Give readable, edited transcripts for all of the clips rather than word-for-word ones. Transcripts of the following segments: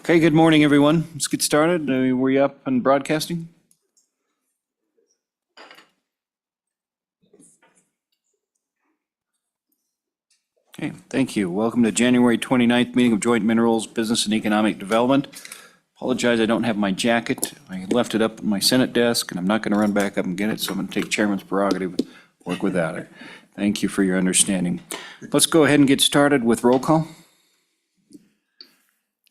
Okay, good morning, everyone. Let's get started. Were you up and broadcasting? Okay, thank you. Welcome to January 29th meeting of Joint Minerals Business and Economic Development. Apologize, I don't have my jacket. I left it up at my Senate desk, and I'm not going to run back up and get it, so I'm going to take chairman's prerogative, work without it. Thank you for your understanding. Let's go ahead and get started with roll call.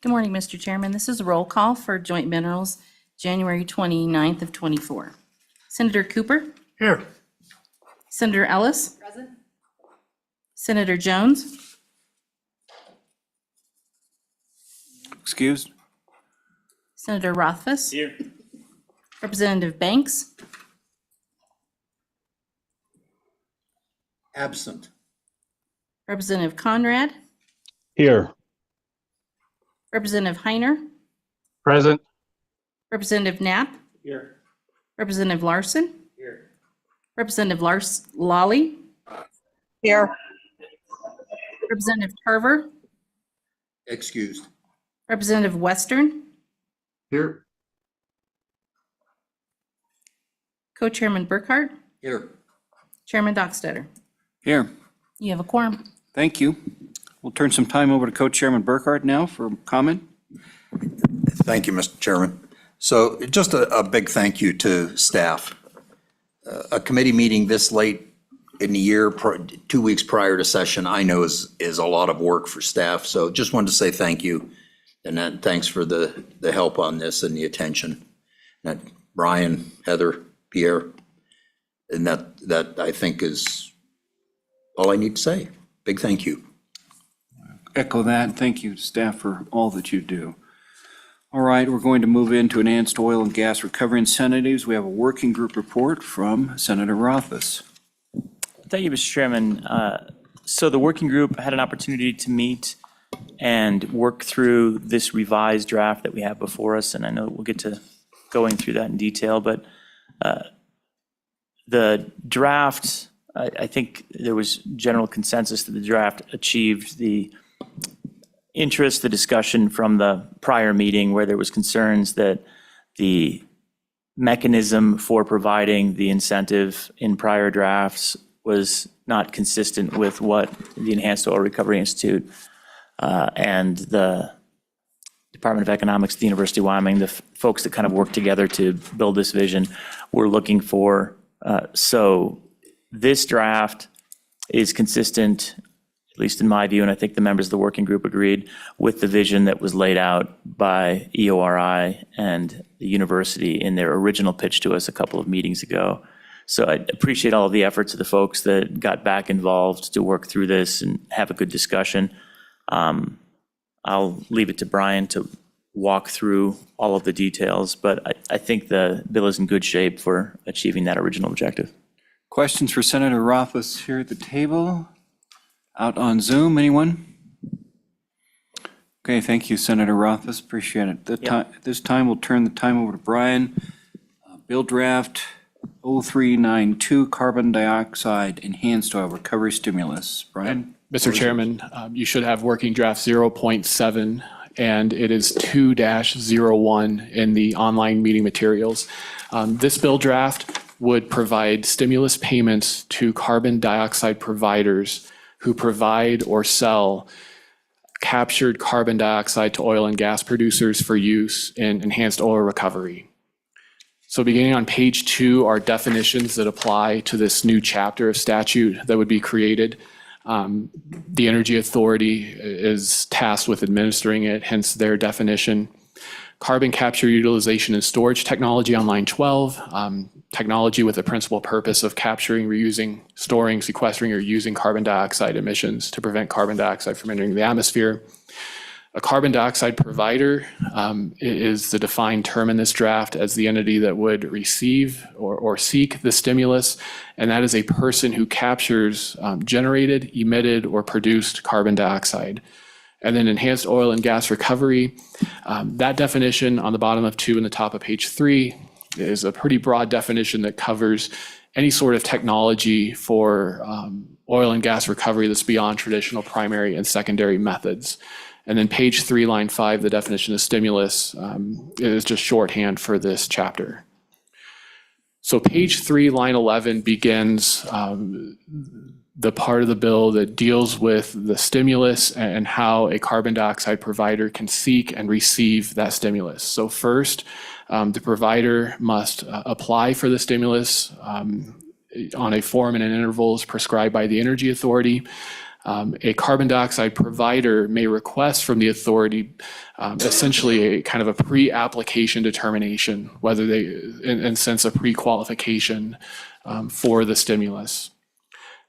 Good morning, Mr. Chairman. This is a roll call for Joint Minerals, January 29th of '24. Senator Cooper? Here. Senator Ellis? Present. Senator Jones? Excused? Senator Rothfuss? Here. Representative Banks? Absent. Representative Conrad? Here. Representative Heiner? Present. Representative Knapp? Here. Representative Larson? Here. Representative Lawley? Here. Representative Tarver? Excused. Representative Western? Here. Co-Chairman Burkhart? Here. Chairman Dockstader? Here. You have a quorum. Thank you. We'll turn some time over to Co-Chairman Burkhart now for comment. Thank you, Mr. Chairman. So just a big thank you to staff. A committee meeting this late in the year, 2 weeks prior to session, I know is a lot of work for staff. So just wanted to say thank you. And then thanks for the help on this and the attention. And Brian, Heather, Pierre, and that I think is all I need to say. Big thank you. Echo that. Thank you, staff, for all that you do. All right, we're going to move into enhanced oil and gas recovery incentives. We have a working group report from Senator Rothfuss. Thank you, Mr. Chairman. So the working group had an opportunity to meet and work through this revised draft that we have before us, and I know we'll get to going through that in detail, but the draft, I think there was general consensus that the draft achieved the interest, the discussion from the prior meeting where there was concerns that the mechanism for providing the incentive in prior drafts was not consistent with what the Enhanced Oil Recovery Institute and the Department of Economics at the University of Wyoming, the folks that kind of work together to build this vision, were looking for. So this draft is consistent, at least in my view, and I think the members of the working group agreed, with the vision that was laid out by EORI and the university in their original pitch to us a couple of meetings ago. So I appreciate all of the efforts of the folks that got back involved to work through this and have a good discussion. I'll leave it to Brian to walk through all of the details, but I think the bill is in good shape for achieving that original objective. Questions for Senator Rothfuss here at the table? Out on Zoom, anyone? Okay, thank you, Senator Rothfuss, appreciate it. At this time, we'll turn the time over to Brian. Bill draft 0392, carbon dioxide enhanced oil recovery stimulus. Brian? Mr. Chairman, you should have working draft 0.7, and it is 2-01 in the online meeting materials. This bill draft would provide stimulus payments to carbon dioxide providers who provide or sell captured carbon dioxide to oil and gas producers for use in enhanced oil recovery. So beginning on page 2 are definitions that apply to this new chapter of statute that would be created. The Energy Authority is tasked with administering it, hence their definition. Carbon capture, utilization, and storage technology on line 12. Technology with the principal purpose of capturing, reusing, storing, sequestering, or using carbon dioxide emissions to prevent carbon dioxide from entering the atmosphere. A carbon dioxide provider is the defined term in this draft as the entity that would receive or seek the stimulus, and that is a person who captures generated, emitted, or produced carbon dioxide. And then enhanced oil and gas recovery, that definition on the bottom of 2 and the top of page 3 is a pretty broad definition that covers any sort of technology for oil and gas recovery that's beyond traditional primary and secondary methods. And then page 3, line 5, the definition of stimulus is just shorthand for this chapter. So page 3, line 11 begins the part of the bill that deals with the stimulus and how a carbon dioxide provider can seek and receive that stimulus. So first, the provider must apply for the stimulus on a form and an intervals prescribed by the Energy Authority. A carbon dioxide provider may request from the authority essentially a kind of a pre-application determination, whether they, in sense of pre-qualification for the stimulus.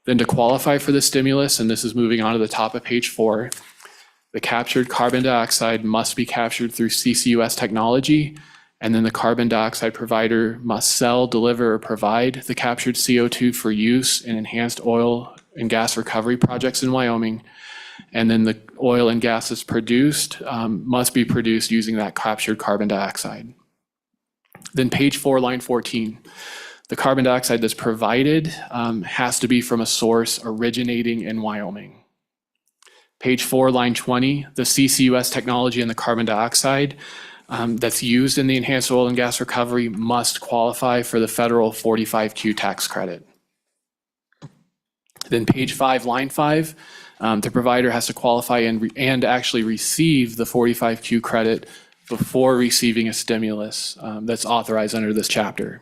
Then to qualify for the stimulus, and this is moving on to the top of page 4, the captured carbon dioxide must be captured through CCUS technology, and then the carbon dioxide provider must sell, deliver, or provide the captured CO2 for use in enhanced oil and gas recovery projects in Wyoming. And then the oil and gas that's produced must be produced using that captured carbon dioxide. Then page 4, line 14. The carbon dioxide that's provided has to be from a source originating in Wyoming. Page 4, line 20, the CCUS technology and the carbon dioxide that's used in the enhanced oil and gas recovery must qualify for the federal 45Q tax credit. Then page 5, line 5, the provider has to qualify and actually receive the 45Q credit before receiving a stimulus that's authorized under this chapter.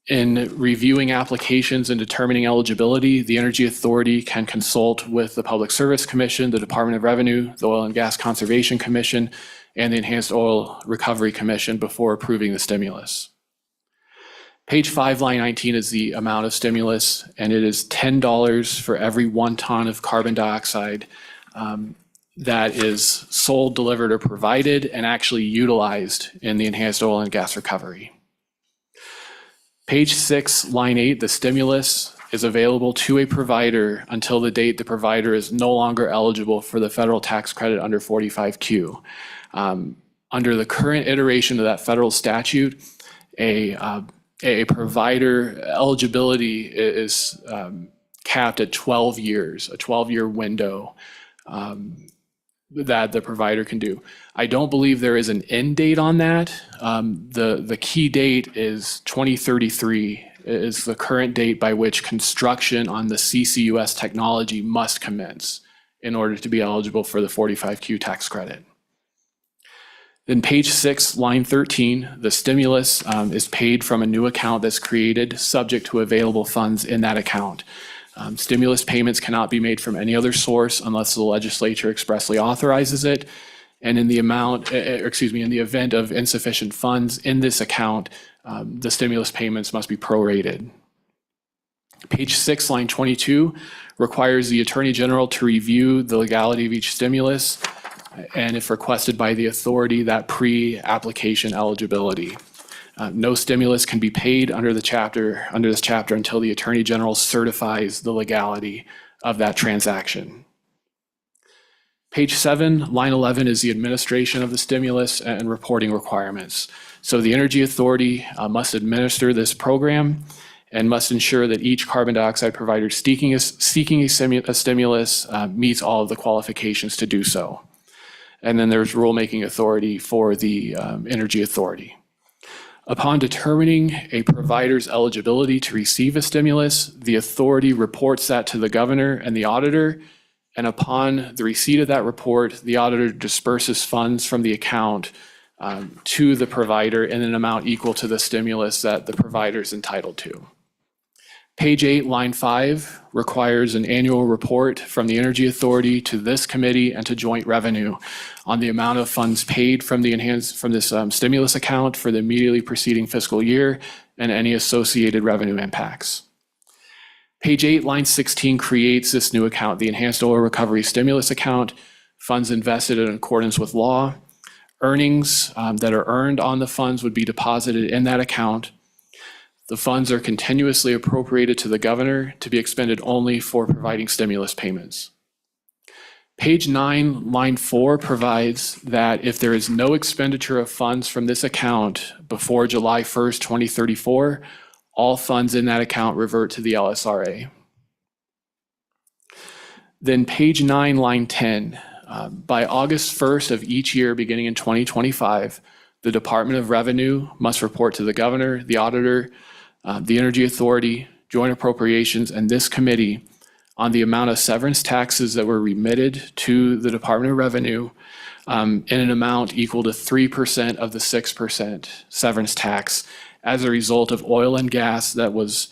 In reviewing applications and determining eligibility, the Energy Authority can consult with the Public Service Commission, the Department of Revenue, the Oil and Gas Conservation Commission, and the Enhanced Oil Recovery Commission before approving the stimulus. Page 5, line 19 is the amount of stimulus, and it is $10 for every 1 ton of carbon dioxide that is sold, delivered, or provided and actually utilized in the enhanced oil and gas recovery. Page 6, line 8, the stimulus is available to a provider until the date the provider is no longer eligible for the federal tax credit under 45Q. Under the current iteration of that federal statute, a provider eligibility is capped at 12 years, a 12-year window that the provider can do. I don't believe there is an end date on that. The key date is 2033 is the current date by which construction on the CCUS technology must commence in order to be eligible for the 45Q tax credit. Then page 6, line 13, the stimulus is paid from a new account that's created subject to available funds in that account. Stimulus payments cannot be made from any other source unless the legislature expressly authorizes it. And in the in the event of insufficient funds in this account, the stimulus payments must be prorated. Page 6, line 22 requires the Attorney General to review the legality of each stimulus, and if requested by the authority, that pre-application eligibility. No stimulus can be paid under this chapter until the Attorney General certifies the legality of that transaction. Page 7, line 11 is the administration of the stimulus and reporting requirements. So the Energy Authority must administer this program and must ensure that each carbon dioxide provider seeking a stimulus meets all of the qualifications to do so. And then there's rulemaking authority for the Energy Authority. Upon determining a provider's eligibility to receive a stimulus, the authority reports that to the governor and the auditor. And upon the receipt of that report, the auditor disperses funds from the account to the provider in an amount equal to the stimulus that the provider is entitled to. Page 8, line 5 requires an annual report from the Energy Authority to this committee and to Joint Revenue on the amount of funds paid from this stimulus account for the immediately preceding fiscal year and any associated revenue impacts. Page 8, line 16 creates this new account, the Enhanced Oil Recovery Stimulus Account, funds invested in accordance with law. Earnings that are earned on the funds would be deposited in that account. The funds are continuously appropriated to the governor to be expended only for providing stimulus payments. Page 9, line 4 provides that if there is no expenditure of funds from this account before July 1st, 2034, all funds in that account revert to the LSRA. Then page 9, line 10 By August 1st of each year, beginning in 2025, the Department of Revenue must report to the governor, the auditor, the Energy Authority, Joint Appropriations, and this committee on the amount of severance taxes that were remitted to the Department of Revenue in an amount equal to 3% of the 6% severance tax as a result of oil and gas that was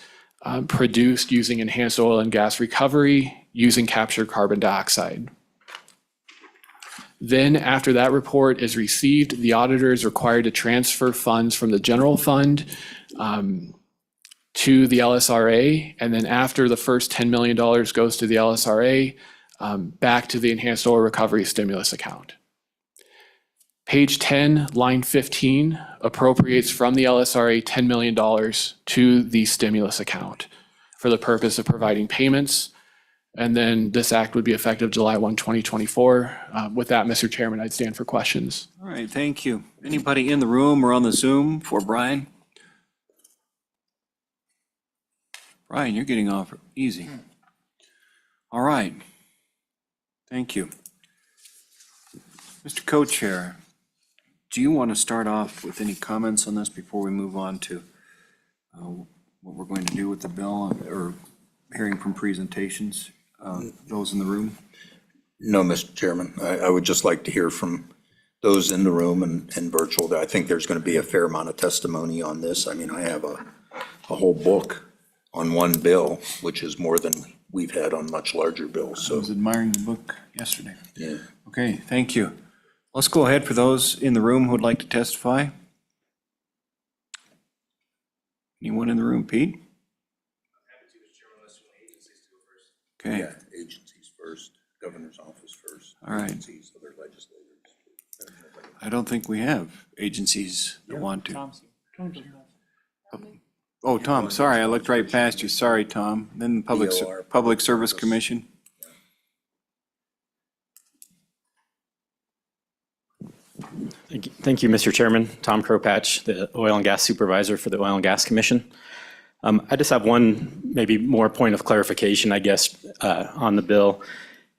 produced using enhanced oil and gas recovery using captured carbon dioxide. Then, after that report is received, the auditor is required to transfer funds from the general fund to the LSRA. And then after the first $10 million goes to the LSRA, back to the Enhanced Oil Recovery Stimulus account. Page 10, line 15, appropriates from the LSRA $10 million to the stimulus account for the purpose of providing payments. And then this act would be effective July 1, 2024. With that, Mr. Chairman, I'd stand for questions. All right, thank you. Anybody in the room or on the Zoom for Brian? Brian, you're getting off easy. All right. Thank you. Mr. Co-Chair, do you want to start off with any comments on this before we move on to what we're going to do with the bill or hearing from presentations, those in the room? No, Mr. Chairman. I would just like to hear from those in the room and virtual. I think there's going to be a fair amount of testimony on this. I mean, I have a whole book on one bill, which is more than we've had on much larger bills. I So, was admiring the book yesterday. yeah. Okay, thank you. Let's go ahead for those in the room who would like to testify. Anyone in the room, Pete? Okay, Yeah, agencies first, governor's office first. All right. Agencies, other legislators. I don't think we have agencies that want to. Oh, Tom, sorry, I looked right past you. Sorry, Tom. Then the DOR. Public Service Commission. Thank you, Mr. Chairman. Tom Kropatch, the Oil and Gas Supervisor for the Oil and Gas Commission. I just have one, maybe more point of clarification, I guess, on the bill.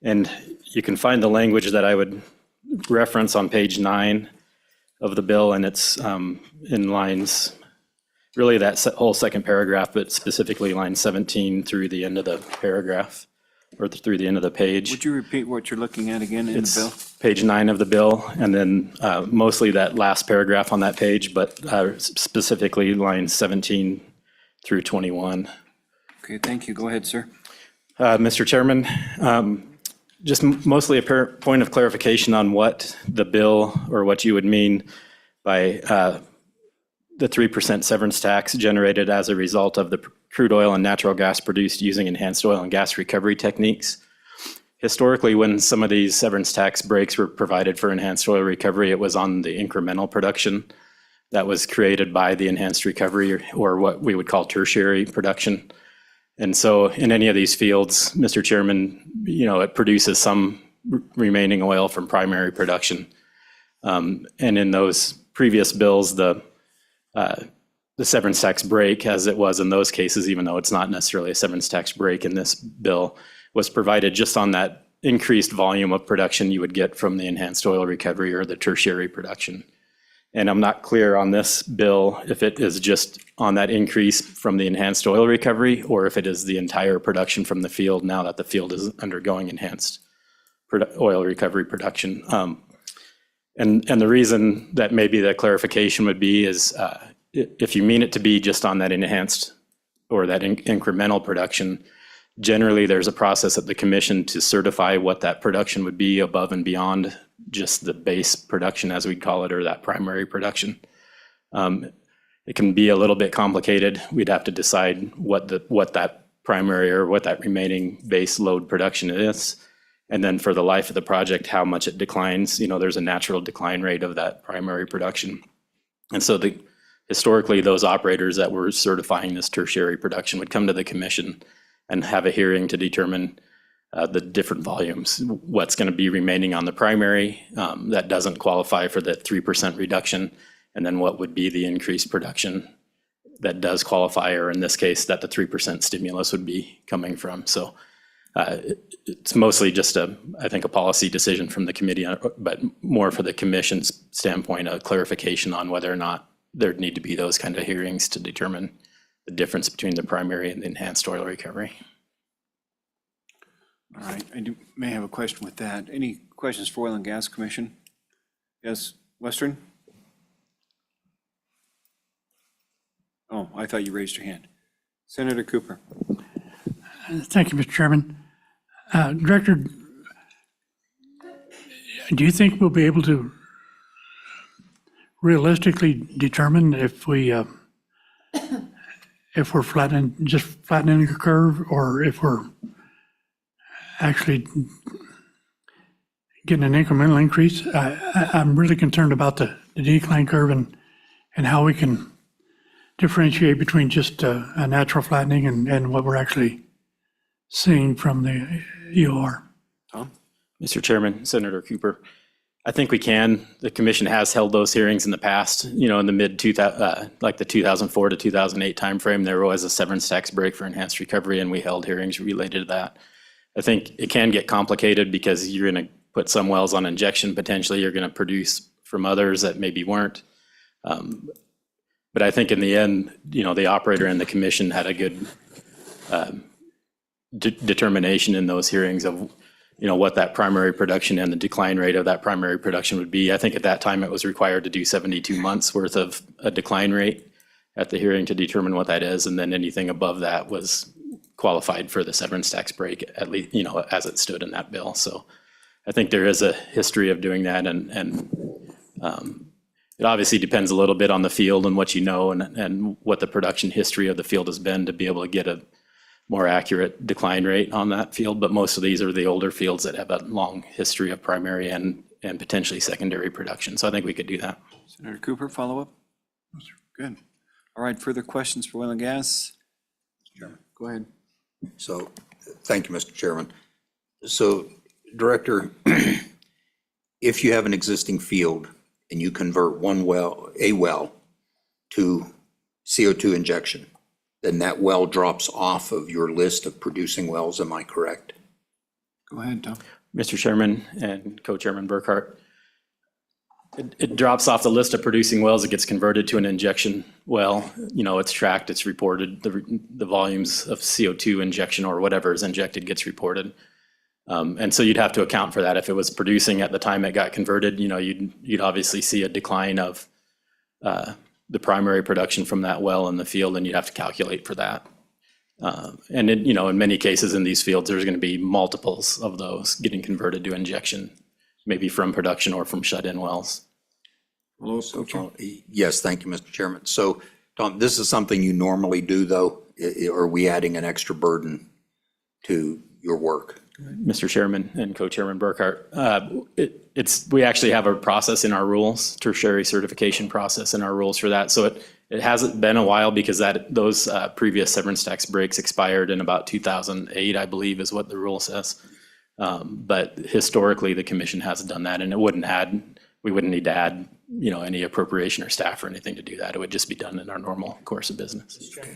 And you can find the language that I would reference on page 9 of the bill, and it's in lines, really that whole second paragraph, but specifically line 17 through the end of the paragraph, or through the end of the page. Would you repeat what you're looking at again in the bill? It's page 9 of the bill, and then mostly that last paragraph on that page, but specifically lines 17 through 21. Okay, thank you. Go ahead, sir. Mr. Chairman, just mostly a point of clarification on what the bill, or what you would mean by the 3% severance tax generated as a result of the crude oil and natural gas produced using enhanced oil and gas recovery techniques. Historically, when some of these severance tax breaks were provided for enhanced oil recovery, it was on the incremental production that was created by the enhanced recovery, or what we would call tertiary production. And so in any of these fields, Mr. Chairman, it produces some remaining oil from primary production. And in those previous bills, the severance tax break, as it was in those cases, even though it's not necessarily a severance tax break in this bill, was provided just on that increased volume of production you would get from the enhanced oil recovery or the tertiary production. And I'm not clear on this bill if it is just on that increase from the enhanced oil recovery, or if it is the entire production from the field now that the field is undergoing enhanced oil recovery production. And the reason that maybe the clarification would be is if you mean it to be just on that enhanced or that incremental production, generally there's a process at the commission to certify what that production would be above and beyond just the base production, as we'd call it, or that primary production. It can be a little bit complicated. We'd have to decide what that primary or what that remaining base load production is. And then for the life of the project, how much it declines. There's a natural decline rate of that primary production. And so historically, those operators that were certifying this tertiary production would come to the commission and have a hearing to determine the different volumes, what's going to be remaining on the primary that doesn't qualify for the 3% reduction, and then what would be the increased production that does qualify, or in this case, that the 3% stimulus would be coming from. So It's mostly just I think, a policy decision from the committee, but more for the commission's standpoint, a clarification on whether or not there'd need to be those kind of hearings to determine the difference between the primary and the enhanced oil recovery. All right, may have a question with that. Any questions for Oil and Gas Commission? Yes, Western? Oh, I thought you raised your hand. Senator Cooper. Thank you, Mr. Chairman. Director, do you think we'll be able to realistically determine if we're just flattening the curve, or if we're actually getting an incremental increase? I'm really concerned about the decline curve and how we can differentiate between just a natural flattening and what we're actually seeing from the EOR. Tom? Mr. Chairman, Senator Cooper, I think we can. The commission has held those hearings in the past, in the like the 2004 to 2008 timeframe. There was a severance tax break for enhanced recovery, and we held hearings related to that. I think it can get complicated because you're going to put some wells on injection. Potentially, you're going to produce from others that maybe weren't. But I think in the end, the operator and the commission had a good determination in those hearings of, what that primary production and the decline rate of that primary production would be. I think at that time it was required to do 72 months worth of a decline rate at the hearing to determine what that is. And then anything above that was qualified for the severance tax break, at least, as it stood in that bill. So I think there is a history of doing that. And it obviously depends a little bit on the field and what and what the production history of the field has been to be able to get a more accurate decline rate on that field. But most of these are the older fields that have a long history of primary and potentially secondary production. So I think we could do that. Senator Cooper, follow up? Good. All right, further questions for Oil and Gas? Chairman. Go ahead. So, thank you, Mr. Chairman. So, Director, if you have an existing field and you convert a well to CO2 injection, then that well drops off of your list of producing wells, am I correct? Go ahead, Tom. Mr. Chairman and Co-Chairman Burkhart, it drops off the list of producing wells. It gets converted to an injection well. It's tracked, it's reported. The volumes of CO2 injection or whatever is injected gets reported. And so you'd have to account for that. If it was producing at the time it got converted, you'd obviously see a decline of the primary production from that well in the field, and you'd have to calculate for that. And in many cases in these fields, there's going to be multiples of those getting converted to injection, maybe from production or from shut-in wells. Yes, thank you, Mr. Chairman. So, Tom, this is something you normally do, though? Are we adding an extra burden to your work? Mr. Chairman and Co-Chairman Burkhart, we actually have a process in our rules, tertiary certification process in our rules for that. So it hasn't been a while because those previous severance tax breaks expired in about 2008, I believe, is what the rule says. But historically, the commission hasn't done that, and we wouldn't need to add, any appropriation or staff or anything to do that. It would just be done in our normal course of business. Okay.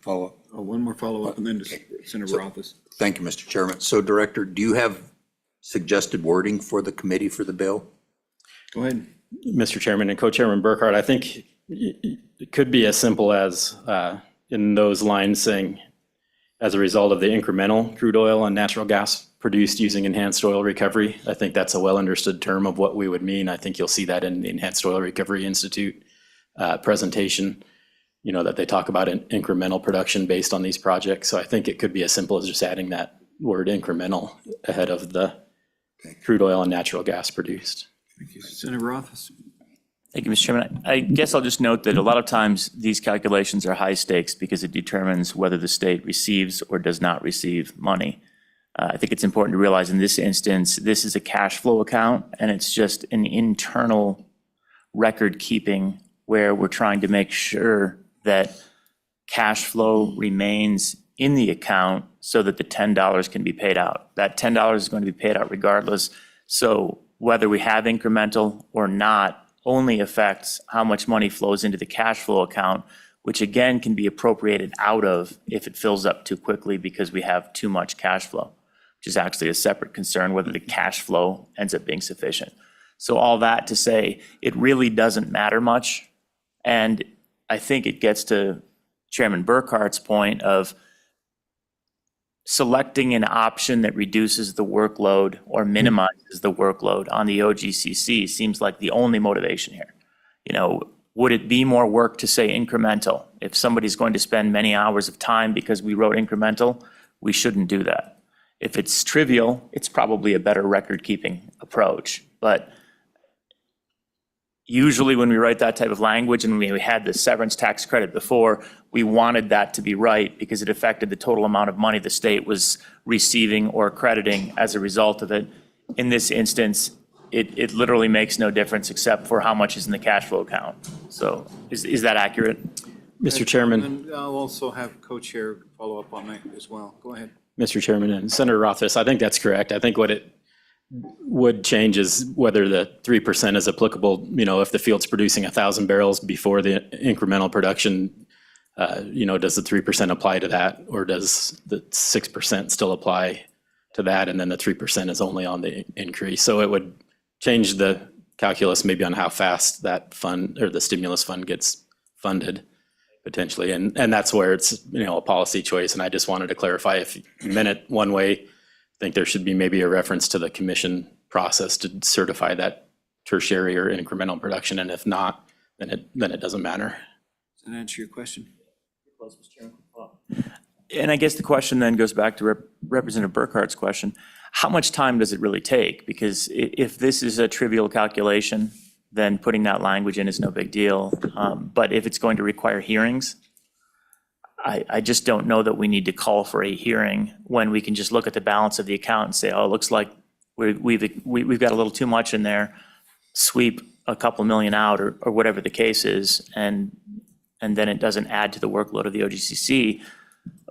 Follow up. Oh, one more follow-up and then Senator Rothfuss. Thank you, Mr. Chairman. So, Director, do you have suggested wording for the committee for the bill? Go ahead. Mr. Chairman and Co-Chairman Burkhart, I think it could be as simple as in those lines saying, as a result of the incremental crude oil and natural gas produced using enhanced oil recovery. I think that's a well-understood term of what we would mean. I think you'll see that in the Enhanced Oil Recovery Institute presentation, that they talk about an incremental production based on these projects. So I think it could be as simple as just adding that word incremental ahead of the crude oil and natural gas produced. Thank you. Senator Rothfuss. Thank you, Mr. Chairman. I guess I'll just note that a lot of times these calculations are high stakes because it determines whether the state receives or does not receive money. I think it's important to realize in this instance, this is a cash flow account, and it's just an internal record keeping where we're trying to make sure that cash flow remains in the account so that the $10 can be paid out. That $10 is going to be paid out regardless. So whether we have incremental or not only affects how much money flows into the cash flow account, which again can be appropriated out of if it fills up too quickly because we have too much cash flow, which is actually a separate concern, whether the cash flow ends up being sufficient. So all that to say, it really doesn't matter much. And I think it gets to Chairman Burkhart's point of selecting an option that reduces the workload or minimizes the workload on the OGCC seems like the only motivation here. You know, would it be more work to say incremental? If somebody's going to spend many hours of time because we wrote incremental, we shouldn't do that. If it's trivial, it's probably a better record-keeping approach. But usually when we write that type of language, and we had the severance tax credit before, we wanted that to be right because it affected the total amount of money the state was receiving or crediting as a result of it. In this instance, it literally makes no difference except for how much is in the cash flow account. So is that accurate? Mr. Chairman, And I'll also have co-chair follow up on that as well. Go ahead. Mr. Chairman, and Senator Rothfuss, I think that's correct. I think what it would change is whether the 3% is applicable, you know, if the field's producing 1,000 barrels before the incremental production, you know, does the 3% apply to that, or does the 6% still apply to that, and then the 3% is only on the increase? So it would change the calculus maybe on how fast that fund or the stimulus fund gets funded potentially, and that's where it's, you know, a policy choice. And I just wanted to clarify, if you meant it one way, I think there should be maybe a reference to the commission process to certify that tertiary or incremental production, and if not, then it doesn't matter. Does that answer your question? And I guess the question then goes back to Representative Burkhart's question. How much time does it really take? Because if this is a trivial calculation, then putting that language in is no big deal. But if it's going to require hearings, I just don't know that we need to call for a hearing when we can just look at the balance of the account and say, oh, it looks like we've got a little too much in there, sweep a couple million out or whatever the case is, and then it doesn't add to the workload of the OGCC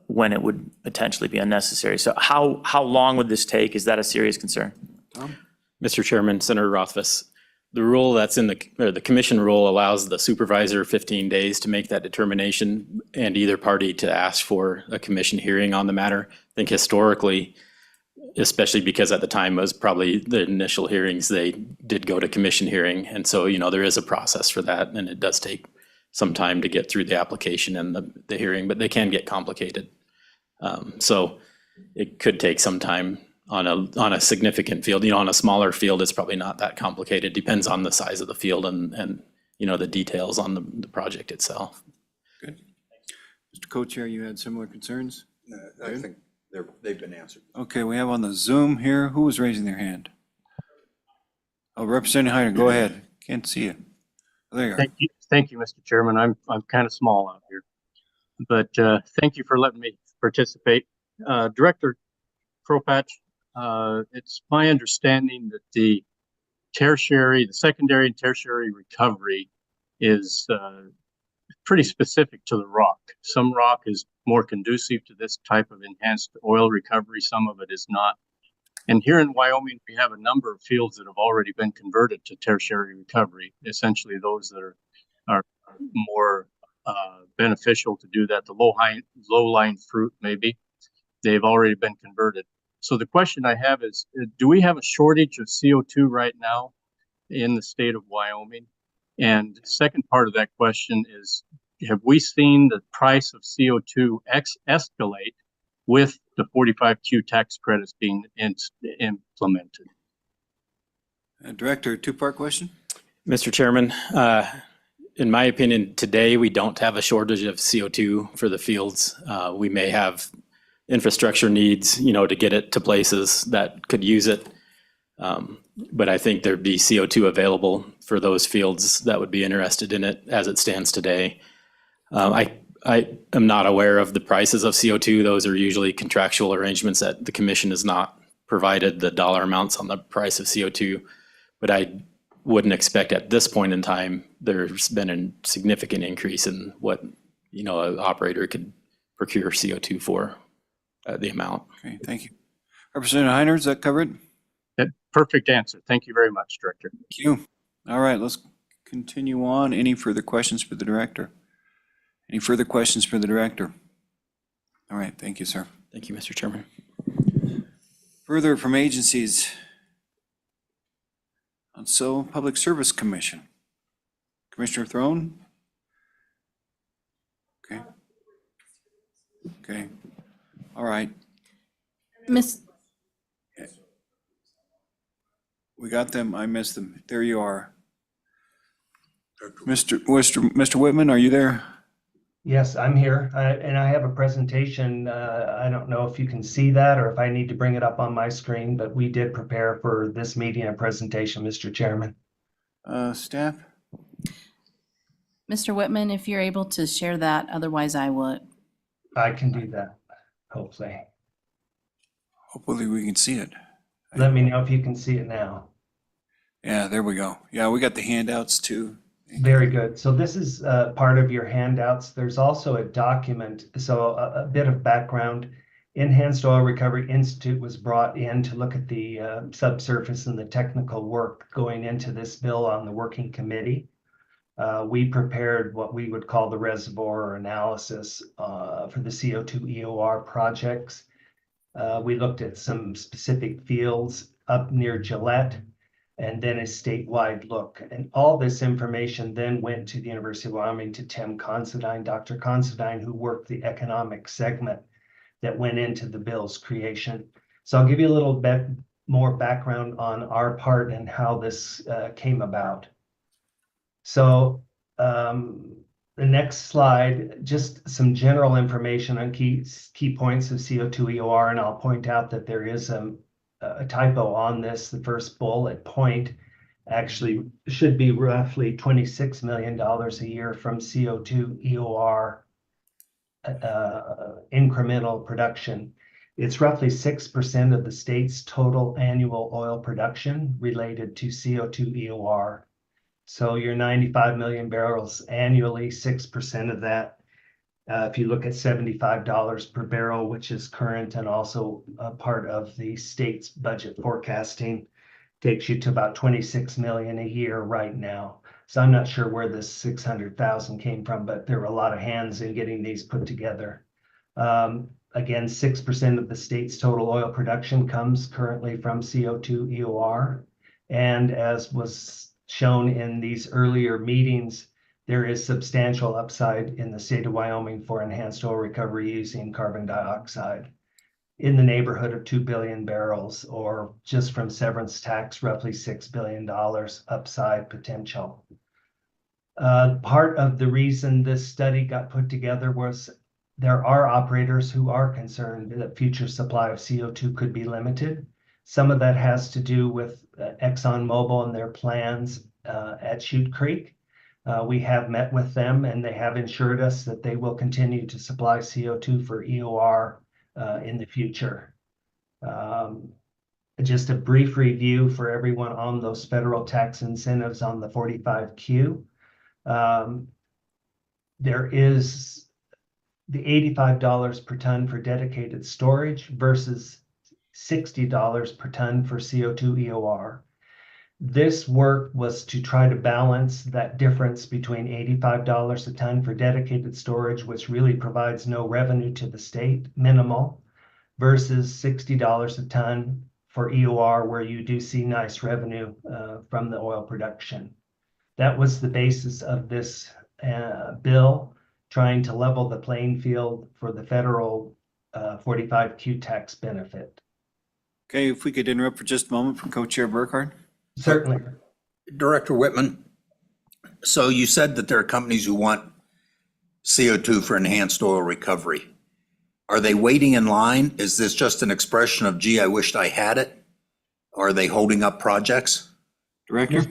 when it would potentially be unnecessary. So how long would this take? Is that a serious concern? Mr. Chairman, Senator Rothfuss, the rule that's in the commission rule allows the supervisor 15 days to make that determination and either party to ask for a commission hearing on the matter. I think historically, especially because at the time was probably the initial hearings, they did go to commission hearing. And so, you know, there is a process for that, and it does take some time to get through the application and the hearing, but they can get complicated. So it could take some time on a significant field. You know, on a smaller field, it's probably not that complicated. Depends on the size of the field and you know, the details on the project itself. Good. Mr. Co-chair, you had similar concerns? I think they've been answered. Okay, we have on the Zoom here, who was raising their hand? Oh, Representative Heiner, go ahead. Can't see you. Oh, there you are. Thank you, Mr. Chairman. I'm kind of small out here, but thank you for letting me participate. Director Kropatch, it's my understanding that the secondary and tertiary recovery is pretty specific to the rock. Some rock is more conducive to this type of enhanced oil recovery. Some of it is not. And here in Wyoming, we have a number of fields that have already been converted to tertiary recovery, essentially those that are more beneficial to do that. The low-lying fruit, maybe, they've already been converted. So the question I have is, do we have a shortage of CO2 right now in the state of Wyoming? And the second part of that question is, have we seen the price of CO2 escalate with the 45Q tax credits being implemented? Director, two-part question? Mr. Chairman, in my opinion, today we don't have a shortage of CO2 for the fields. We may have infrastructure needs, you know, to get it to places that could use it. But I think there'd be CO2 available for those fields that would be interested in it as it stands today. I am not aware of the prices of CO2. Those are usually contractual arrangements that the commission has not provided the dollar amounts on the price of CO2. But I wouldn't expect at this point in time, there's been a significant increase in what, you know, an operator could procure CO2 for, the amount. Okay, thank you. Representative Heiner, is that covered? Perfect answer. Thank you very much, Director. Thank you. All right, let's continue on. Any further questions for the director? Any further questions for the director? All right, thank you, sir. Thank you, Mr. Chairman. Further from agencies. And so, Public Service Commission. Commissioner Throne? Okay. Okay. All right. Miss, We got them. I missed them. There you are. Mr. Whitman, are you there? Yes, I'm here, and I have a presentation. I don't know if you can see that or if I need to bring it up on my screen, but we did prepare for this meeting a presentation, Mr. Chairman. Staff? Mr. Whitman, if you're able to share that, otherwise I will. I can do that, hopefully. Hopefully we can see it. Let me know if you can see it now. Yeah, there we go. Yeah, we got the handouts too. Very good. So this is part of your handouts. There's also a document. So a bit of background. Enhanced Oil Recovery Institute was brought in to look at the subsurface and the technical work going into this bill on the working committee. We prepared what we would call the reservoir analysis for the CO2 EOR projects. We looked at some specific fields up near Gillette, and then a statewide look. And all this information then went to the University of Wyoming to Tim Considine, Dr. Considine, who worked the economic segment that went into the bill's creation. So I'll give you a little bit more background on our part and how this came about. So the next slide, just some general information on key points of CO2 EOR, and I'll point out that there is a typo on this. The first bullet point actually should be roughly $26 million a year from CO2 EOR incremental production. It's roughly 6% of the state's total annual oil production related to CO2 EOR. So your 95 million barrels annually, 6% of that. If you look at $75 per barrel, which is current and also a part of the state's budget forecasting, takes you to about 26 million a year right now. So I'm not sure where this 600,000 came from, but there were a lot of hands in getting these put together. Again, 6% of the state's total oil production comes currently from CO2 EOR. And as was shown in these earlier meetings, there is substantial upside in the state of Wyoming for enhanced oil recovery using carbon dioxide in the neighborhood of 2 billion barrels, or just from severance tax, roughly $6 billion upside potential. Part of the reason this study got put together was there are operators who are concerned that future supply of CO2 could be limited. Some of that has to do with ExxonMobil and their plans at Chute Creek. We have met with them and they have assured us that they will continue to supply CO2 for EOR in the future. Just a brief review for everyone on those federal tax incentives on the 45Q. There is the $85 per ton for dedicated storage versus $60 per ton for CO2 EOR. This work was to try to balance that difference between $85 a ton for dedicated storage, which really provides no revenue to the state, minimal, versus $60 a ton for EOR, where you do see nice revenue from the oil production. That was the basis of this bill, trying to level the playing field for the federal 45Q tax benefit. Okay, if we could interrupt for just a moment for Co-Chair Burkhardt. Certainly. Director Whitman, so you said that there are companies who want CO2 for enhanced oil recovery. Are they waiting in line? Is this just an expression of, gee, I wished I had it? Are they holding up projects? Director?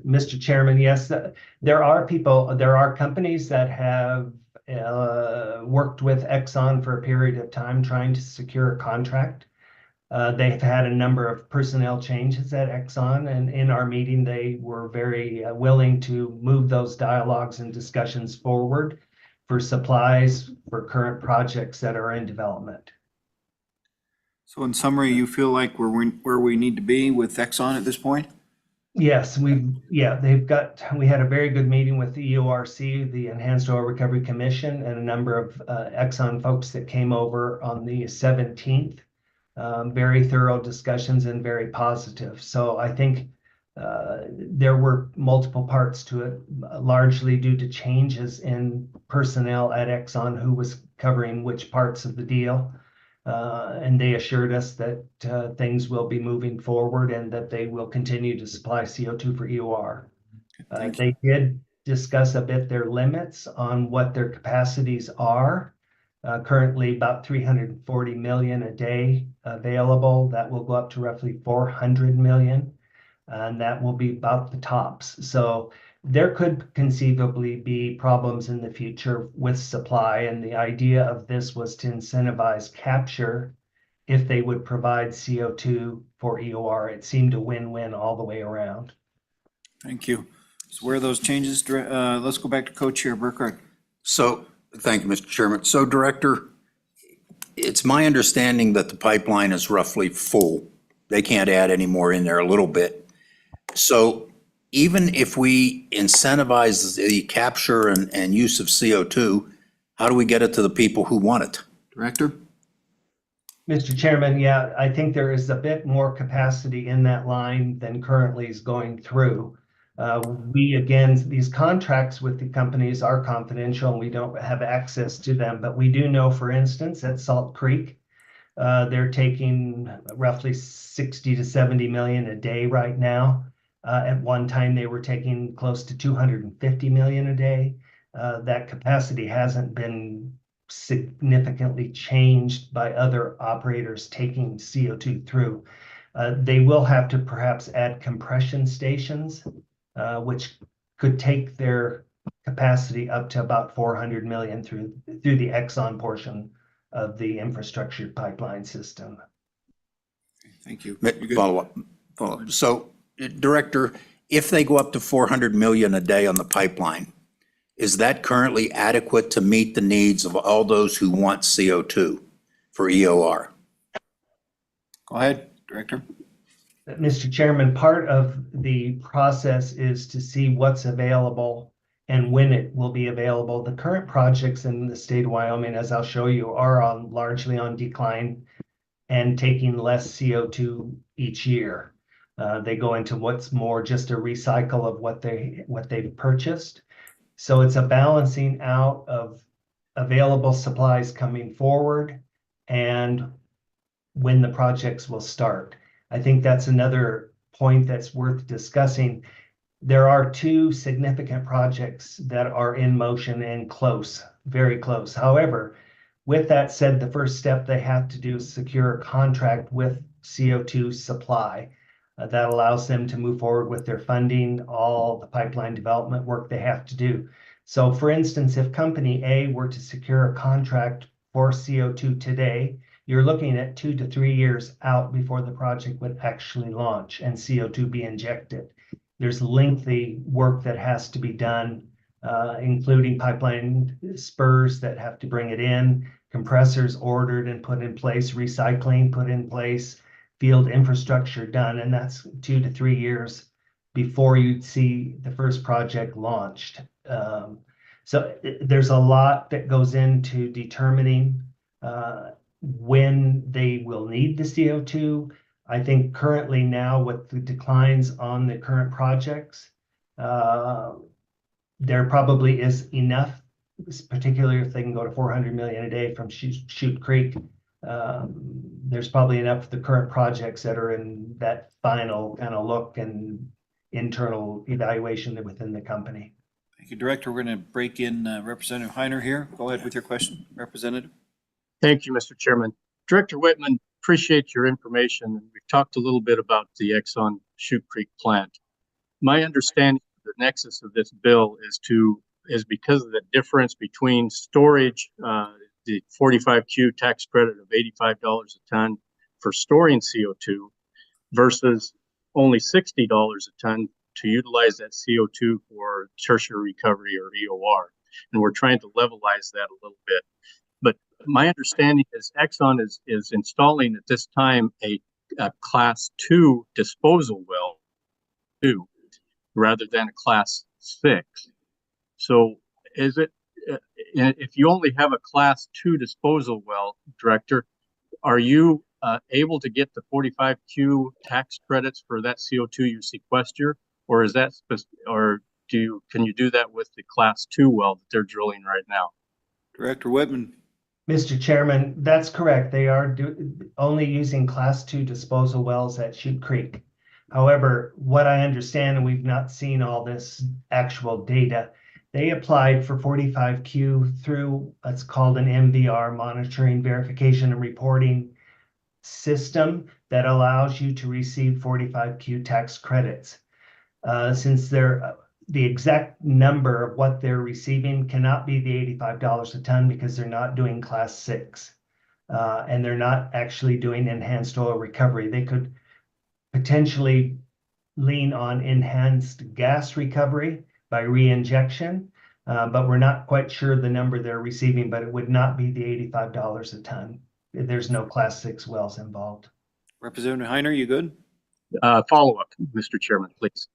Mr. Chairman, yes, there are companies that have worked with Exxon for a period of time trying to secure a contract. They've had a number of personnel changes at Exxon, and in our meeting, they were very willing to move those dialogues and discussions forward for supplies for current projects that are in development. So in summary, you feel like we're where we need to be with Exxon at this point? Yes, we had a very good meeting with the EORC, the Enhanced Oil Recovery Commission, and a number of Exxon folks that came over on the 17th. Very thorough discussions and very positive. So I think there were multiple parts to it, largely due to changes in personnel at Exxon who was covering which parts of the deal. And they assured us that things will be moving forward and that they will continue to supply CO2 for EOR. They did discuss a bit their limits on what their capacities are. Currently about 340 million a day available. That will go up to roughly 400 million, and that will be about the tops. So there could conceivably be problems in the future with supply, and the idea of this was to incentivize capture if they would provide CO2 for EOR. It seemed a win-win all the way around. Thank you. So where are those changes? Let's go back to Co-Chair Burkhardt. So, thank you, Mr. Chairman. So, Director, it's my understanding that the pipeline is roughly full. They can't add any more in there, a little bit. So even if we incentivize the capture and use of CO2, how do we get it to the people who want it? Director? Mr. Chairman, yeah, I think there is a bit more capacity in that line than currently is going through. These contracts with the companies are confidential and we don't have access to them, but we do know, for instance, at Salt Creek, they're taking roughly 60 to 70 million a day right now. At one time, they were taking close to 250 million a day. That capacity hasn't been significantly changed by other operators taking CO2 through. They will have to perhaps add compression stations, which could take their capacity up to about 400 million through the Exxon portion of the infrastructure pipeline system. Thank you. Follow up. So, Director, if they go up to 400 million a day on the pipeline, is that currently adequate to meet the needs of all those who want CO2 for EOR? Go ahead, Director. Mr. Chairman, part of the process is to see what's available and when it will be available. The current projects in the state of Wyoming, as I'll show you, are largely on decline and taking less CO2 each year. They go into what's more just a recycle of what they've purchased. So it's a balancing out of available supplies coming forward and when the projects will start. I think that's another point that's worth discussing. There are two significant projects that are in motion and close, very close. However, with that said, the first step they have to do is secure a contract with CO2 supply. That allows them to move forward with their funding, all the pipeline development work they have to do. So for instance, if Company A were to secure a contract for CO2 today, you're looking at 2 to 3 years out before the project would actually launch and CO2 be injected. There's lengthy work that has to be done, including pipeline spurs that have to bring it in, compressors ordered and put in place, recycling put in place, field infrastructure done, and that's 2 to 3 years before you'd see the first project launched. So there's a lot that goes into determining when they will need the CO2. I think currently now with the declines on the current projects, there probably is enough, particularly if they can go to 400 million a day from Chute Creek. There's probably enough of the current projects that are in that final kind of look and internal evaluation within the company. Thank you, Director. We're going to break in Representative Heiner here. Go ahead with your question, Representative. Thank you, Mr. Chairman. Director Whitman, appreciate your information. We've talked a little bit about the Exxon Chute Creek plant. My understanding of the nexus of this bill is because of the difference between storage, the 45Q tax credit of $85 a ton for storing CO2 versus only $60 a ton to utilize that CO2 for tertiary recovery or EOR. And we're trying to levelize that a little bit. But my understanding is Exxon is installing at this time a class 2 disposal well too. rather than a class 6. So is it, if you only have a class 2 disposal well, Director, are you able to get the 45Q tax credits for that CO2 you sequester? Or is that, can you do that with the class 2 well that they're drilling right now? Director Whitman. Mr. Chairman, that's correct. They are only using class 2 disposal wells at Chute Creek. However, what I understand, and we've not seen all this actual data, they applied for 45Q through what's called an MVR, monitoring, verification, and reporting system that allows you to receive 45Q tax credits. Since the exact number of what they're receiving cannot be the $85 a ton because they're not doing class 6. And they're not actually doing enhanced oil recovery. They could potentially lean on enhanced gas recovery by re-injection, but we're not quite sure the number they're receiving, but it would not be the $85 a ton. There's no class 6 wells involved. Representative Heiner, you good? Follow up, Mr. Chairman, please.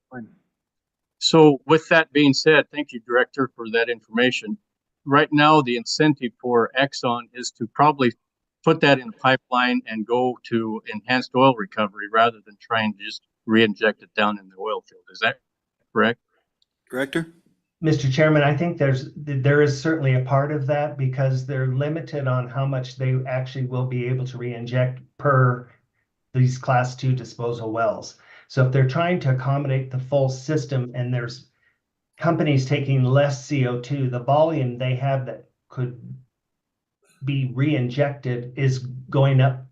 So with that being said, thank you, Director, for that information. Right now, the incentive for Exxon is to probably put that in a pipeline and go to enhanced oil recovery rather than trying to just re-inject it down in the oil field. Is that correct? Director? Mr. Chairman, I think there is certainly a part of that because they're limited on how much they actually will be able to re-inject per these class 2 disposal wells. So if they're trying to accommodate the full system and there's companies taking less CO2, the volume they have that could be re-injected is going up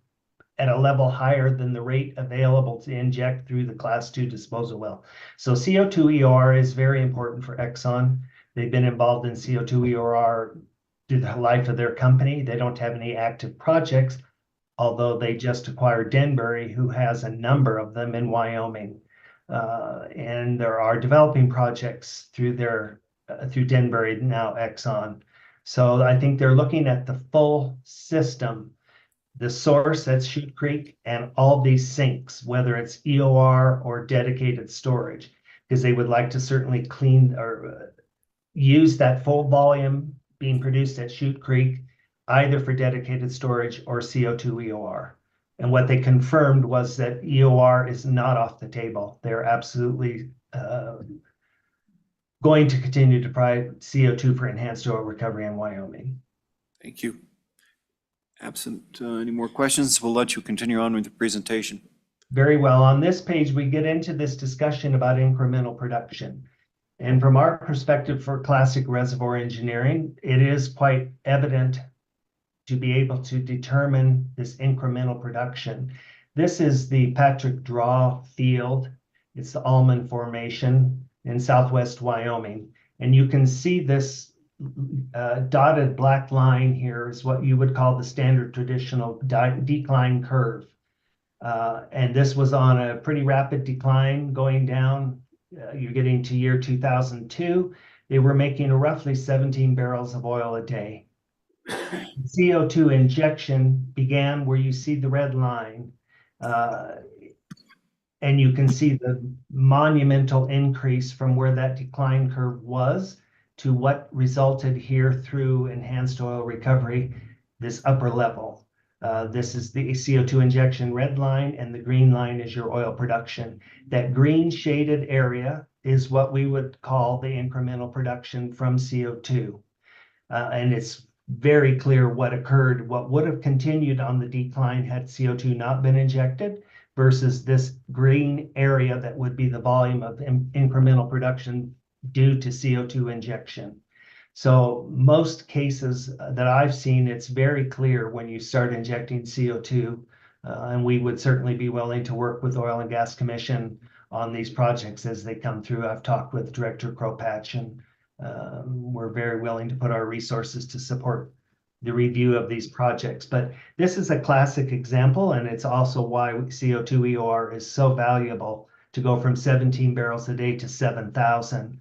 at a level higher than the rate available to inject through the class 2 disposal well. So CO2 EOR is very important for Exxon. They've been involved in CO2 EOR through the life of their company. They don't have any active projects, although they just acquired Denbury, who has a number of them in Wyoming. And there are developing projects through Denbury, now Exxon. So I think they're looking at the full system, the source, that's Chute Creek, and all these sinks, whether it's EOR or dedicated storage, because they would like to certainly clean or use that full volume being produced at Chute Creek, either for dedicated storage or CO2 EOR. And what they confirmed was that EOR is not off the table. They're absolutely going to continue to provide CO2 for enhanced oil recovery in Wyoming. Thank you. Absent any more questions, we'll let you continue on with the presentation. Very well. On this page, we get into this discussion about incremental production. And from our perspective for classic reservoir engineering, it is quite evident to be able to determine this incremental production. This is the Patrick Draw field. It's the Almond Formation in southwest Wyoming. And you can see this dotted black line here is what you would call the standard traditional decline curve. And this was on a pretty rapid decline going down. You're getting to year 2002. They were making roughly 17 barrels of oil a day. CO2 injection began where you see the red line, and you can see the monumental increase from where that decline curve was to what resulted here through enhanced oil recovery, this upper level. This is the CO2 injection red line, and the green line is your oil production. That green shaded area is what we would call the incremental production from CO2. And it's very clear what occurred, what would have continued on the decline had CO2 not been injected versus this green area that would be the volume of incremental production due to CO2 injection. So most cases that I've seen, it's very clear when you start injecting CO2, and we would certainly be willing to work with Oil and Gas Commission on these projects as they come through. I've talked with Director Kropatch, and we're very willing to put our resources to support the review of these projects. But this is a classic example, and it's also why CO2 EOR is so valuable to go from 17 barrels a day to 7,000.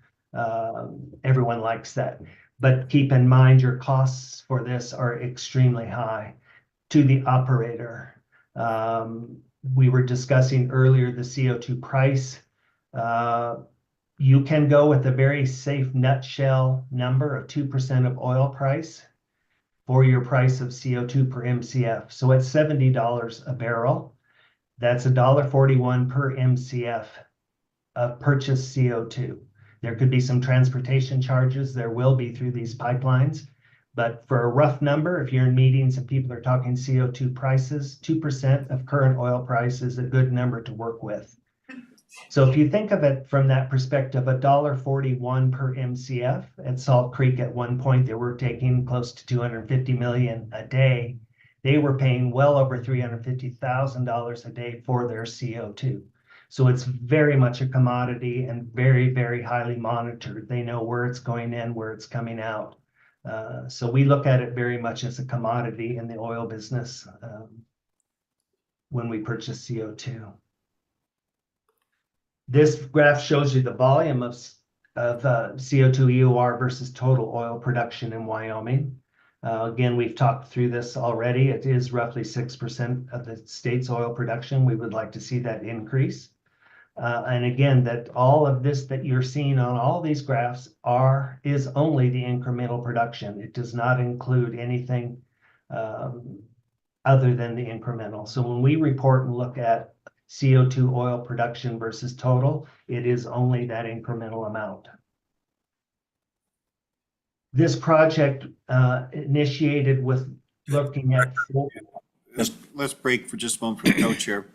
Everyone likes that. But keep in mind your costs for this are extremely high to the operator. We were discussing earlier the CO2 price. You can go with a very safe nutshell number of 2% of oil price for your price of CO2 per MCF. So at $70 a barrel, that's $1.41 per MCF of purchased CO2. There could be some transportation charges. There will be through these pipelines. But for a rough number, if you're in meetings and people are talking CO2 prices, 2% of current oil price is a good number to work with. So if you think of it from that perspective, $1.41 per MCF at Salt Creek at one point, they were taking close to 250 million a day. They were paying well over $350,000 a day for their CO2. So it's very much a commodity and very, very highly monitored. They know where it's going in, where it's coming out. So we look at it very much as a commodity in the oil business when we purchase CO2. This graph shows you the volume of CO2 EOR versus total oil production in Wyoming. Again, we've talked through this already. It is roughly 6% of the state's oil production. We would like to see that increase. And again, that all of this that you're seeing on all these graphs is only the incremental production. It does not include anything other than the incremental. So when we report and look at CO2 oil production versus total, it is only that incremental amount. This project initiated with looking at. Let's break for just a moment from the co-chair.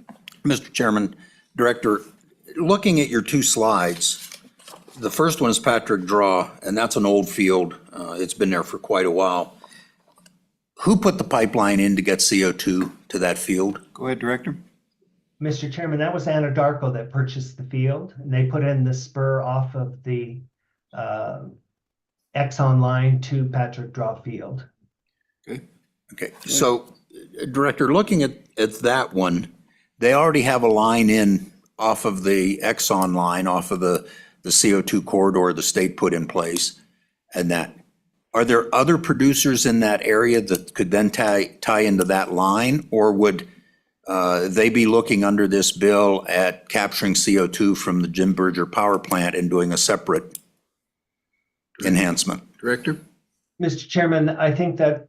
Mr. Chairman, Director, looking at your two slides, the first one is Patrick Draw, and that's an old field. It's been there for quite a while. Who put the pipeline in to get CO2 to that field? Go ahead, Director. Mr. Chairman, that was Anadarko that purchased the field, and they put in the spur off of the Exxon line to Patrick Draw Field. Okay, so Director, looking at that one, they already have a line in off of the Exxon line, off of the CO2 corridor the state put in place, and that. Are there other producers in that area that could then tie into that line, or would they be looking under this bill at capturing CO2 from the Jim Berger power plant and doing a separate enhancement? Director? Mr. Chairman, I think that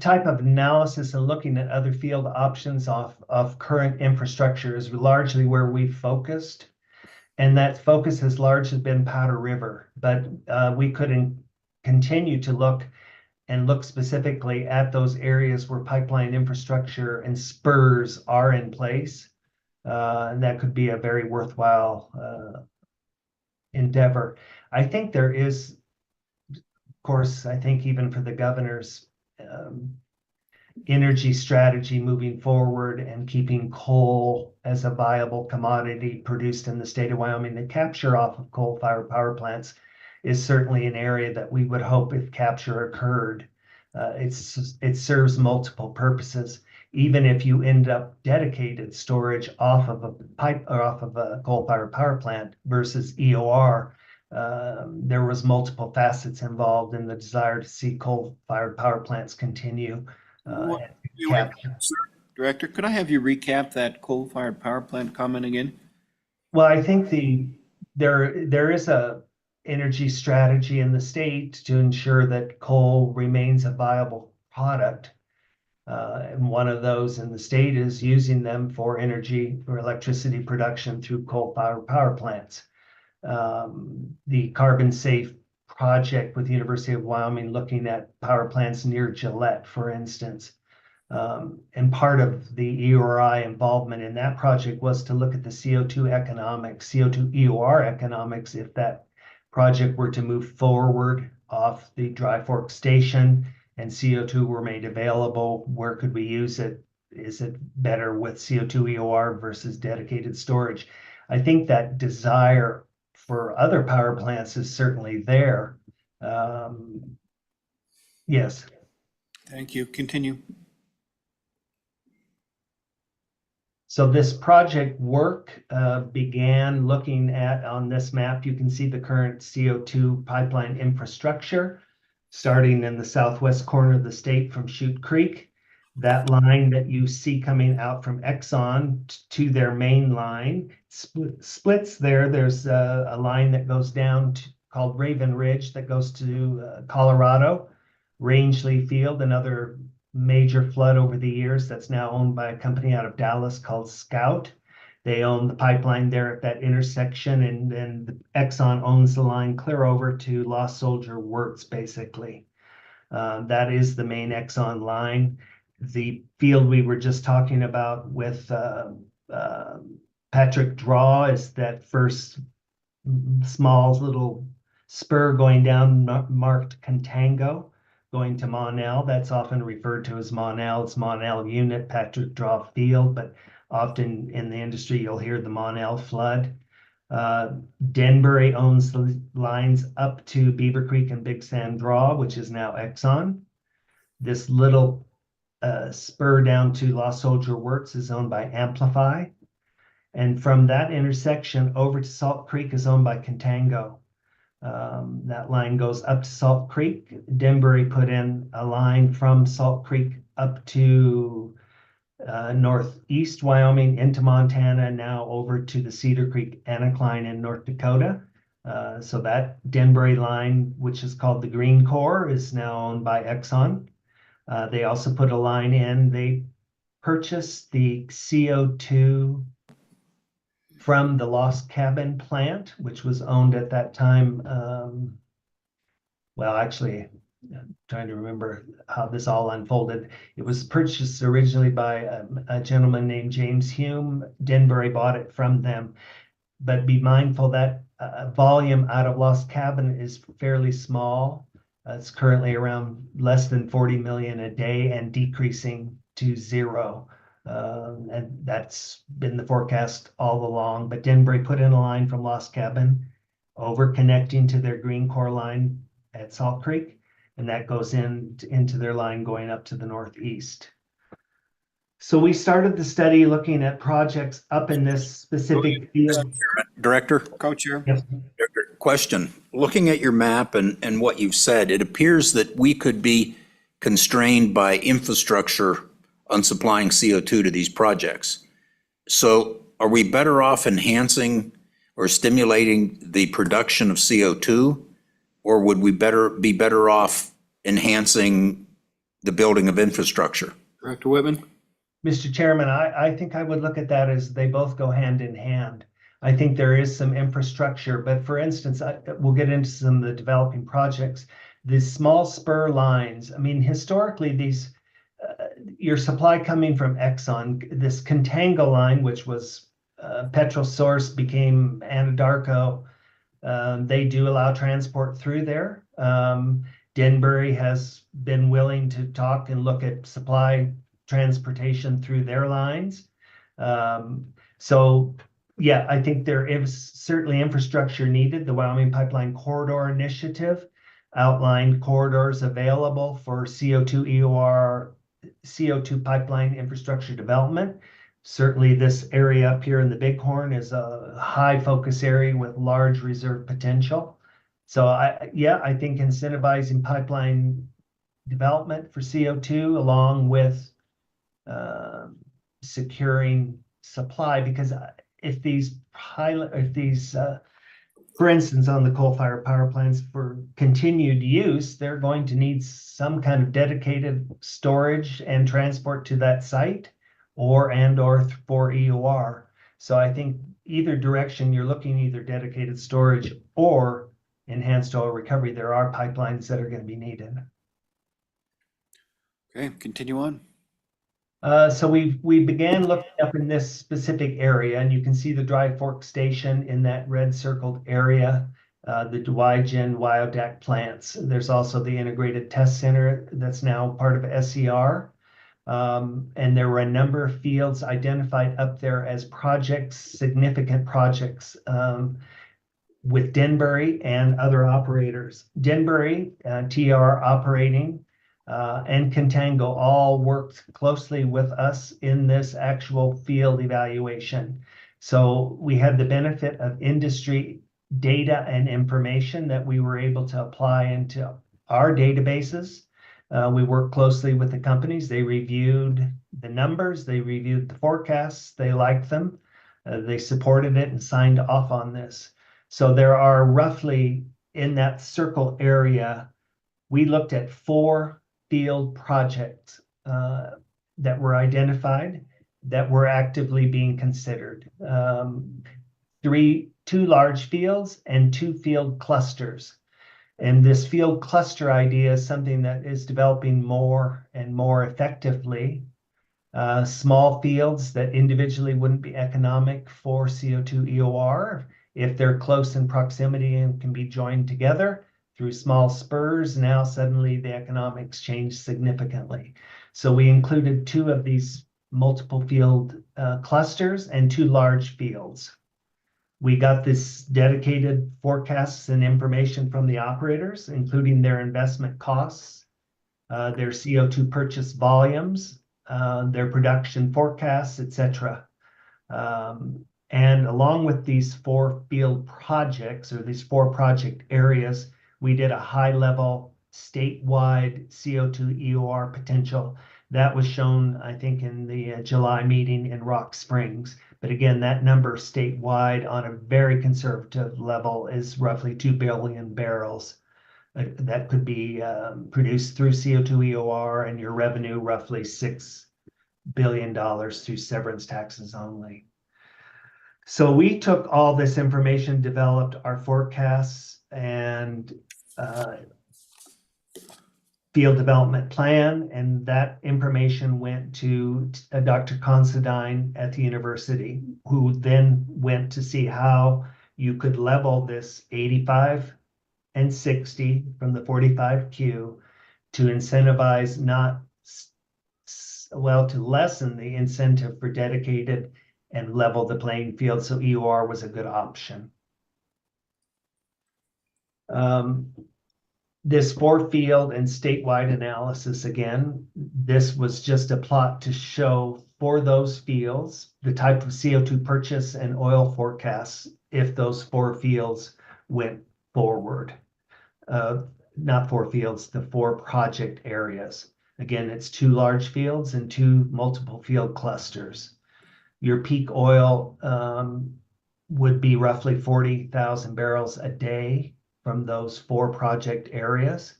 type of analysis and looking at other field options of current infrastructure is largely where we've focused. And that focus has largely been Powder River, but we could continue to look specifically at those areas where pipeline infrastructure and spurs are in place. And that could be a very worthwhile endeavor. I think there is, of course, I think even for the governor's energy strategy moving forward and keeping coal as a viable commodity produced in the state of Wyoming, the capture off of coal-fired power plants is certainly an area that we would hope if capture occurred. It serves multiple purposes. Even if you end up dedicated storage off of a pipe or off of a coal-fired power plant versus EOR, there was multiple facets involved in the desire to see coal-fired power plants continue. Director, could I have you recap that coal-fired power plant comment again? Well, I think there is a energy strategy in the state to ensure that coal remains a viable product. And one of those in the state is using them for energy or electricity production through coal-fired power plants. The Carbon Safe project with the University of Wyoming looking at power plants near Gillette, for instance. And part of the EORI involvement in that project was to look at the CO2 economics, CO2 EOR economics, if that project were to move forward off the Dry Fork station and CO2 were made available, where could we use it? Is it better with CO2 EOR versus dedicated storage? I think that desire for other power plants is certainly there. Yes. Thank you. Continue. So this project work began looking at, on this map, you can see the current CO2 pipeline infrastructure starting in the southwest corner of the state from Chute Creek. That line that you see coming out from Exxon to their main line splits there. There's a line that goes down called Raven Ridge that goes to Colorado, Rangeley Field, another major flood over the years that's now owned by a company out of Dallas called Scout. They own the pipeline there at that intersection, and then Exxon owns the line clear over to Lost Soldier Works, basically. That is the main Exxon line. The field we were just talking about with Patrick Draw is that first small little spur going down marked Contango, going to Monell. That's often referred to as Monell. It's Monell Unit, Patrick Draw Field, but often in the industry you'll hear the Monell flood. Denbury owns the lines up to Beaver Creek and Big Sand Draw, which is now Exxon. This little spur down to Lost Soldier Works is owned by Amplify. And from that intersection over to Salt Creek is owned by Contango. That line goes up to Salt Creek. Denbury put in a line from Salt Creek up to northeast Wyoming into Montana, now over to the Cedar Creek anticline in North Dakota. So that Denbury line, which is called the Green Core, is now owned by Exxon. They also put a line in. They purchased the CO2 from the Lost Cabin plant, which was owned at that time. Well, actually, I'm trying to remember how this all unfolded. It was purchased originally by a gentleman named James Hume. Denbury bought it from them. But be mindful that volume out of Lost Cabin is fairly small. It's currently around less than 40 million a day and decreasing to zero. And that's been the forecast all along. But Denbury put in a line from Lost Cabin over connecting to their Green Core line at Salt Creek. And that goes into their line going up to the northeast. So we started the study looking at projects up in this specific field. Director? Co-chair. Yes. Question. Looking at your map and what you've said, it appears that we could be constrained by infrastructure on supplying CO2 to these projects. So are we better off enhancing or stimulating the production of CO2? Or would we be better off enhancing the building of infrastructure? Director Whitman? Mr. Chairman, I think I would look at that as they both go hand in hand. I think there is some infrastructure, but for instance, we'll get into some of the developing projects. These small spur lines, I mean, historically, these your supply coming from Exxon, this Contango line, which was petrol source, became Anadarko. They do allow transport through there. Denbury has been willing to talk and look at supply transportation through their lines. So yeah, I think there is certainly infrastructure needed. The Wyoming Pipeline Corridor Initiative outlined corridors available for CO2 EOR, CO2 pipeline infrastructure development. Certainly this area up here in the Bighorn is a high focus area with large reserve potential. So I think incentivizing pipeline development for CO2 along with securing supply, because if these for instance, on the coal-fired power plants for continued use, they're going to need some kind of dedicated storage and transport to that site or for EOR. So I think either direction, you're looking either dedicated storage or enhanced oil recovery. There are pipelines that are going to be needed. Okay, continue on. So we began looking up in this specific area, and you can see the Dry Fork Station in that red circled area, the Wygen Wyodak plants. There's also the Integrated Test Center that's now part of SCR. And there were a number of fields identified up there as projects, significant projects with Denbury and other operators. Denbury, TR operating, and Contango all worked closely with us in this actual field evaluation. So we had the benefit of industry data and information that we were able to apply into our databases. We worked closely with the companies. They reviewed the numbers, they reviewed the forecasts, they liked them. They supported it and signed off on this. So there are roughly in that circle area, we looked at 4 field projects that were identified that were actively being considered. 2 large fields and 2 field clusters. And this field cluster idea is something that is developing more and more effectively. Small fields that individually wouldn't be economic for CO2 EOR, if they're close in proximity and can be joined together through small spurs, now suddenly the economics change significantly. So we included 2 of these multiple field clusters and 2 large fields. We got this dedicated forecasts and information from the operators, including their investment costs, their CO2 purchase volumes, their production forecasts, etc. And along with these 4 field projects or these 4 project areas, we did a high-level statewide CO2 EOR potential. That was shown, I think, in the July meeting in Rock Springs. But again, that number statewide on a very conservative level is roughly 2 billion barrels that could be produced through CO2 EOR, and your revenue roughly $6 billion through severance taxes only. So we took all this information, developed our forecasts and field development plan, and that information went to Dr. Considine at the university, who then went to see how you could level this 85 and 60 from the 45Q to incentivize to lessen the incentive for dedicated and level the playing field. So EOR was a good option. This 4 field and statewide analysis, again, this was just a plot to show for those fields the type of CO2 purchase and oil forecasts if those 4 fields went forward. Not 4 fields, the 4 project areas. Again, it's 2 large fields and 2 multiple field clusters. Your peak oil would be roughly 40,000 barrels a day from those 4 project areas.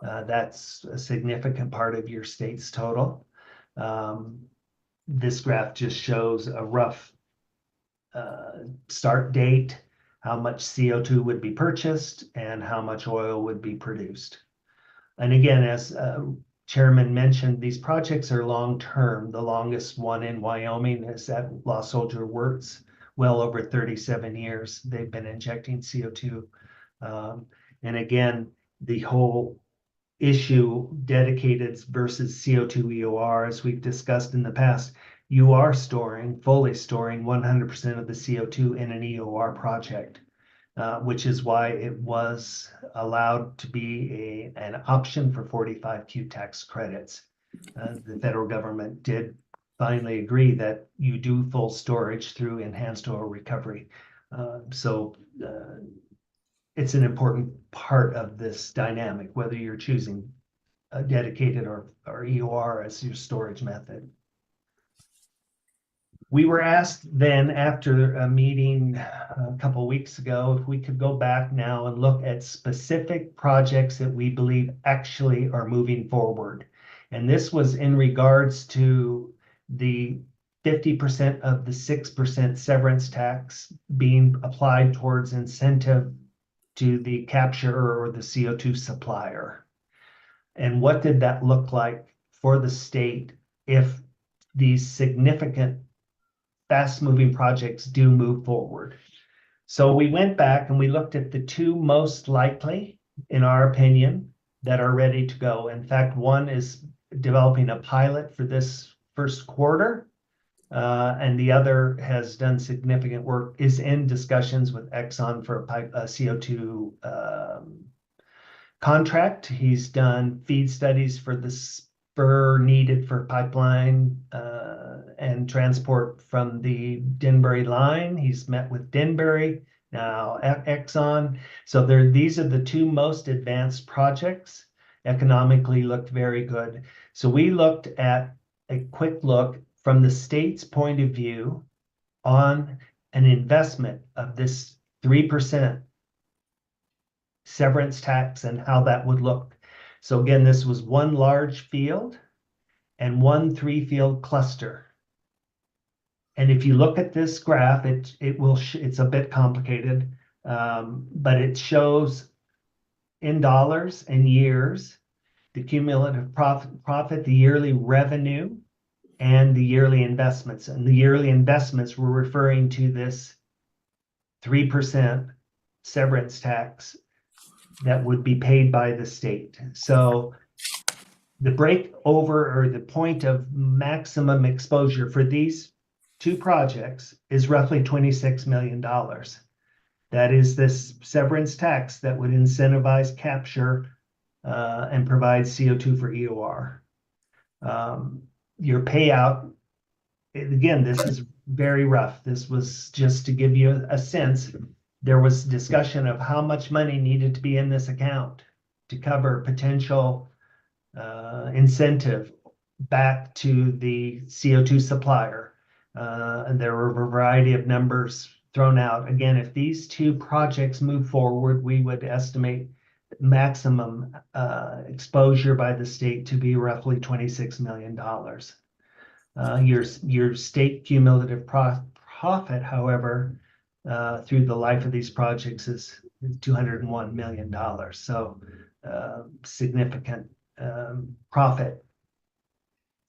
That's a significant part of your state's total. This graph just shows a rough start date, how much CO2 would be purchased, and how much oil would be produced. And again, as Chairman mentioned, these projects are long-term. The longest one in Wyoming is at Lost Soldier Works, well over 37 years. They've been injecting CO2. And again, the whole issue, dedicated versus CO2 EOR, as we've discussed in the past, you are fully storing 100% of the CO2 in an EOR project, which is why it was allowed to be an option for 45Q tax credits. The federal government did finally agree that you do full storage through enhanced oil recovery. It's an important part of this dynamic, whether you're choosing a dedicated or EOR as your storage method. We were asked then, after a meeting a couple of weeks ago, if we could go back now and look at specific projects that we believe actually are moving forward. And this was in regards to the 50% of the 6% severance tax being applied towards incentive to the capturer or the CO2 supplier. And what did that look like for the state if these significant fast-moving projects do move forward? So we went back and we looked at the 2 most likely, in our opinion, that are ready to go. In fact, one is developing a pilot for this first quarter, and the other has done significant work, is in discussions with Exxon for a CO2 contract. He's done feed studies for the spur needed for pipeline and transport from the Denbury line. He's met with Denbury, now Exxon. So these are the 2 most advanced projects. economically looked very good. So we looked at a quick look from the state's point of view on an investment of this 3% severance tax and how that would look. So again, this was one large field and one 3-field cluster. And if you look at this graph, it's a bit complicated, but it shows in dollars and years the cumulative profit, the yearly revenue, and the yearly investments. And the yearly investments were referring to this 3% severance tax that would be paid by the state. So the break over, or the point of maximum exposure for these two projects, is roughly $26 million. That is this severance tax that would incentivize capture and provide CO2 for EOR. Your payout, again, this is very rough. This was just to give you a sense. There was discussion of how much money needed to be in this account to cover potential incentive back to the CO2 supplier. And there were a variety of numbers thrown out. Again, if these two projects move forward, we would estimate maximum exposure by the state to be roughly $26 million. Your state cumulative profit, however, through the life of these projects is $201 million. So significant profit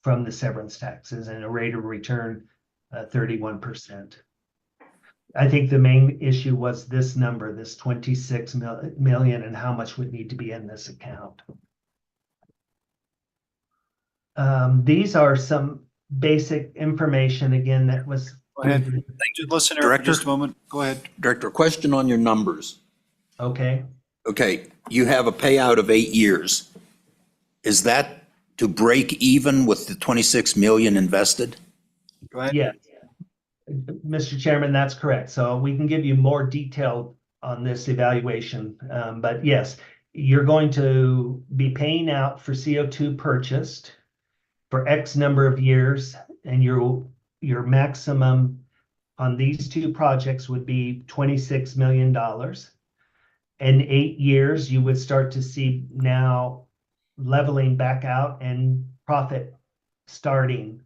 from the severance taxes and a rate of return 31%. I think the main issue was this number, this 26 million, and how much would need to be in this account. These are some basic information, again, that was. Go ahead. Listen, Eric, for just a moment. Go ahead. Director, question on your numbers. Okay. Okay, you have a payout of 8 years. Is that to break even with the 26 million invested? Go ahead. Yeah. Mr. Chairman, that's correct. So we can give you more detail on this evaluation. But yes, you're going to be paying out for CO2 purchased for X number of years, and your maximum on these two projects would be $26 million. In 8 years, you would start to see now leveling back out and profit starting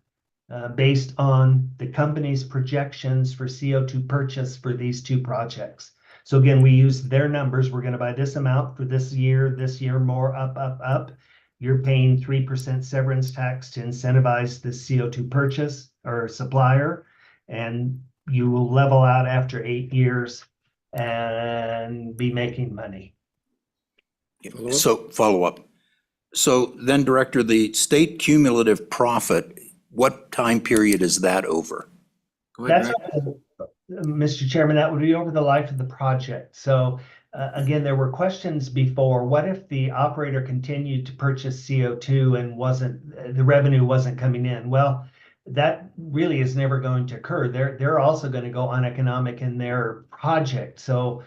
based on the company's projections for CO2 purchase for these two projects. So again, we use their numbers. We're going to buy this amount for this year more, up. You're paying 3% severance tax to incentivize the CO2 purchase or supplier, and you will level out after 8 years and be making money. So follow up. So then, Director, the state cumulative profit, what time period is that over? Go ahead, That's, Greg. Mr. Chairman, that would be over the life of the project. So again, there were questions before. What if the operator continued to purchase CO2 and the revenue wasn't coming in? Well, that really is never going to occur. They're also going to go uneconomic in their project. So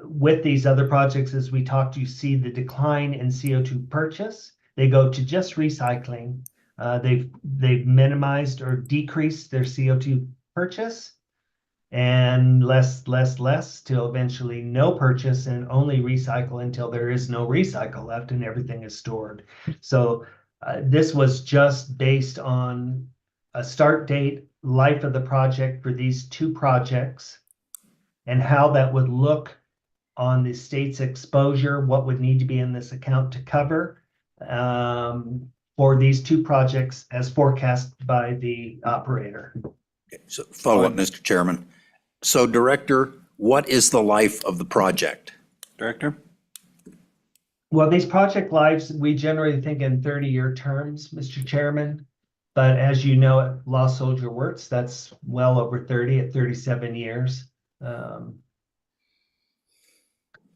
with these other projects, as we talked, you see the decline in CO2 purchase. They go to just recycling. They've minimized or decreased their CO2 purchase, and less till eventually no purchase and only recycle until there is no recycle left and everything is stored. So this was just based on a start date, life of the project for these two projects, and how that would look on the state's exposure, what would need to be in this account to cover for these two projects as forecast by the operator. So follow up, Mr. Chairman. So Director, what is the life of the project? Director? Well, these project lives, we generally think in 30-year terms, Mr. Chairman. But as you know, at Lost Soldier Works, that's well over 30 at 37 years.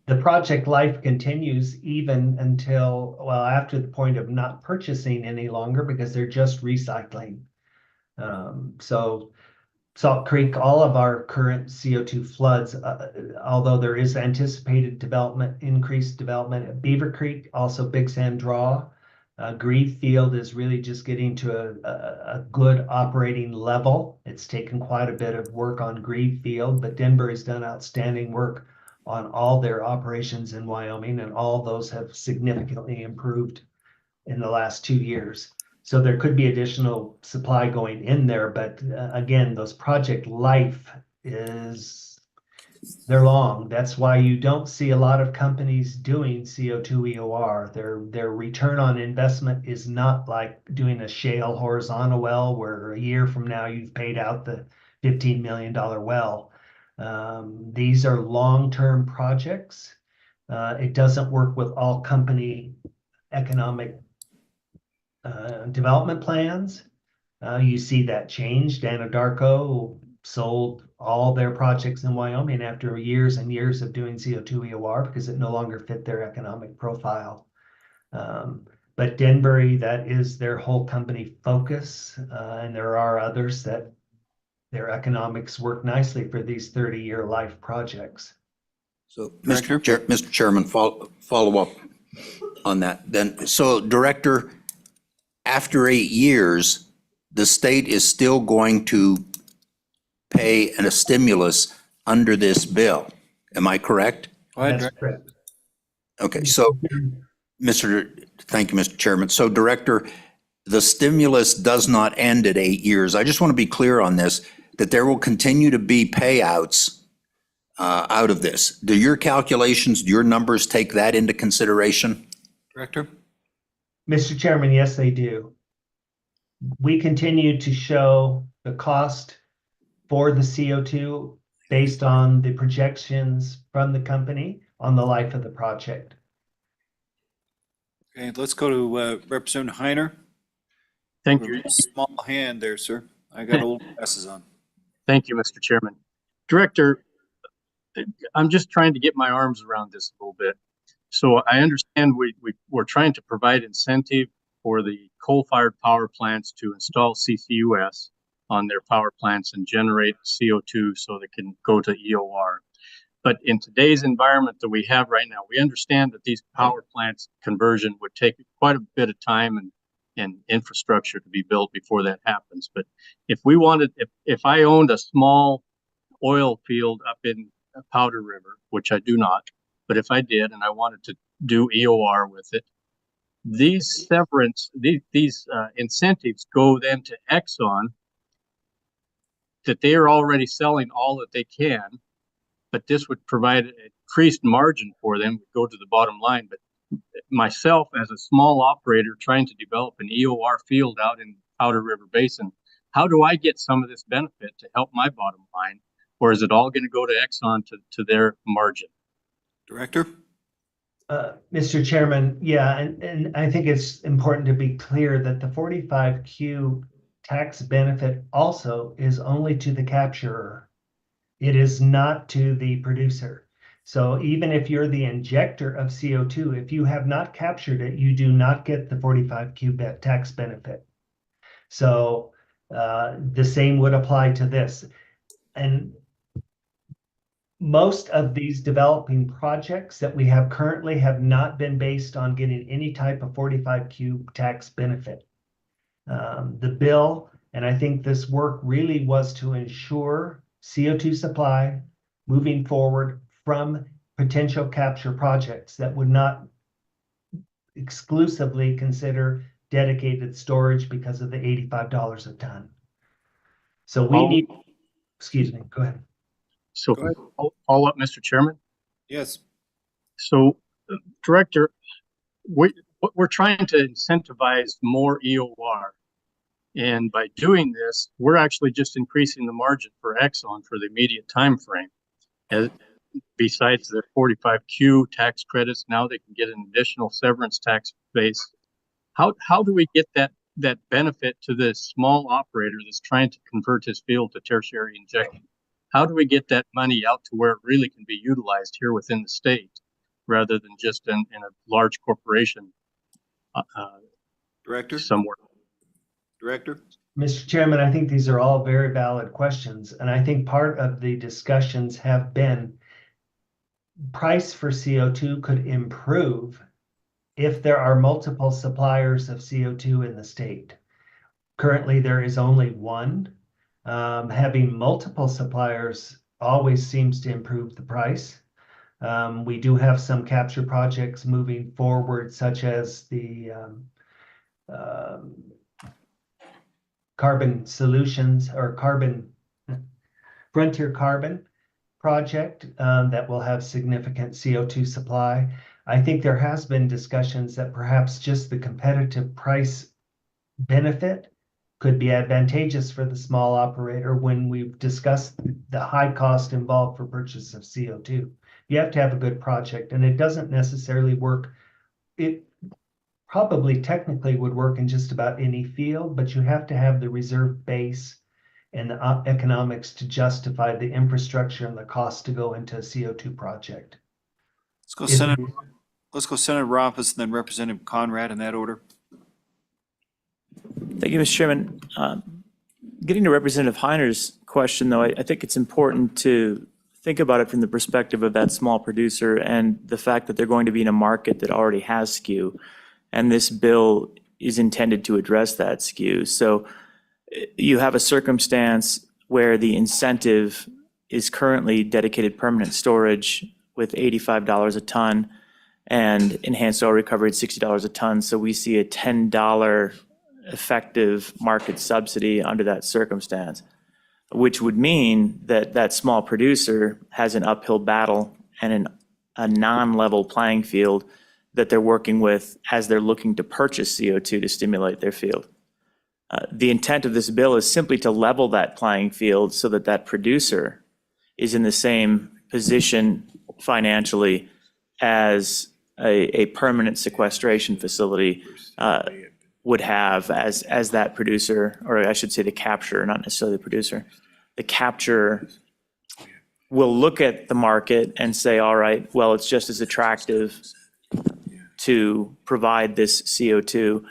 The project life continues even until, well, after the point of not purchasing any longer because they're just recycling. So Salt Creek, all of our current CO2 floods, although there is anticipated development, increased development at Beaver Creek, also Big Sand Draw. Grieve Field is really just getting to a good operating level. It's taken quite a bit of work on Grieve Field, but Denbury's done outstanding work on all their operations in Wyoming, and all those have significantly improved in the last 2 years. So there could be additional supply going in there, but again, those project life they're long. That's why you don't see a lot of companies doing CO2 EOR. Their return on investment is not like doing a shale horizontal well where a year from now you've paid out the $15 million well. These are long-term projects. It doesn't work with all company economic development plans. You see that changed. Anadarko sold all their projects in Wyoming after years and years of doing CO2 EOR because it no longer fit their economic profile. But Denbury, that is their whole company focus. And there are others that their economics work nicely for these 30-year life projects. So, Director? Mr. Chairman, follow up on that then. So, Director, after 8 years, the state is still going to pay a stimulus under this bill. Am I correct? Go ahead, That's correct. Okay, so, thank you, Mr. Chairman. So, Director, the stimulus does not end at 8 years. I just want to be clear on this, that there will continue to be payouts out of this. Do your calculations, do your numbers take that into consideration? Director? Mr. Chairman, yes, they do. We continue to show the cost for the CO2 based on the projections from the company on the life of the project. Okay, let's go to Representative Heiner. Thank you. Small hand there, sir. I got old glasses on. Thank you, Mr. Chairman. Director, I'm just trying to get my arms around this a little bit. So I understand we're trying to provide incentive for the coal-fired power plants to install CCUS on their power plants and generate CO2 so they can go to EOR. But in today's environment that we have right now, we understand that these power plants conversion would take quite a bit of time and infrastructure to be built before that happens. But if we wanted, if I owned a small oil field up in Powder River, which I do not, but if I did and I wanted to do EOR with it, these severance, these incentives go then to Exxon that they are already selling all that they can, but this would provide an increased margin for them, would go to the bottom line. But myself, as a small operator trying to develop an EOR field out in Powder River Basin, how do I get some of this benefit to help my bottom line? Or is it all going to go to Exxon to their margin? Director? Mr. Chairman, yeah, and I think it's important to be clear that the 45Q tax benefit also is only to the capturer. It is not to the producer. So even if you're the injector of CO2, if you have not captured it, you do not get the 45Q tax benefit. So the same would apply to this. And most of these developing projects that we have currently have not been based on getting any type of 45Q tax benefit. The bill, and I think this work really was to ensure CO2 supply moving forward from potential capture projects that would not exclusively consider dedicated storage because of the $85 a ton. So we need, excuse me, go ahead. So follow up, Mr. Chairman. Yes. So, Director, we're trying to incentivize more EOR. And by doing this, we're actually just increasing the margin for Exxon for the immediate time frame. Besides the 45Q tax credits, now they can get an additional severance tax base. How do we get that benefit to this small operator that's trying to convert his field to tertiary injection? How do we get that money out to where it really can be utilized here within the state rather than just in a large corporation Director? somewhere? Director? Mr. Chairman, I think these are all very valid questions, and I think part of the discussions have been price for CO2 could improve if there are multiple suppliers of CO2 in the state. Currently, there is only one. Having multiple suppliers always seems to improve the price. We do have some capture projects moving forward, such as the Carbon Solutions or Frontier Carbon project that will have significant CO2 supply. I think there has been discussions that perhaps just the competitive price benefit could be advantageous for the small operator when we've discussed the high cost involved for purchase of CO2. You have to have a good project, and it doesn't necessarily work. It probably technically would work in just about any field, but you have to have the reserve base and the economics to justify the infrastructure and the cost to go into a CO2 project. Let's go Senator Rompus and then Representative Conrad in that order. Thank you, Mr. Chairman. Getting to Representative Heiner's question, though, I think it's important to think about it from the perspective of that small producer and the fact that they're going to be in a market that already has skew. And this bill is intended to address that skew. So you have a circumstance where the incentive is currently dedicated permanent storage with $85 a ton and enhanced oil recovery at $60 a ton. So we see a $10 effective market subsidy under that circumstance, which would mean that that small producer has an uphill battle and a non-level playing field that they're working with as they're looking to purchase CO2 to stimulate their field. The intent of this bill is simply to level that playing field so that that producer is in the same position financially as a permanent sequestration facility would have as that producer, or I should say the capturer, not necessarily the producer. The capturer will look at the market and say, all right, well, it's just as attractive to provide this CO2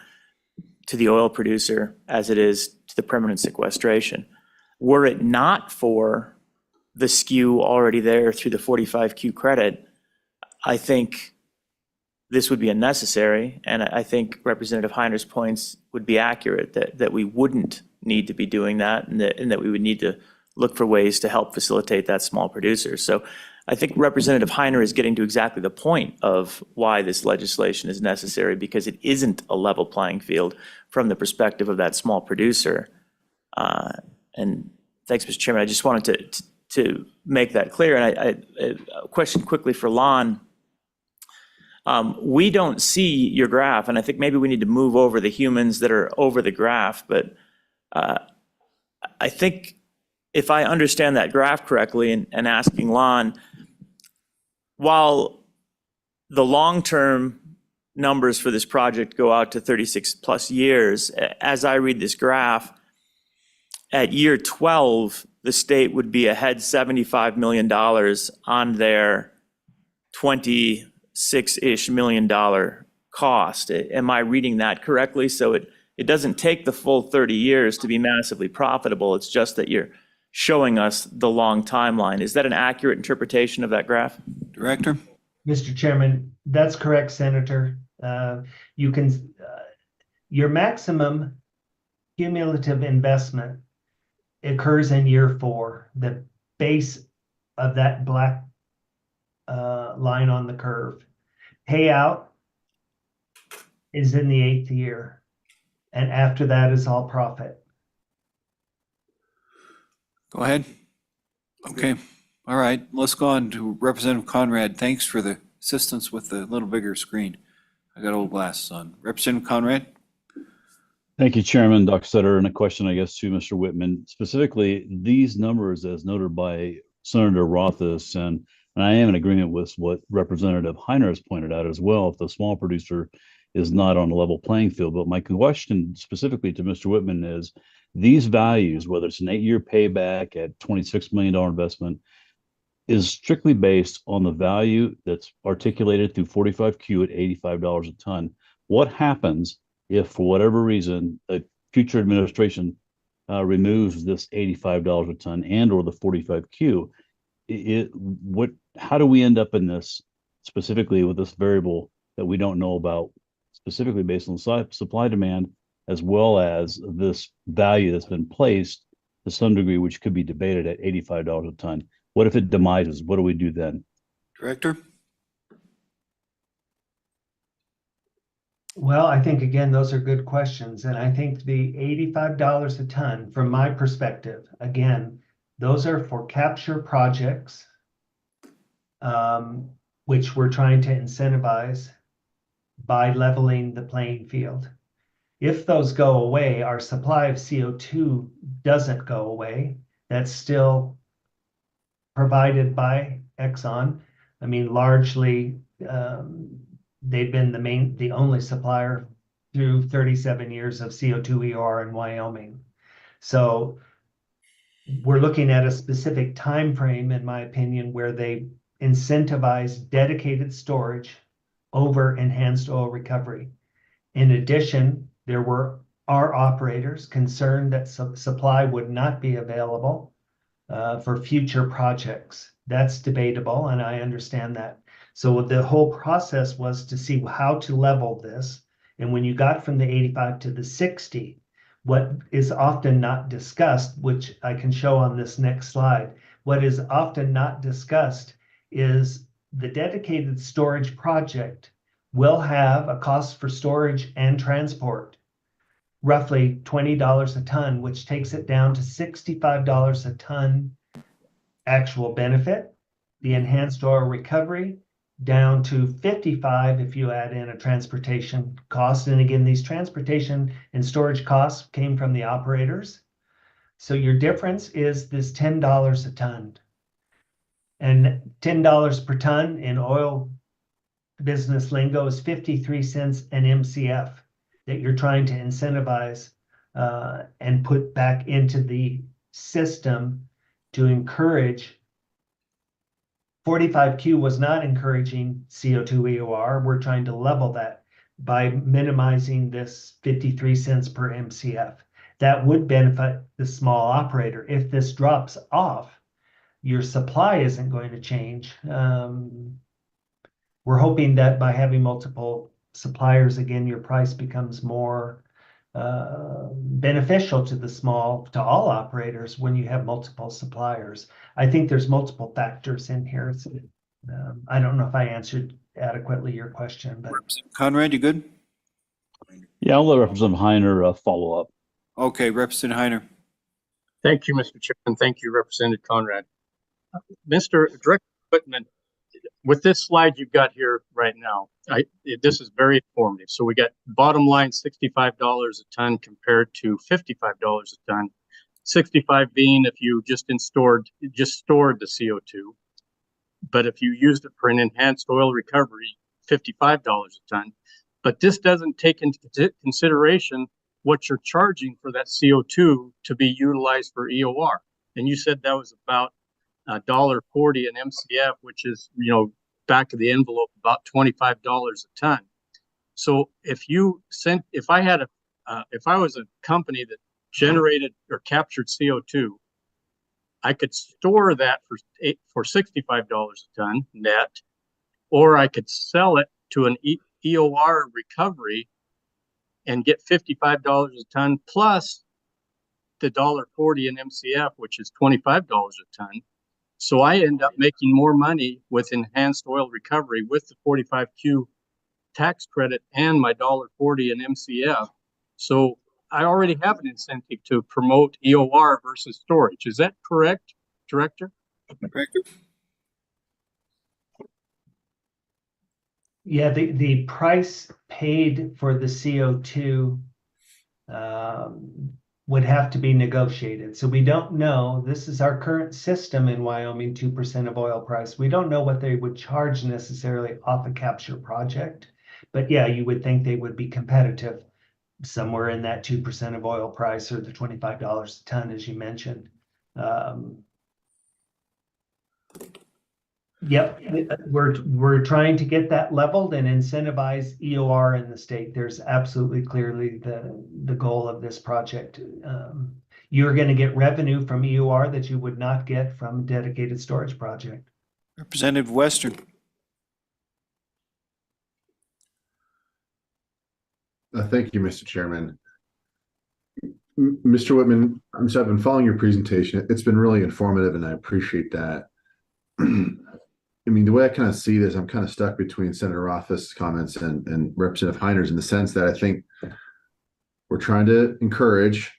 to the oil producer as it is to the permanent sequestration. Were it not for the skew already there through the 45Q credit, I think this would be unnecessary. And I think Representative Heiner's points would be accurate, that we wouldn't need to be doing that, and that we would need to look for ways to help facilitate that small producer. So I think Representative Heiner is getting to exactly the point of why this legislation is necessary, because it isn't a level playing field from the perspective of that small producer. And thanks, Mr. Chairman. I just wanted to make that clear. And a question quickly for Lon. We don't see your graph, and I think maybe we need to move over the humans that are over the graph. But I think if I understand that graph correctly, and asking Lon, while the long-term numbers for this project go out to 36 plus years, as I read this graph, at year 12, the state would be ahead $75 million on their $26-ish million cost. Am I reading that correctly? So it doesn't take the full 30 years to be massively profitable. It's just that you're showing us the long timeline. Is that an accurate interpretation of that graph? Director? Mr. Chairman, that's correct, Senator. Your maximum cumulative investment occurs in year 4. The base of that black line on the curve. Payout is in the 8th year, and after that is all profit. Go ahead. Okay. All right. Let's go on to Representative Conrad. Thanks for the assistance with the little bigger screen. I got old glasses on. Representative Conrad? Thank you, Chairman, Dr. Sutter, and a question, I guess, to Mr. Whitman. Specifically, these numbers, as noted by Senator Rothfuss, and I am in agreement with what Representative Heiner has pointed out as well, if the small producer is not on a level playing field. But my question specifically to Mr. Whitman is, these values, whether it's an 8-year payback at $26 million investment, is strictly based on the value that's articulated through 45Q at $85 a ton. What happens if, for whatever reason, a future administration removes this $85 a ton and or the 45Q, how do we end up in this specifically with this variable that we don't know about, specifically based on supply demand, as well as this value that's been placed to some degree, which could be debated at $85 a ton? What if it demises? What do we do then? Director? Well, I think, again, those are good questions. And I think the $85 a ton, from my perspective, again, those are for capture projects, which we're trying to incentivize by leveling the playing field. If those go away, our supply of CO2 doesn't go away. That's still provided by Exxon. I mean, largely, they've been the only supplier through 37 years of CO2 EOR in Wyoming. So we're looking at a specific time frame, in my opinion, where they incentivize dedicated storage over enhanced oil recovery. In addition, there are operators concerned that supply would not be available for future projects. That's debatable, and I understand that. So the whole process was to see how to level this. And when you got from the 85 to the 60, what is often not discussed, which I can show on this next slide, what is often not discussed is the dedicated storage project will have a cost for storage and transport, roughly $20 a ton, which takes it down to $65 a ton actual benefit. The enhanced oil recovery down to 55 if you add in a transportation cost. And again, these transportation and storage costs came from the operators. So your difference is this $10 a ton. And $10 per ton in oil business lingo is 53 cents an MCF that you're trying to incentivize and put back into the system to encourage. 45Q was not encouraging CO2 EOR. We're trying to level that by minimizing this 53 cents per MCF. That would benefit the small operator. If this drops off, your supply isn't going to change. We're hoping that by having multiple suppliers, again, your price becomes more beneficial to all operators when you have multiple suppliers. I think there's multiple factors in here. I don't know if I answered adequately your question, but Conrad, you good? Yeah, I'll let Representative Heiner follow up. Okay, Representative Heiner. Thank you, Mr. Chairman. Thank you, Representative Conrad. Mr. Director Whitman, with this slide you've got here right now, this is very informative. So we got bottom line $65 a ton compared to $55 a ton. 65 being if you just stored the CO2, but if you used it for an enhanced oil recovery, $55 a ton. But this doesn't take into consideration what you're charging for that CO2 to be utilized for EOR. And you said that was about $1.40 an MCF, which is, back of the envelope, about $25 a ton. So if I was a company that generated or captured CO2, I could store that for $65 a ton net, or I could sell it to an EOR recovery and get $55 a ton plus the $1.40 an MCF, which is $25 a ton. So I end up making more money with enhanced oil recovery with the 45Q tax credit and my $1.40 an MCF. So I already have an incentive to promote EOR versus storage. Is that correct, Director? Director? yeah, the price paid for the CO2 would have to be negotiated. So we don't know. This is our current system in Wyoming, 2% of oil price. We don't know what they would charge necessarily off a capture project. But yeah, you would think they would be competitive somewhere in that 2% of oil price or the $25 a ton, as you mentioned. Yep, we're trying to get that leveled and incentivize EOR in the state. There's absolutely clearly the goal of this project. you're going to get revenue from EOR that you would not get from a dedicated storage project. Representative Western. Thank you, Mr. Chairman. Mr. Whitman, so I've been following your presentation. It's been really informative and I appreciate that. I mean, the way I kind of see this, I'm kind of stuck between Senator Rothfuss's comments and Representative Heiner's in the sense that I think we're trying to encourage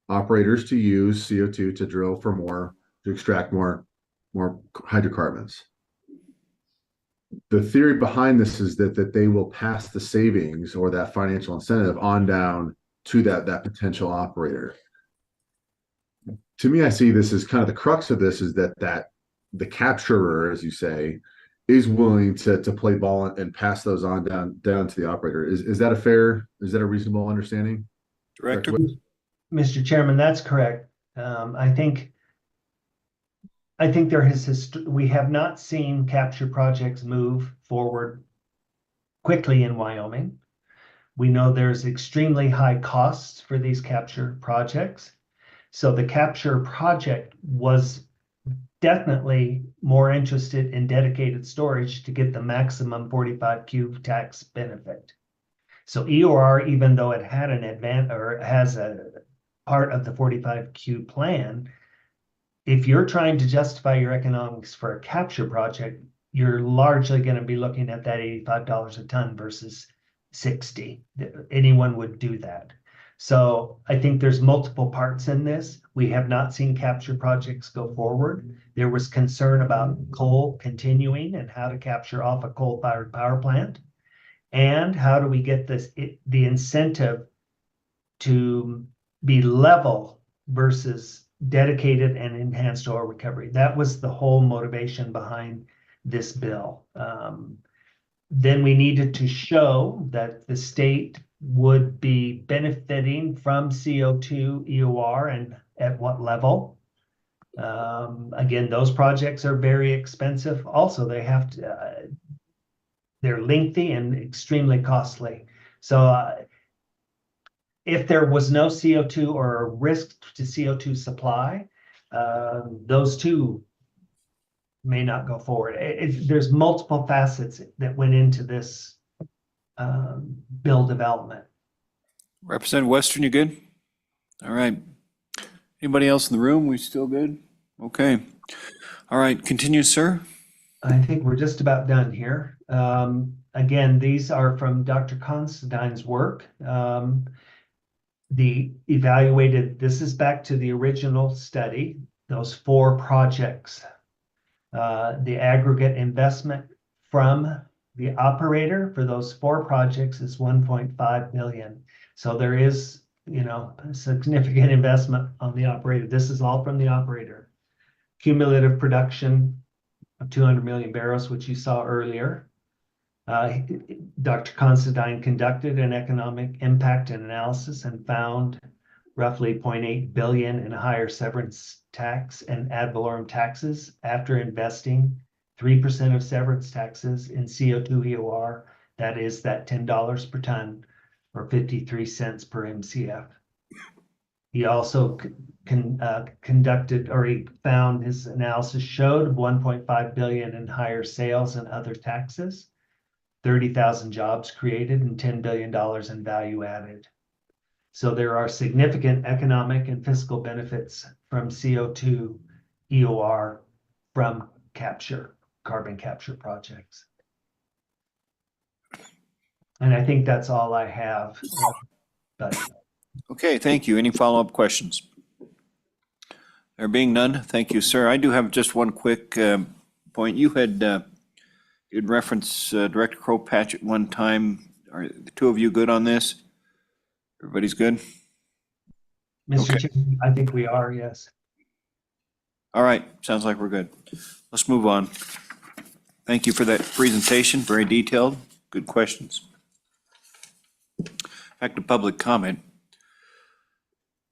operators to use CO2 to drill for more, to extract more hydrocarbons. The theory behind this is that they will pass the savings or that financial incentive on down to that potential operator. To me, I see this as kind of the crux of this is that the capturer, as you say, is willing to play ball and pass those on down to the operator. Is that a reasonable understanding? Director? Mr. Chairman, that's correct. I think we have not seen capture projects move forward quickly in Wyoming. We know there's extremely high costs for these capture projects. So the capture project was definitely more interested in dedicated storage to get the maximum 45Q tax benefit. So EOR, even though it had an has a part of the 45Q plan, if you're trying to justify your economics for a capture project, you're largely going to be looking at that $85 a ton versus 60. Anyone would do that. So I think there's multiple parts in this. We have not seen capture projects go forward. There was concern about coal continuing and how to capture off a coal-fired power plant. And how do we get the incentive to be level versus dedicated and enhanced oil recovery? That was the whole motivation behind this bill. Then we needed to show that the state would be benefiting from CO2 EOR and at what level. Again, those projects are very expensive. Also, they have to, they're lengthy and extremely costly. So if there was no CO2 or a risk to CO2 supply, those two may not go forward. There's multiple facets that went into this bill development. Representative Western, you good? All right. Anybody else in the room? We still good? Okay. All right, continue, sir. I think we're just about done here. Again, these are from Dr. Considine's work. The evaluated, this is back to the original study, those 4 projects. The aggregate investment from the operator for those 4 projects is $1.5 billion. So there is, a significant investment on the operator. This is all from the operator. Cumulative production of 200 million barrels, which you saw earlier. Dr. Considine conducted an economic impact analysis and found roughly 0.8 billion in higher severance tax and ad valorem taxes after investing 3% of severance taxes in CO2 EOR. That is that $10 per ton or 53 cents per MCF. He also conducted, or he found, his analysis showed 1.5 billion in higher sales and other taxes, 30,000 jobs created, and $10 billion in value added. So there are significant economic and fiscal benefits from CO2 EOR from carbon capture projects. And I think that's all I have. But Okay, thank you. Any follow-up questions? There being none, thank you, sir. I do have just one quick point. You had you'd referenced Director Kropatch at one time. Are the two of you good on this? Everybody's good? Mr. Okay. Chairman, I think we are, yes. All right, sounds like we're good. Let's move on. Thank you for that presentation, very detailed, good questions. Back to public comment.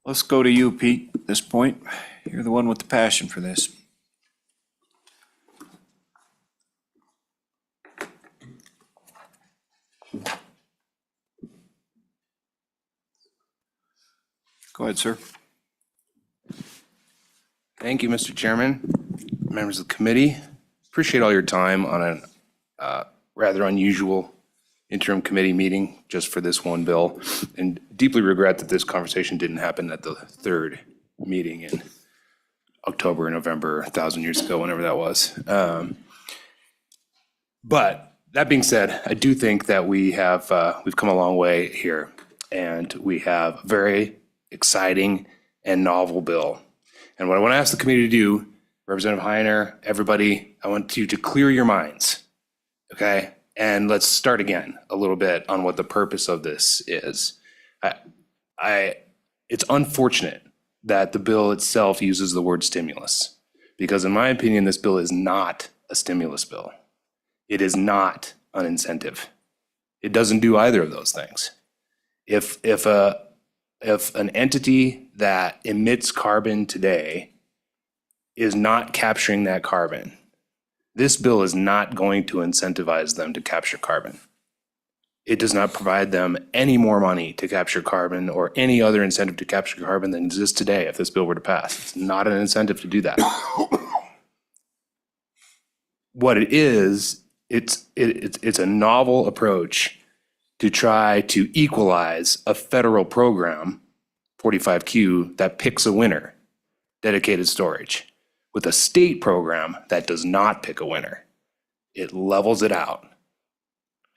Let's go to you, Pete, at this point. You're the one with the passion for this. Go ahead, sir. Thank you, Mr. Chairman, members of the committee. Appreciate all your time on a rather unusual interim committee meeting just for this one bill, and deeply regret that this conversation didn't happen at the third meeting in October or November, 1,000 years ago, whenever that was. But that being said, I do think that we've come a long way here, and we have a very exciting and novel bill. And what I want to ask the committee to do, Representative Heiner, everybody, I want you to clear your minds, okay? And let's start again a little bit on what the purpose of this is. It's unfortunate that the bill itself uses the word stimulus, because in my opinion, this bill is not a stimulus bill. It is not an incentive. It doesn't do either of those things. If an entity that emits carbon today is not capturing that carbon, this bill is not going to incentivize them to capture carbon. It does not provide them any more money to capture carbon or any other incentive to capture carbon than exists today if this bill were to pass. It's not an incentive to do that. What it is, it's a novel approach to try to equalize a federal program, 45Q, that picks a winner, dedicated storage, with a state program that does not pick a winner. It levels it out,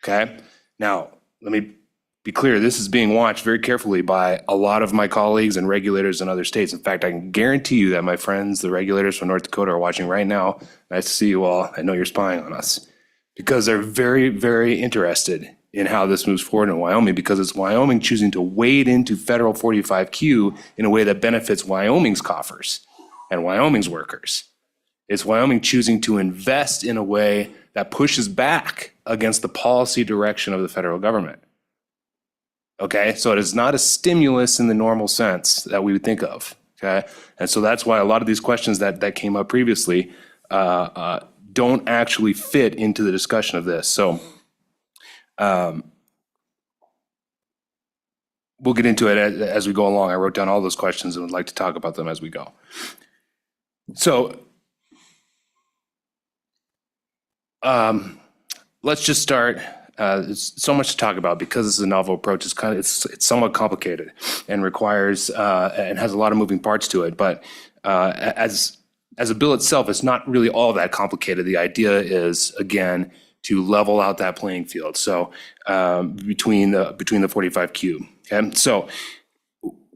okay? Now, let me be clear, this is being watched very carefully by a lot of my colleagues and regulators in other states. In fact, I can guarantee you that my friends, the regulators from North Dakota, are watching right now. Nice to see you all. I know you're spying on us, because they're very, very interested in how this moves forward in Wyoming, because it's Wyoming choosing to wade into federal 45Q in a way that benefits Wyoming's coffers and Wyoming's workers. It's Wyoming choosing to invest in a way that pushes back against the policy direction of the federal government. Okay, so it is not a stimulus in the normal sense that we would think of, okay? And so that's why a lot of these questions that came up previously don't actually fit into the discussion of this. So we'll get into it as we go along. I wrote down all those questions and would like to talk about them as we go. So let's just start. There's so much to talk about because this is a novel approach. It's somewhat complicated and requires and has a lot of moving parts to it. But as a bill itself, it's not really all that complicated. The idea is, again, to level out that playing field. So between the 45Q. Okay, so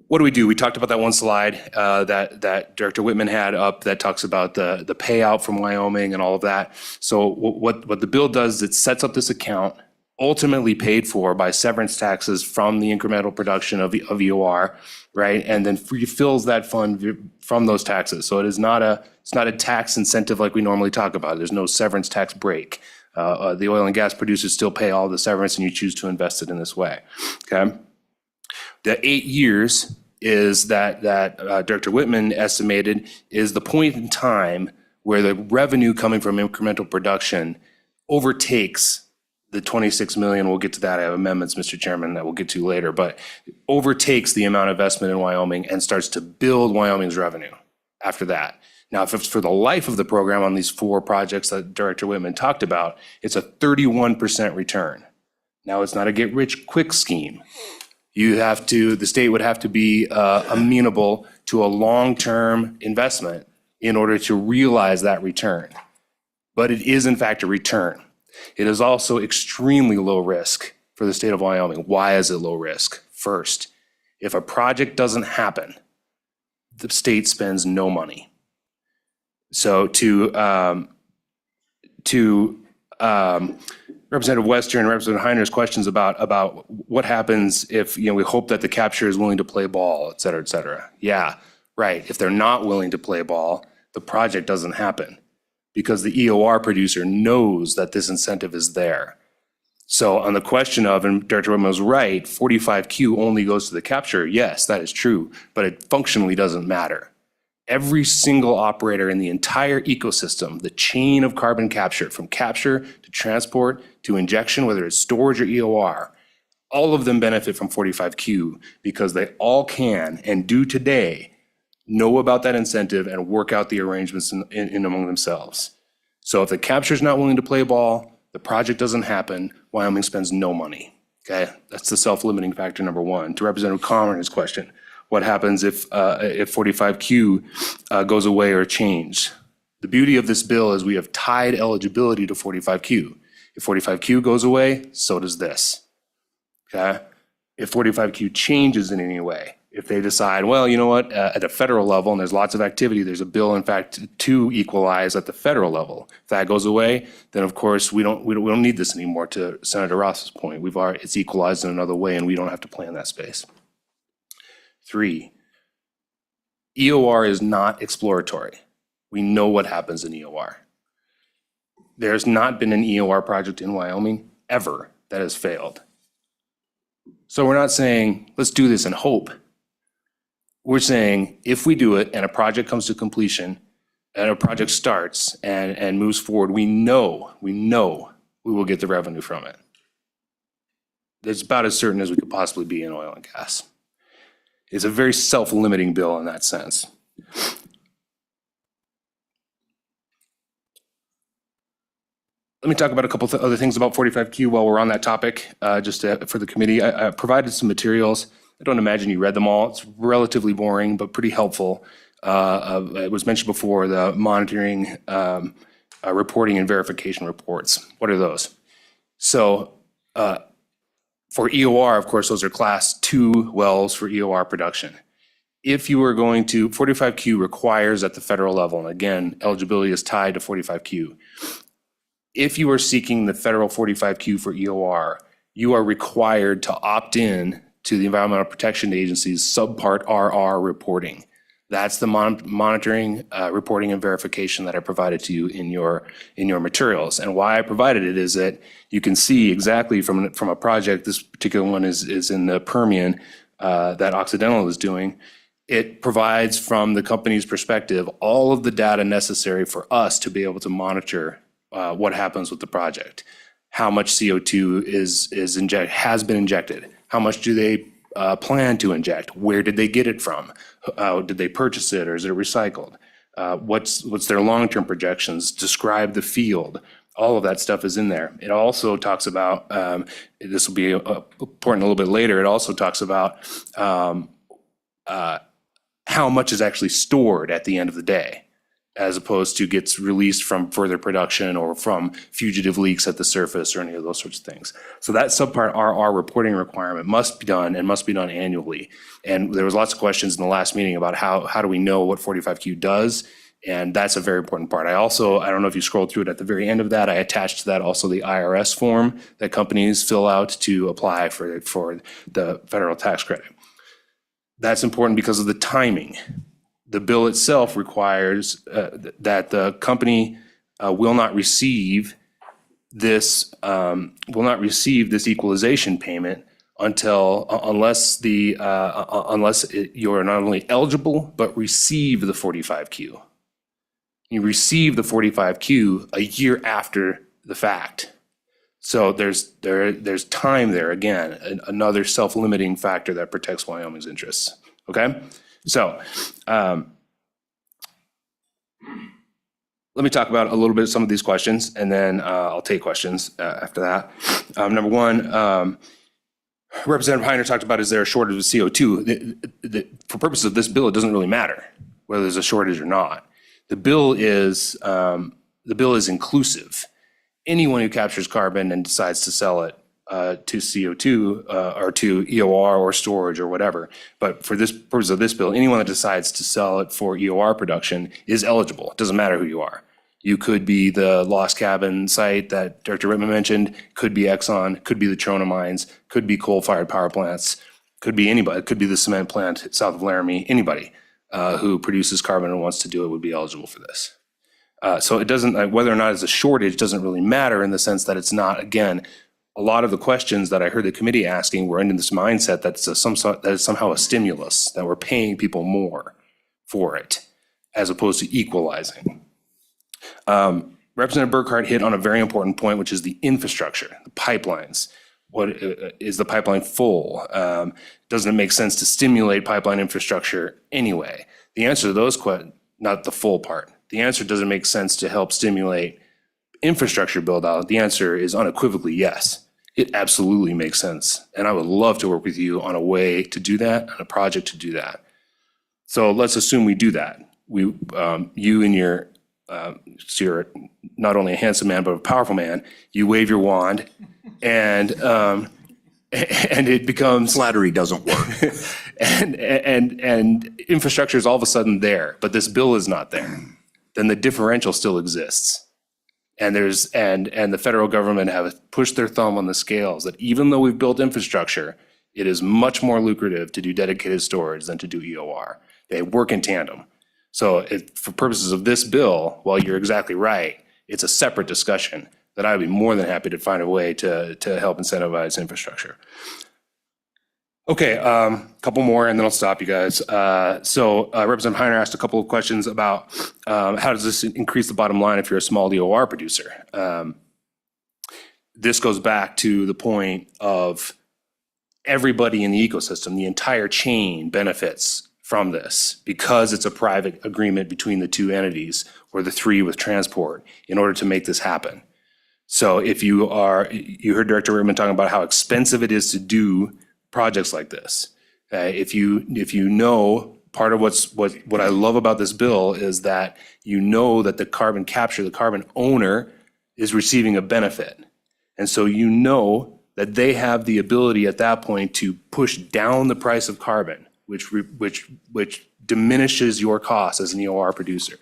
what do? We talked about that one slide that Director Whitman had up that talks about the payout from Wyoming and all of that. So what the bill does is it sets up this account ultimately paid for by severance taxes from the incremental production of EOR, right? And then refills that fund from those taxes. So it's not a tax incentive like we normally talk about. There's no severance tax break. The oil and gas producers still pay all the severance and you choose to invest it in this way, okay? The 8 years is that Director Whitman estimated is the point in time where the revenue coming from incremental production overtakes the 26 million. We'll get to that. I have amendments, Mr. Chairman, that we'll get to later, but overtakes the amount of investment in Wyoming and starts to build Wyoming's revenue after that. Now, if it's for the life of the program on these 4 projects that Director Whitman talked about, it's a 31% return. Now, it's not a get-rich-quick scheme. The state would have to be amenable to a long-term investment in order to realize that return. But it is, in fact, a return. It is also extremely low risk for the state of Wyoming. Why is it low risk? First, if a project doesn't happen, the state spends no money. So to Representative Western and Representative Heiner's questions about what happens if we hope that the capture is willing to play ball, et cetera, et cetera. Yeah, right. If they're not willing to play ball, the project doesn't happen because the EOR producer knows that this incentive is there. So on the question of, and Director Whitman was right, 45Q only goes to the capture. Yes, that is true, but it functionally doesn't matter. Every single operator in the entire ecosystem, the chain of carbon capture, from capture to transport to injection, whether it's storage or EOR, all of them benefit from 45Q because they all can and do today know about that incentive and work out the arrangements in among themselves. So if the capture's not willing to play ball, the project doesn't happen, Wyoming spends no money. Okay, that's the self-limiting factor number one. To Representative Commer's question, what happens if 45Q goes away or changed? The beauty of this bill is we have tied eligibility to 45Q. If 45Q goes away, so does this. Okay, if 45Q changes in any way, if they decide, well, you know what, at a federal level, and there's lots of activity, there's a bill, in fact, to equalize at the federal level. If that goes away, then of course, we don't need this anymore, to Senator Ross's point. It's equalized in another way, and we don't have to play in that space. 3, EOR is not exploratory. We know what happens in EOR. There's not been an EOR project in Wyoming ever that has failed. So we're not saying, let's do this and hope. We're saying, if we do it and a project comes to completion and a project starts and moves forward, we know we will get the revenue from it. It's about as certain as we could possibly be in oil and gas. It's a very self-limiting bill in that sense. Let me talk about a couple of other things about 45Q while we're on that topic, for the committee. I provided some materials. I don't imagine you read them all. It's relatively boring, but pretty helpful. It was mentioned before, the monitoring, reporting and verification reports. What are those? So for EOR, of course, those are class 2 wells for EOR production. If you are going to, 45Q requires at the federal level, and again, eligibility is tied to 45Q. If you are seeking the federal 45Q for EOR, you are required to opt in to the Environmental Protection Agency's Subpart RR reporting. That's the monitoring, reporting, and verification that I provided to you in your materials. And why I provided it is that you can see exactly from a project, this particular one is in the Permian that Occidental is doing. It provides, from the company's perspective, all of the data necessary for us to be able to monitor what happens with the project. How much CO2 has been injected? How much do they plan to inject? Where did they get it from? Did they purchase it, or is it recycled? What's their long-term projections? Describe the field. All of that stuff is in there. It also talks about, this will be important a little bit later, it also talks about how much is actually stored at the end of the day, as opposed to gets released from further production or from fugitive leaks at the surface or any of those sorts of things. So that subpart RR reporting requirement must be done, and must be done annually. And there was lots of questions in the last meeting about how do we know what 45Q does? And that's a very important part. I don't know if you scrolled through it at the very end of that, I attached to that also the IRS form that companies fill out to apply for the federal tax credit. That's important because of the timing. The bill itself requires that the company will not receive this equalization payment unless you're not only eligible but receive the 45Q. You receive the 45Q a year after the fact. So there's time there, again, another self-limiting factor that protects Wyoming's interests. Okay, so let me talk about a little bit of some of these questions, and then I'll take questions after that. Number one, Representative Heiner talked about, is there a shortage of CO2? For purposes of this bill, it doesn't really matter whether there's a shortage or not. The bill is inclusive. Anyone who captures carbon and decides to sell it to CO2 or to EOR or storage or whatever. But for this purpose of this bill, anyone that decides to sell it for EOR production is eligible. It doesn't matter who you are. You could be the Lost Cabin site that Director Whitman mentioned, could be Exxon, could be the Trona mines, could be coal-fired power plants, could be anybody. It could be the cement plant south of Laramie. Anybody who produces carbon and wants to do it would be eligible for this. So it doesn't, whether or not it's a shortage doesn't really matter, in the sense that it's not, again, a lot of the questions that I heard the committee asking were in this mindset that is somehow a stimulus, that we're paying people more for it, as opposed to equalizing. Representative Burkhart hit on a very important point, which is the infrastructure, the pipelines. What is the pipeline full? Doesn't it make sense to stimulate pipeline infrastructure anyway? The answer to those not the full part. The answer doesn't make sense to help stimulate infrastructure build out. The answer is unequivocally yes. It absolutely makes sense. And I would love to work with you on a way to do that, on a project to do that. So let's assume we do that. You and you're not only a handsome man, but a powerful man. You wave your wand and it becomes Flattery doesn't work. and infrastructure is all of a sudden there, but this bill is not there. Then the differential still exists. And the federal government have pushed their thumb on the scales that even though we've built infrastructure, it is much more lucrative to do dedicated storage than to do EOR. They work in tandem. So for purposes of this bill, while you're exactly right, it's a separate discussion that I would be more than happy to find a way to help incentivize infrastructure. Okay, couple more and then I'll stop you guys. So Representative Heiner asked a couple of questions about how does this increase the bottom line if you're a small DOR producer? This goes back to the point of everybody in the ecosystem, the entire chain benefits from this because it's a private agreement between the two entities or the three with transport in order to make this happen. So if you heard Director Whitman talking about how expensive it is to do projects like this. If you know, part of what I love about this bill is that you know that the carbon capture, the carbon owner is receiving a benefit. And so you know that they have the ability at that point to push down the price of carbon, which diminishes your cost as an EOR producer.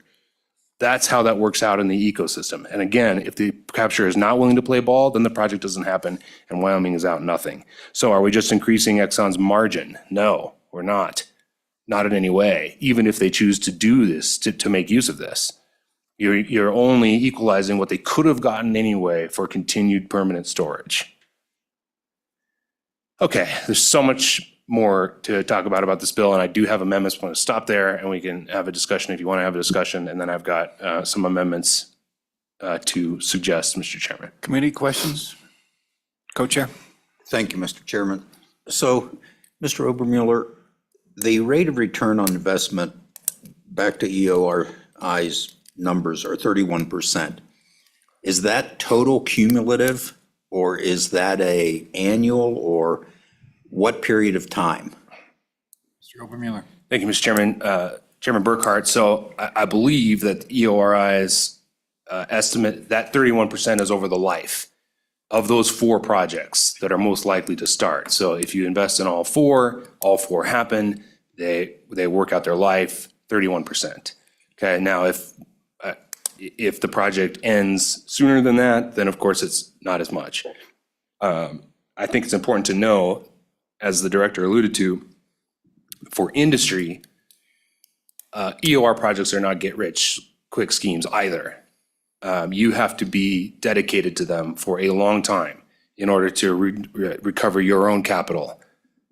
That's how that works out in the ecosystem. And again, if the capture is not willing to play ball, then the project doesn't happen and Wyoming is out nothing. So are we just increasing Exxon's margin? No, we're not. Not in any way, even if they choose to do this, to make use of this. You're only equalizing what they could have gotten anyway for continued permanent storage. Okay, there's so much more to talk about this bill, and I do have amendments. I'm going to stop there, and we can have a discussion if you want to have a discussion, and then I've got some amendments to suggest, Mr. Chairman. Committee questions? Co-chair? Thank you, Mr. Chairman. So, Mr. Obermuller, the rate of return on investment back to EORI's numbers are 31%. Is that total cumulative, or is that a annual, or what period of time? Mr. Obermuller. Thank you, Mr. Chairman. Chairman Burkhart, so I believe that EORI's estimate, that 31% is over the life of those 4 projects that are most likely to start. So if you invest in all four happen, they work out their life, 31%. Okay, now if the project ends sooner than that, then of course it's not as much. I think it's important to know, as the director alluded to, for industry, EOR projects are not get-rich-quick schemes either. You have to be dedicated to them for a long time in order to recover your own capital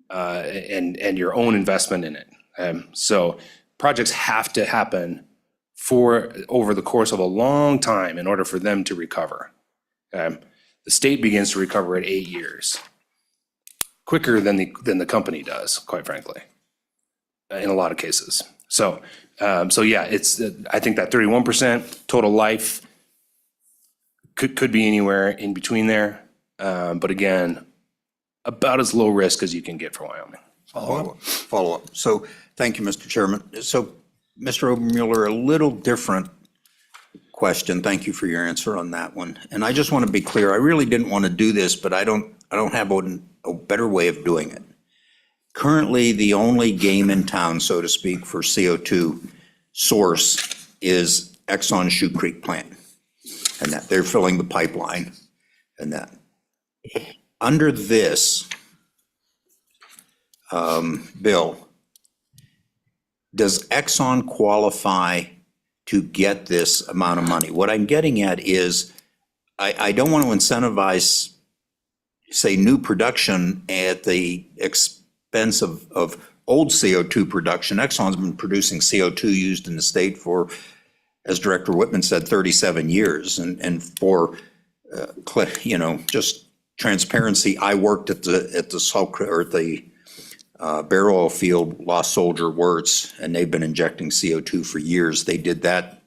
and your own investment in it. So projects have to happen over the course of a long time in order for them to recover. The state begins to recover at 8 years, quicker than the company does, quite frankly, in a lot of cases. So yeah, I think that 31% total life could be anywhere in between there, but again, about as low risk as you can get for Wyoming. Follow up. So, thank you, Mr. Chairman. So, Mr. Obermuller, a little different question. Thank you for your answer on that one. And I just want to be clear, I really didn't want to do this, but I don't have a better way of doing it. Currently, the only game in town, so to speak, for CO2 source is Exxon's Shoe Creek plant. And that they're filling the pipeline and that. Under this bill, does Exxon qualify to get this amount of money? What I'm getting at is I don't want to incentivize, say, new production at the expense of old CO2 production. Exxon's been producing CO2 used in the state for, as Director Whitman said, 37 years. And for, just transparency, I worked at the Bear Oil Field, Lost Soldier, Wirtz, and they've been injecting CO2 for years. They did that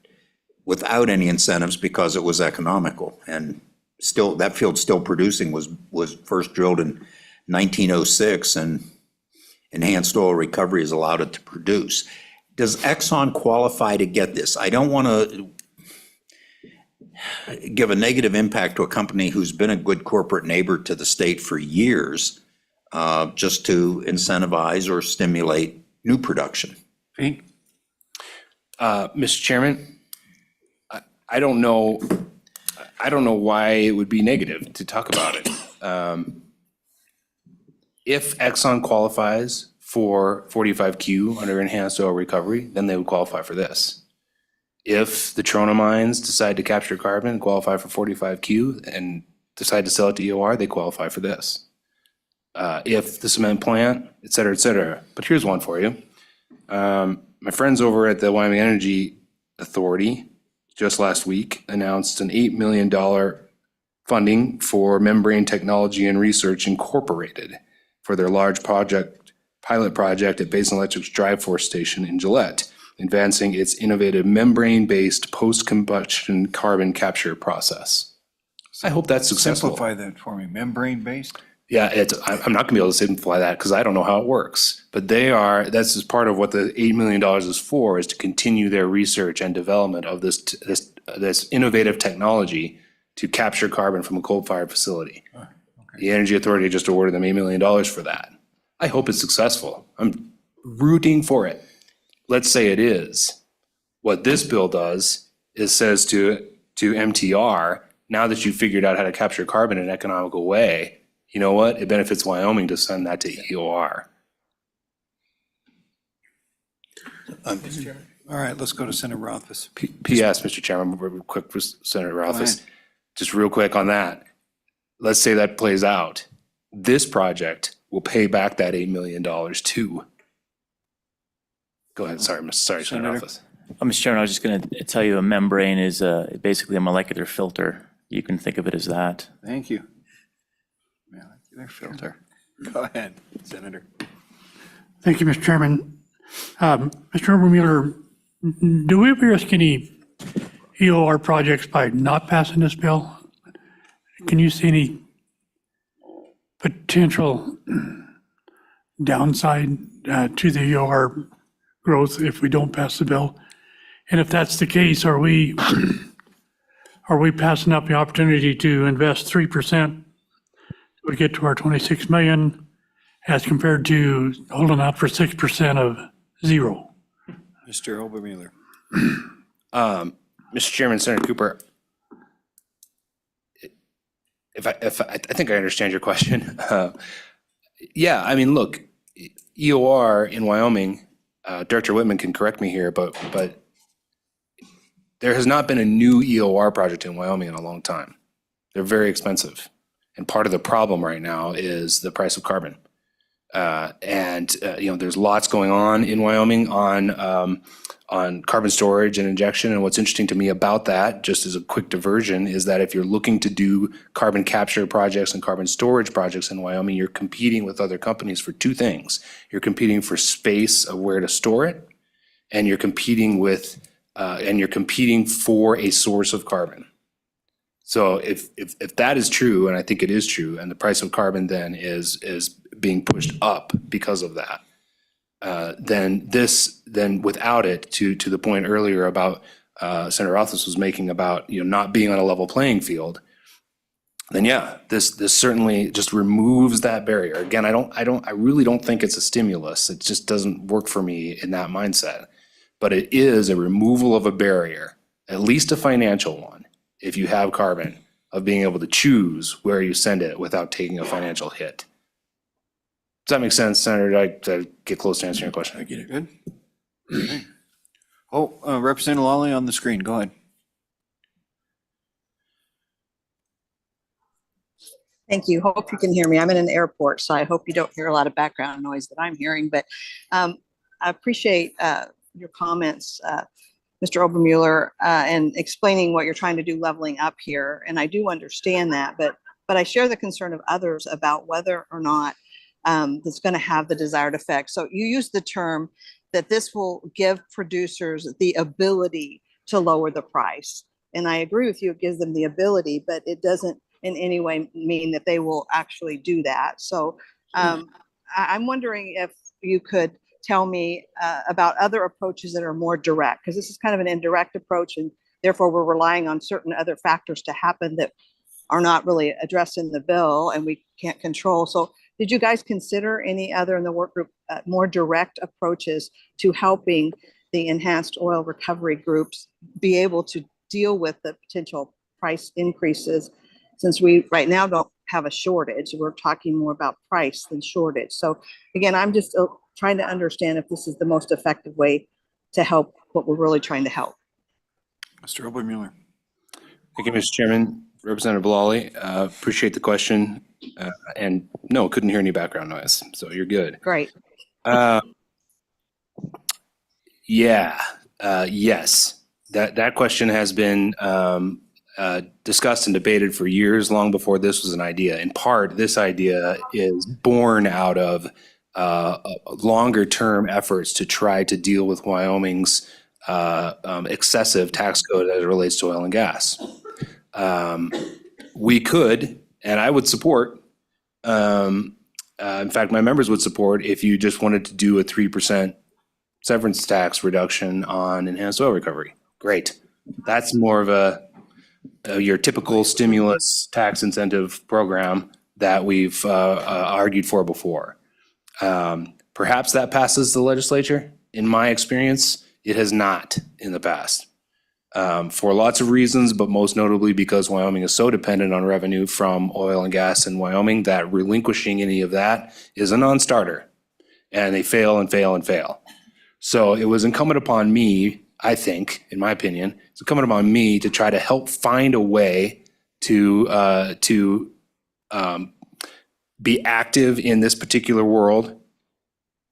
without any incentives because it was economical. And still, that field's still producing, was first drilled in 1906, and enhanced oil recovery has allowed it to produce. Does Exxon qualify to get this? I don't want to give a negative impact to a company who's been a good corporate neighbor to the state for years, just to incentivize or stimulate new production. Pete? Mr. Chairman, I don't know why it would be negative to talk about it. If Exxon qualifies for 45Q under enhanced oil recovery, then they would qualify for this. If the Trona mines decide to capture carbon and qualify for 45Q and decide to sell it to EOR, they qualify for this. If the cement plant, et cetera, et cetera. But here's one for you. My friends over at the Wyoming Energy Authority just last week announced an $8 million funding for Membrane Technology and Research Incorporated for their large pilot project at Basin Electric's Drive Force Station in Gillette, advancing its innovative membrane-based post-combustion carbon capture process. I hope that's successful. Simplify that for me. Membrane-based? Yeah, I'm not gonna be able to simplify that because I don't know how it works. But that's just part of what the $8 million is for, is to continue their research and development of this innovative technology to capture carbon from a coal-fired facility. The Energy Authority just awarded them $8 million for that. I hope it's successful. I'm rooting for it. Let's say it is. What this bill does is says to MTR, now that you've figured out how to capture carbon in an economical way, you know what? It benefits Wyoming to send that to EOR. All right, let's go to Senator Rothfuss. P.S., Mr. Chairman, real quick for Senator Rothfuss. Just real quick on that. Let's say that plays out. This project will pay back that $8 million too. Go ahead. Sorry, Senator Rothfuss. Mr. Chairman, I was just going to tell you a membrane is basically a molecular filter. You can think of it as that. Thank you. Molecular filter. Go ahead, Senator. Thank you, Mr. Chairman. Mr. Obermueller, do we risk any EOR projects by not passing this bill? Can you see any potential downside to the EOR growth if we don't pass the bill? And if that's the case, are we passing up the opportunity to invest 3% to get to our 26 million as compared to holding out for 6% of zero? Mr. Obermueller. Mr. Chairman, Senator Cooper, I think I understand your question. Yeah, I mean, look, EOR in Wyoming, Director Whitman can correct me here, but there has not been a new EOR project in Wyoming in a long time. They're very expensive. And part of the problem right now is the price of carbon. There's lots going on in Wyoming on carbon storage and injection. And what's interesting to me about that, just as a quick diversion, is that if you're looking to do carbon capture projects and carbon storage projects in Wyoming, you're competing with other companies for two things. You're competing for space of where to store it, and you're competing for a source of carbon. So if that is true, and I think it is true, and the price of carbon then is being pushed up because of that, then without it, to the point earlier about Senator Rothfuss was making about not being on a level playing field, then yeah, this certainly just removes that barrier. Again, I really don't think it's a stimulus. It just doesn't work for me in that mindset. But it is a removal of a barrier, at least a financial one, if you have carbon, of being able to choose where you send it without taking a financial hit. Does that make sense, Senator? Did I get close to answering your question? I get it. Good. Okay. Oh, Representative Lawley on the screen. Go ahead. Thank you. Hope you can hear me. I'm in an airport, so I hope you don't hear a lot of background noise that I'm hearing. But I appreciate your comments, Mr. Obermueller, and explaining what you're trying to do leveling up here. And I do understand that, but I share the concern of others about whether or not that's going to have the desired effect. So you use the term that this will give producers the ability to lower the price. And I agree with you, it gives them the ability, but it doesn't in any way mean that they will actually do that. So I'm wondering if you could tell me about other approaches that are more direct, because this is kind of an indirect approach, and therefore we're relying on certain other factors to happen that are not really addressed in the bill and we can't control. So did you guys consider any other in the work group more direct approaches to helping the enhanced oil recovery groups be able to deal with the potential price increases? Since we right now don't have a shortage, we're talking more about price than shortage. So again, I'm just trying to understand if this is the most effective way to help what we're really trying to help. Mr. Obermuller. Thank you, Mr. Chairman. Representative Lawley, appreciate the question. And no, couldn't hear any background noise, so you're good. Great. Yes. That question has been discussed and debated for years, long before this was an idea. In part, this idea is born out of longer-term efforts to try to deal with Wyoming's excessive tax code as it relates to oil and gas. We could, and I would support, in fact, my members would support if you just wanted to do a 3% severance tax reduction on enhanced oil recovery. Great. That's more of your typical stimulus tax incentive program that we've argued for before. Perhaps that passes the legislature. In my experience, it has not in the past. For lots of reasons, but most notably because Wyoming is so dependent on revenue from oil and gas in Wyoming that relinquishing any of that is a non-starter. And they fail and fail and fail. So it was incumbent upon me, I think, in my opinion, it's incumbent upon me to try to help find a way to be active in this particular world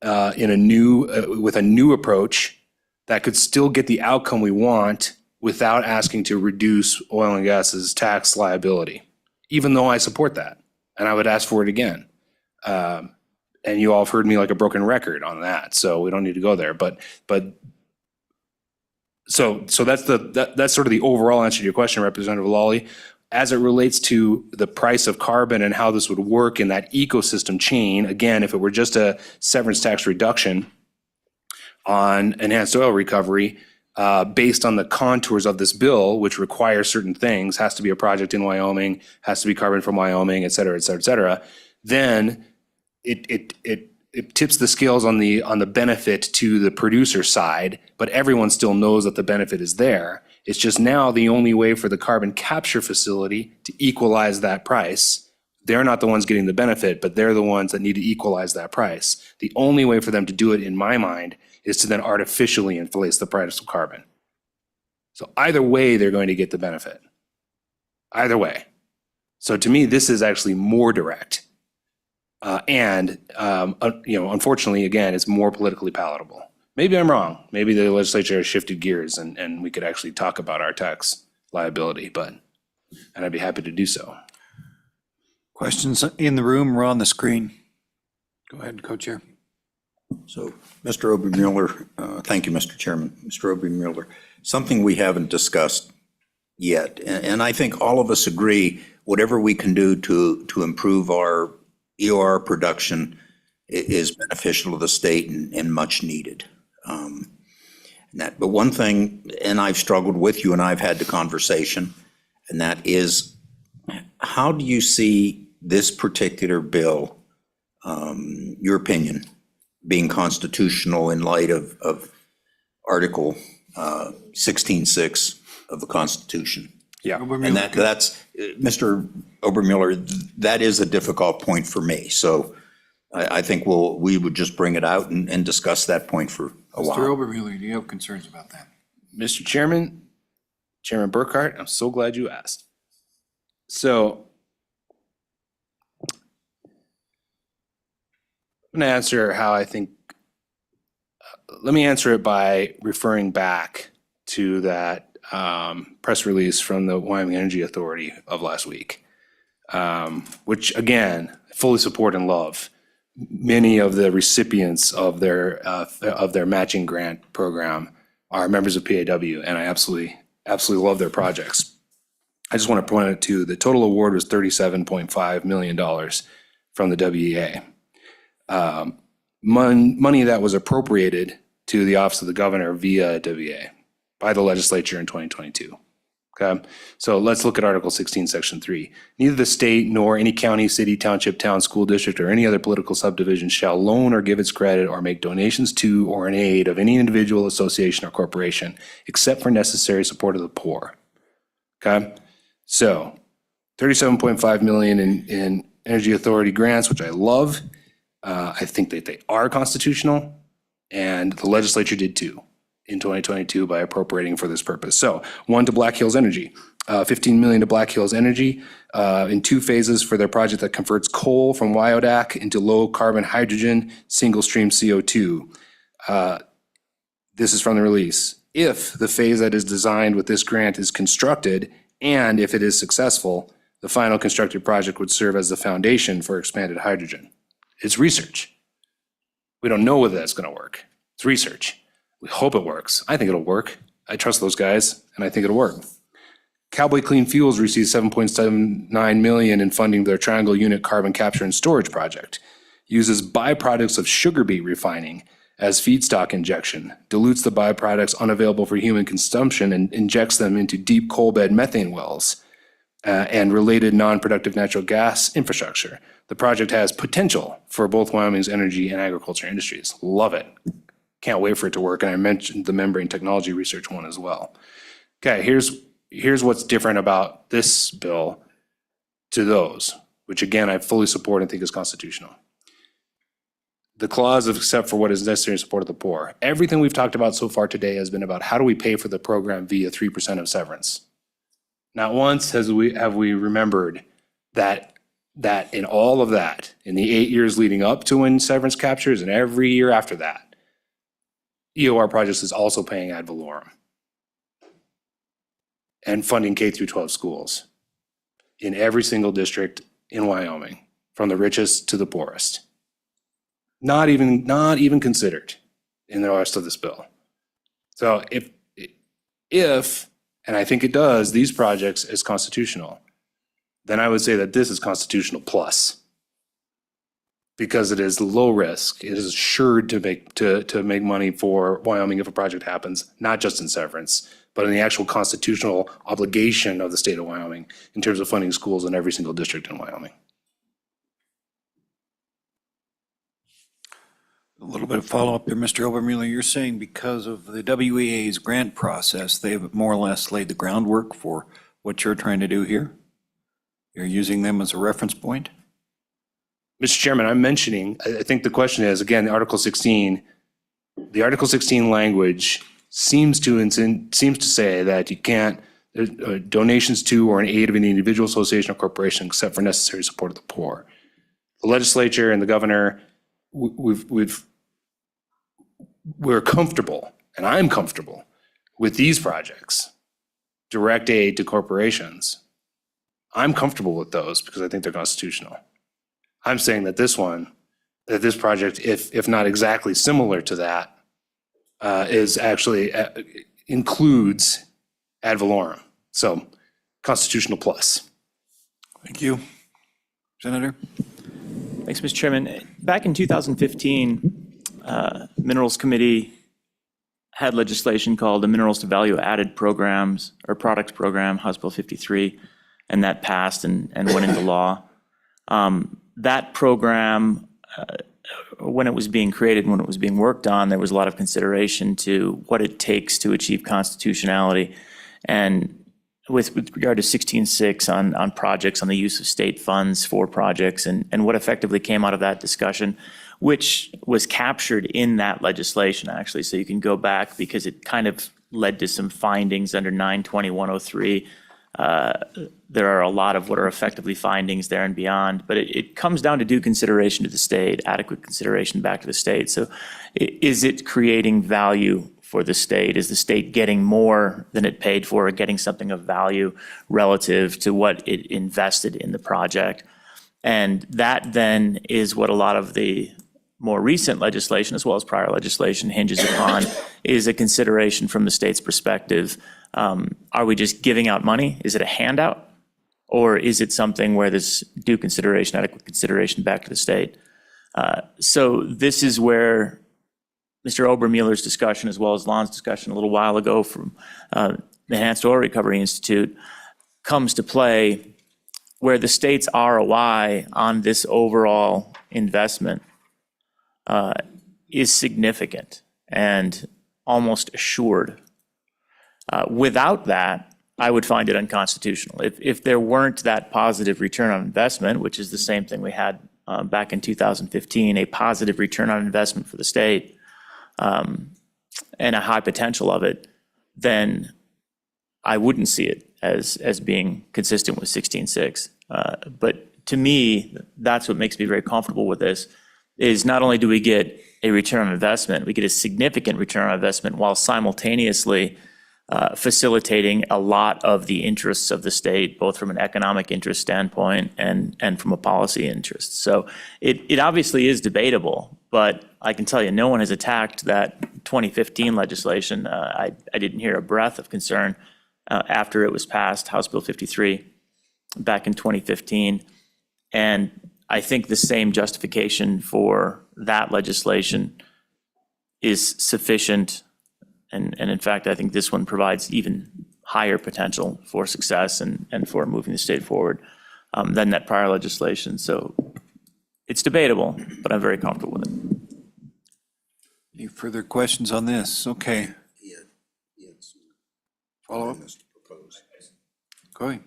in a new with a new approach that could still get the outcome we want without asking to reduce oil and gas's tax liability, even though I support that. And I would ask for it again. And you all have heard me like a broken record on that, so we don't need to go there. But so that's that's sort of the overall answer to your question, Representative Lawley. As it relates to the price of carbon and how this would work in that ecosystem chain, again, if it were just a severance tax reduction on enhanced oil recovery, based on the contours of this bill, which requires certain things, has to be a project in Wyoming, has to be carbon from Wyoming, et cetera, et cetera, et cetera, then it tips the scales on the benefit to the producer side, but everyone still knows that the benefit is there. It's just now the only way for the carbon capture facility to equalize that price. They're not the ones getting the benefit, but they're the ones that need to equalize that price. The only way for them to do it, in my mind, is to then artificially inflate the price of carbon. So either way, they're going to get the benefit. Either way. So to me, this is actually more direct. Unfortunately, again, it's more politically palatable. Maybe I'm wrong. Maybe the legislature has shifted gears and we could actually talk about our tax liability, and I'd be happy to do so. Questions in the room or on the screen? Go ahead, Co-Chair. So, Mr. Obermuller, thank you, Mr. Chairman. Mr. Obermuller, something we haven't discussed yet, and I think all of us agree, whatever we can do to improve our EOR production is beneficial to the state and much needed. But one thing, and I've struggled with you and I've had the conversation, and that is, how do you see this particular bill, your opinion, being constitutional in light of Article 16.6 of the Constitution? Yeah. And that's, Mr. Obermuller, that is a difficult point for me. So I think we would just bring it out and discuss that point for a while. Mr. Obermuller, do you have concerns about that? Mr. Chairman, Chairman Burkhart, I'm so glad you asked. So I'm going to answer how I think, let me answer it by referring back to that press release from the Wyoming Energy Authority of last week, which again, I fully support and love. many of the recipients of their matching grant program are members of PAW, and I absolutely love their projects. I just want to point out too, the total award was $37.5 million from the WEA. Money that was appropriated to the Office of the Governor via WEA by the legislature in 2022. Okay, so let's look at Article 16, Section 3. Neither the state nor any county, city, township, town, school district, or any other political subdivision shall loan or give its credit or make donations to or in aid of any individual, association, or corporation, except for necessary support of the poor. Okay, so 37.5 million in Energy Authority grants, which I love. I think that they are constitutional, and the legislature did too in 2022 by appropriating for this purpose. So 1 to Black Hills Energy, 15 million to Black Hills Energy in 2 phases for their project that converts coal from Wyodak into low carbon hydrogen, single stream CO2. This is from the release. If the phase that is designed with this grant is constructed, and if it is successful, the final constructed project would serve as the foundation for expanded hydrogen. It's research. We don't know whether that's going to work. It's research. We hope it works. I think it'll work. I trust those guys, and I think it'll work. Cowboy Clean Fuels received $7.79 million in funding their Triangle Unit carbon capture and storage project. Uses byproducts of sugar beet refining as feedstock injection, dilutes the byproducts unavailable for human consumption and injects them into deep coal bed methane wells and related non-productive natural gas infrastructure. The project has potential for both Wyoming's energy and agriculture industries. Love it. Can't wait for it to work. And I mentioned the membrane technology research one as well. Okay, here's what's different about this bill to those, which again, I fully support and think is constitutional. The clause of except for what is necessary in support of the poor. Everything we've talked about so far today has been about how do we pay for the program via 3% of severance. Not once have we remembered that in all of that, in the 8 years leading up to when severance captures and every year after that, EOR projects is also paying ad valorem and funding K through 12 schools in every single district in Wyoming, from the richest to the poorest. Not even considered in the rest of this bill. So if, and I think it does, these projects is constitutional, then I would say that this is constitutional plus. Because it is low risk, it is assured to make money for Wyoming if a project happens, not just in severance, but in the actual constitutional obligation of the state of Wyoming in terms of funding schools in every single district in Wyoming. A little bit of follow-up there, Mr. Obermueller. You're saying because of the WEA's grant process, they've more or less laid the groundwork for what you're trying to do here? You're using them as a reference point? Mr. Chairman, I'm mentioning, I think the question is, again, Article 16, the Article 16 language seems to say that you can't, donations to or in aid of an individual, association, or corporation except for necessary support of the poor. The legislature and the governor, we're comfortable, and I'm comfortable with these projects, direct aid to corporations. I'm comfortable with those because I think they're constitutional. I'm saying that this project, if not exactly similar to that, is actually includes ad valorem. So constitutional plus. Thank you. Senator? Thanks, Mr. Chairman. Back in 2015, Minerals Committee had legislation called the Minerals to Value Added Programs or Products Program, House Bill 53, and that passed and went into law. That program, when it was being created, when it was being worked on, there was a lot of consideration to what it takes to achieve constitutionality. And with regard to 16.6 on projects, on the use of state funds for projects, and what effectively came out of that discussion, which was captured in that legislation, actually. So you can go back because it kind of led to some findings under 920-103. There are a lot of what are effectively findings there and beyond, but it comes down to due consideration to the state, adequate consideration back to the state. So is it creating value for the state? Is the state getting more than it paid for or getting something of value relative to what it invested in the project? And that then is what a lot of the more recent legislation, as well as prior legislation, hinges upon, is a consideration from the state's perspective. Are we just giving out money? Is it a handout? Or is it something where there's due consideration, adequate consideration back to the state? So this is where Mr. Obermueller's discussion, as well as Lon's discussion a little while ago from the Enhanced Oil Recovery Institute, comes to play, where the state's ROI on this overall investment is significant and almost assured. Without that, I would find it unconstitutional. If there weren't that positive return on investment, which is the same thing we had back in 2015, a positive return on investment for the state, and a high potential of it, then I wouldn't see it as being consistent with 16.6. But to me, that's what makes me very comfortable with this, is not only do we get a return on investment, we get a significant return on investment while simultaneously facilitating a lot of the interests of the state, both from an economic interest standpoint and from a policy interest. So it obviously is debatable, but I can tell you, no one has attacked that 2015 legislation. I didn't hear a breath of concern after it was passed, House Bill 53, back in 2015. And I think the same justification for that legislation is sufficient. And in fact, I think this one provides even higher potential for success and for moving the state forward than that prior legislation. So it's debatable, but I'm very comfortable with it. Any further questions on this? Okay. Follow up? Go ahead.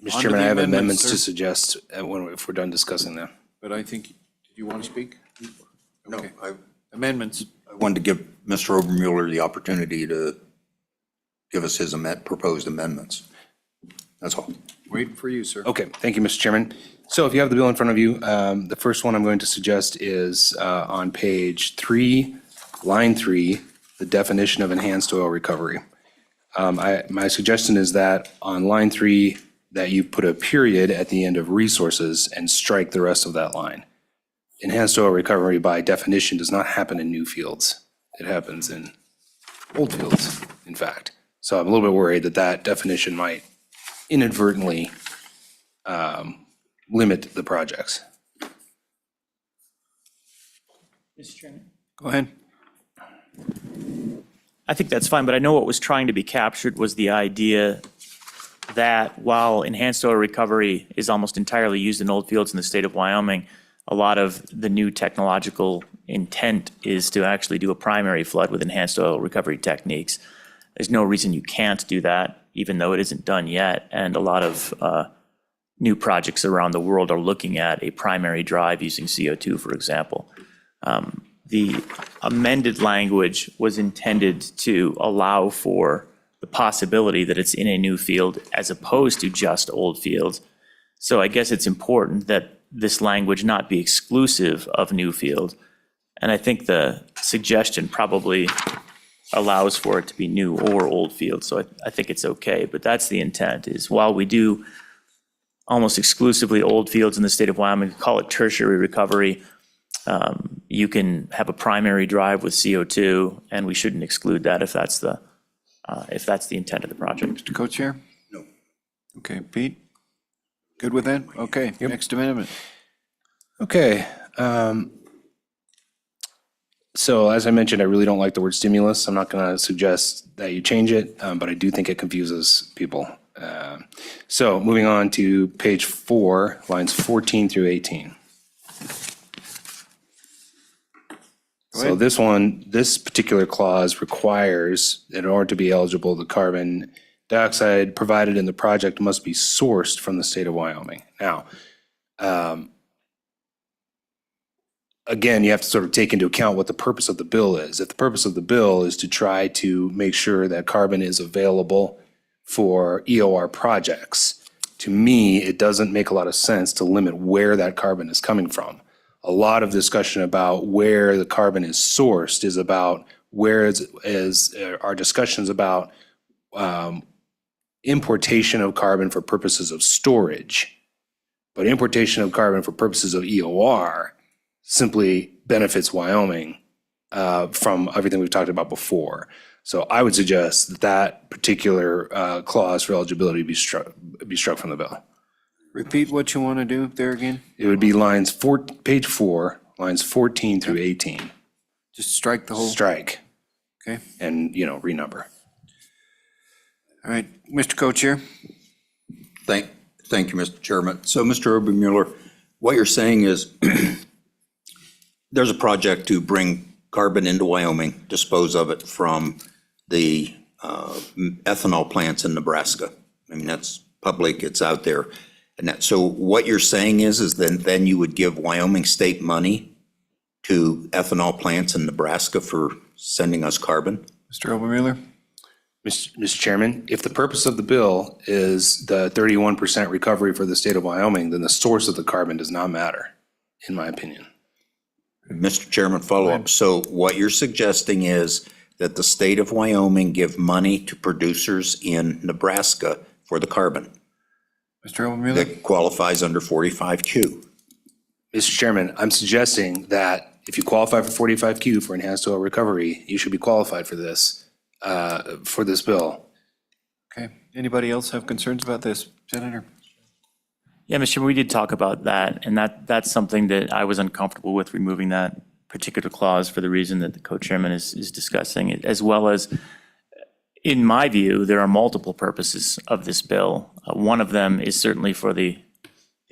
On Mr. to Chairman, the I have amendments, amendments to sir. suggest if we're done discussing them. But I think, did you want to speak? No, Okay. I Amendments. wanted to give Mr. Obermueller the opportunity to give us his proposed amendments. That's all. Waiting for you, sir. Okay, thank you, Mr. Chairman. So if you have the bill in front of you, the first one I'm going to suggest is on page 3, line 3, the definition of enhanced oil recovery. My suggestion is that on line 3, that you put a period at the end of resources and strike the rest of that line. Enhanced oil recovery by definition does not happen in new fields. It happens in old fields, in fact. So I'm a little bit worried that that definition might inadvertently limit the projects. Mr. Chairman? Go ahead. I think that's fine, but I know what was trying to be captured was the idea that while enhanced oil recovery is almost entirely used in old fields in the state of Wyoming, a lot of the new technological intent is to actually do a primary flood with enhanced oil recovery techniques. There's no reason you can't do that, even though it isn't done yet. And a lot of new projects around the world are looking at a primary drive using CO2, for example. The amended language was intended to allow for the possibility that it's in a new field as opposed to just old fields. So I guess it's important that this language not be exclusive of new field. And I think the suggestion probably allows for it to be new or old field. So I think it's okay, but that's the intent, is while we do almost exclusively old fields in the state of Wyoming, call it tertiary recovery, you can have a primary drive with CO2, and we shouldn't exclude that if that's the intent of the project. Mr. Co-Chair? No. Okay, Pete? Good with that? Okay, next amendment. Okay. So as I mentioned, I really don't like the word stimulus. I'm not going to suggest that you change it, but I do think it confuses people. So moving on to page 4, lines 14 through 18. So this particular clause requires that in order to be eligible, the carbon dioxide provided in the project must be sourced from the state of Wyoming. Now, again, you have to sort of take into account what the purpose of the bill is. If the purpose of the bill is to try to make sure that carbon is available for EOR projects, to me, it doesn't make a lot of sense to limit where that carbon is coming from. A lot of discussion about where the carbon is sourced is about our discussions about importation of carbon for purposes of storage, But importation of carbon for purposes of EOR simply benefits Wyoming from everything we've talked about before. So I would suggest that that particular clause for eligibility be struck from the bill. Repeat what you want to do there again? It would be page 4, lines 14 through 18. Just strike the whole? Strike. Okay. And, renumber. All right, Mr. Co-Chair? Thank you, Mr. Chairman. So, Mr. Obermueller, what you're saying is there's a project to bring carbon into Wyoming, dispose of it from the ethanol plants in Nebraska. I mean, that's public, it's out there. So what you're saying is then you would give Wyoming state money to ethanol plants in Nebraska for sending us carbon? Mr. Obermueller? Mr. Chairman, if the purpose of the bill is the 31% recovery for the state of Wyoming, then the source of the carbon does not matter, in my opinion. Mr. Chairman, follow up. So what you're suggesting is that the state of Wyoming give money to producers in Nebraska for the carbon Mr. Obermueller? that qualifies under 45Q. Mr. Chairman, I'm suggesting that if you qualify for 45Q for enhanced oil recovery, you should be qualified for this bill. Okay, anybody else have concerns about this, Senator? Yeah, Mr. Chairman, we did talk about that, and that's something that I was uncomfortable with, removing that particular clause for the reason that the co-chairman is discussing, as well as, in my view, there are multiple purposes of this bill. One of them is certainly for the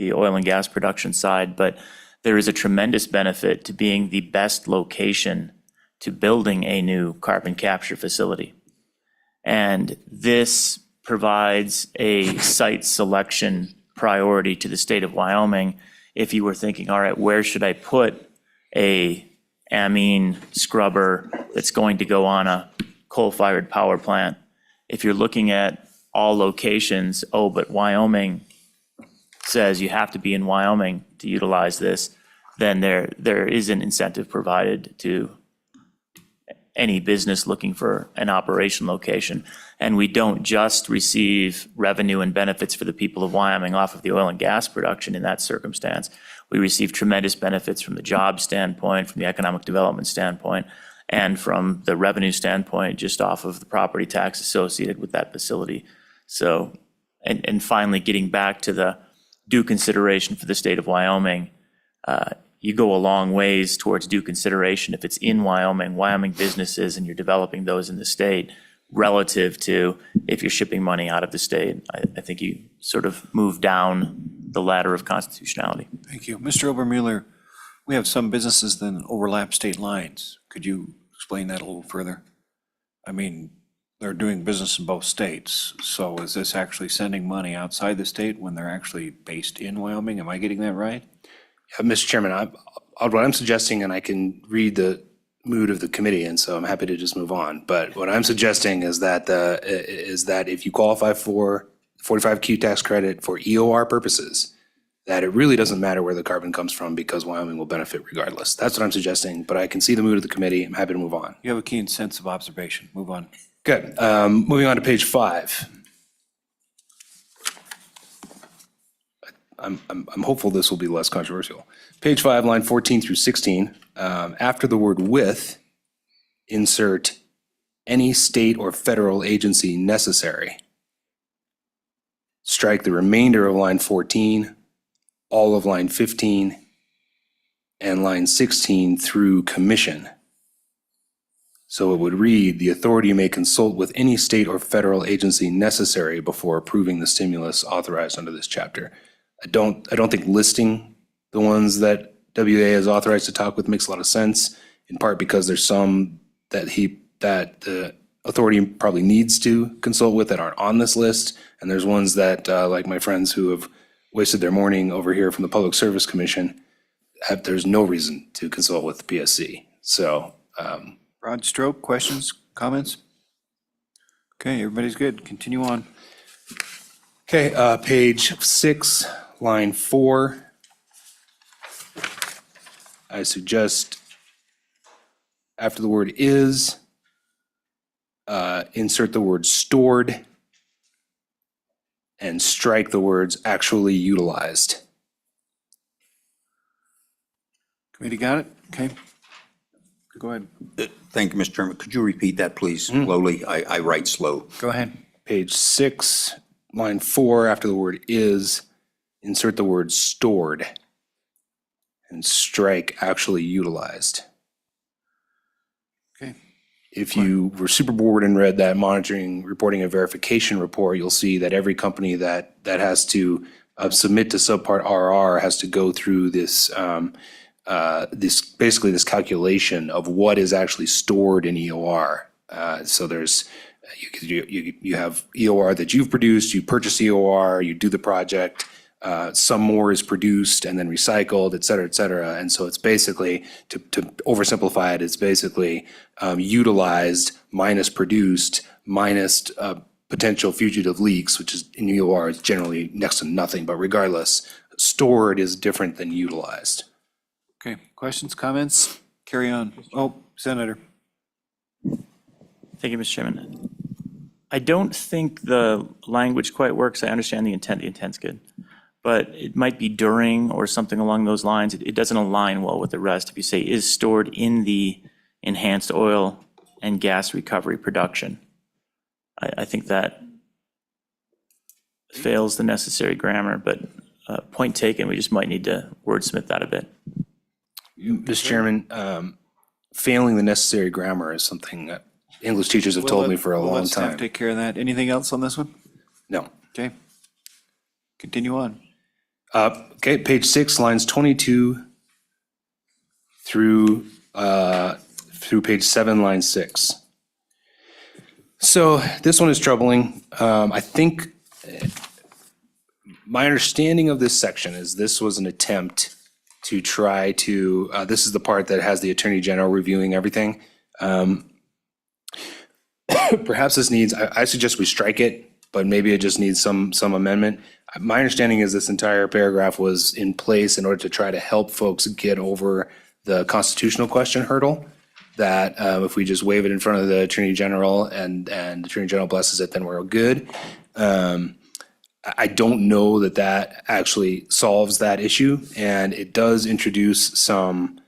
oil and gas production side, but there is a tremendous benefit to being the best location to building a new carbon capture facility. And this provides a site selection priority to the state of Wyoming. If you were thinking, all right, where should I put a amine scrubber that's going to go on a coal-fired power plant? If you're looking at all locations, but Wyoming says you have to be in Wyoming to utilize this, then there is an incentive provided to any business looking for an operation location. And we don't just receive revenue and benefits for the people of Wyoming off of the oil and gas production in that circumstance. We receive tremendous benefits from the job standpoint, from the economic development standpoint, and from the revenue standpoint, just off of the property tax associated with that facility. So, and finally, getting back to the due consideration for the state of Wyoming, you go a long ways towards due consideration if it's in Wyoming businesses, and you're developing those in the state, relative to if you're shipping money out of the state. I think you sort of move down the ladder of constitutionality. Thank you. Mr. Obermueller, we have some businesses that overlap state lines. Could you explain that a little further? I mean, they're doing business in both states. So is this actually sending money outside the state when they're actually based in Wyoming? Am I getting that right? Mr. Chairman, what I'm suggesting, and I can read the mood of the committee, and so I'm happy to just move on. But what I'm suggesting is that if you qualify for 45Q tax credit for EOR purposes, that it really doesn't matter where the carbon comes from because Wyoming will benefit regardless. That's what I'm suggesting, but I can see the mood of the committee. I'm happy to move on. You have a keen sense of observation. Move on. Good. Moving on to page 5. I'm hopeful this will be less controversial. Page 5, line 14 through 16. After the word with, insert any state or federal agency necessary. Strike the remainder of line 14, all of line 15, and line 16 through commission. So it would read, the authority may consult with any state or federal agency necessary before approving the stimulus authorized under this chapter. I don't think listing the ones that WA is authorized to talk with makes a lot of sense, in part because there's some that the authority probably needs to consult with that aren't on this list. And there's ones that, like my friends who have wasted their morning over here from the Public Service Commission, there's no reason to consult with the PSC. So, Broad stroke, questions, comments? Okay, everybody's good. Continue on. okay, page 6, line 4. I suggest after the word is, insert the word stored and strike the words actually utilized. Committee got it? Okay. Go ahead. Thank you, Mr. Chairman. Could you repeat that, please, slowly? I write slow. Go ahead. Page 6, line 4, after the word is, insert the word stored and strike actually utilized. Okay. If you were super bored and read that monitoring, reporting, and verification report, you'll see that every company that has to submit to subpart RR has to go through this basically this calculation of what is actually stored in EOR. So there's you have EOR that you've produced, you purchase EOR, you do the project, some more is produced and then recycled, et cetera, et cetera. And so it's basically, to oversimplify it, it's basically utilized minus produced minus potential fugitive leaks, which is in EOR is generally next to nothing, but regardless, stored is different than utilized. Okay, questions, comments? Carry on. Oh, Senator. Thank you, Mr. Chairman. I don't think the language quite works. I understand the intent. The intent's good. But it might be during or something along those lines. It doesn't align well with the rest. If you say is stored in the enhanced oil and gas recovery production, I think that fails the necessary grammar, but point taken, we just might need to wordsmith that a bit. Mr. Chairman, failing the necessary grammar is something that English teachers have told me for a We'll long let staff time. take care of that. Anything else on this one? No. Okay. Continue on. Okay, page 6, lines 22 through page 7, line 6. So this one is troubling. I think my understanding of this section is this was an attempt to try to, this is the part that has the Attorney General reviewing everything. Perhaps this needs, I suggest we strike it, but maybe it just needs some amendment. My understanding is this entire paragraph was in place in order to try to help folks get over the constitutional question hurdle, that if we just wave it in front of the Attorney General and the Attorney General blesses it, then we're good. I don't know that that actually solves that issue, and it does introduce some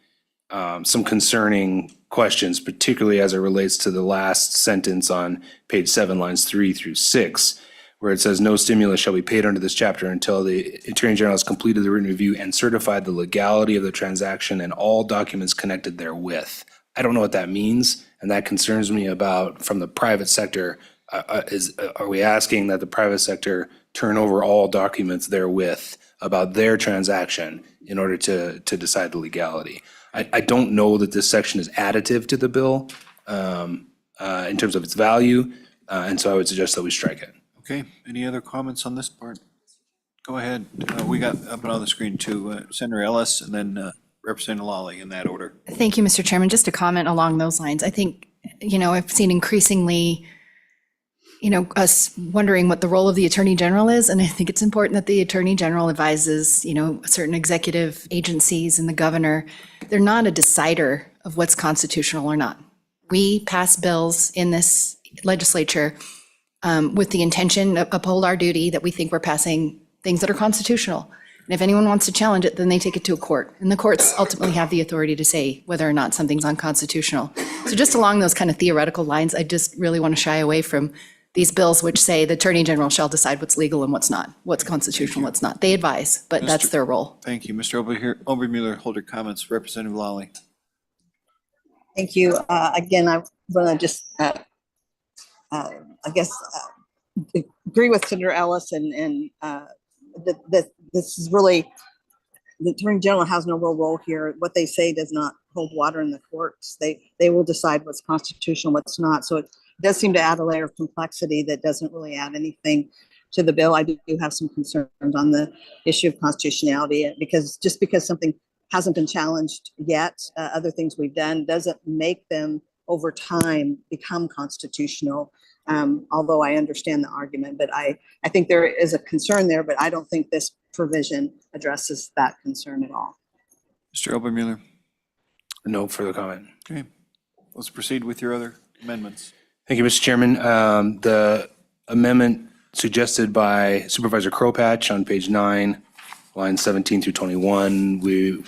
concerning questions, particularly as it relates to the last sentence on page 7, lines 3 through 6, where it says, no stimulus shall be paid under this chapter until the Attorney General has completed the written review and certified the legality of the transaction and all documents connected therewith. I don't know what that means, and that concerns me about from the private sector. Are we asking that the private sector turn over all documents therewith about their transaction in order to decide the legality? I don't know that this section is additive to the bill in terms of its value, and so I would suggest that we strike it. Okay, any other comments on this part? Go ahead. We got up on the screen too, Senator Ellis and then Representative Lawley in that order. Thank you, Mr. Chairman. Just to comment along those lines, I think, I've seen increasingly, us wondering what the role of the Attorney General is. And I think it's important that the Attorney General advises, certain executive agencies and the governor. They're not a decider of what's constitutional or not. We pass bills in this legislature with the intention to uphold our duty that we think we're passing things that are constitutional. And if anyone wants to challenge it, then they take it to a court. And the courts ultimately have the authority to say whether or not something's unconstitutional. So just along those kind of theoretical lines, I just really want to shy away from these bills which say the Attorney General shall decide what's legal and what's not, what's constitutional, what's not. They advise, but that's their role. Thank you. Mr. Obermuller, hold your comments. Representative Lawley. Thank you. Again, I want to just, agree with Senator Ellis and that this is really, the Attorney General has no real role here. What they say does not hold water in the courts. They will decide what's constitutional, what's not. So it does seem to add a layer of complexity that doesn't really add anything to the bill. I do have some concerns on the issue of constitutionality, because just because something hasn't been challenged yet, other things we've done doesn't make them over time become constitutional. Although I understand the argument, but I think there is a concern there, but I don't think this provision addresses that concern at all. Mr. Obermuller. No further comment. Okay, let's proceed with your other amendments. Thank you, Mr. Chairman. The amendment suggested by Supervisor Kropatch on page 9, lines 17 through 21, we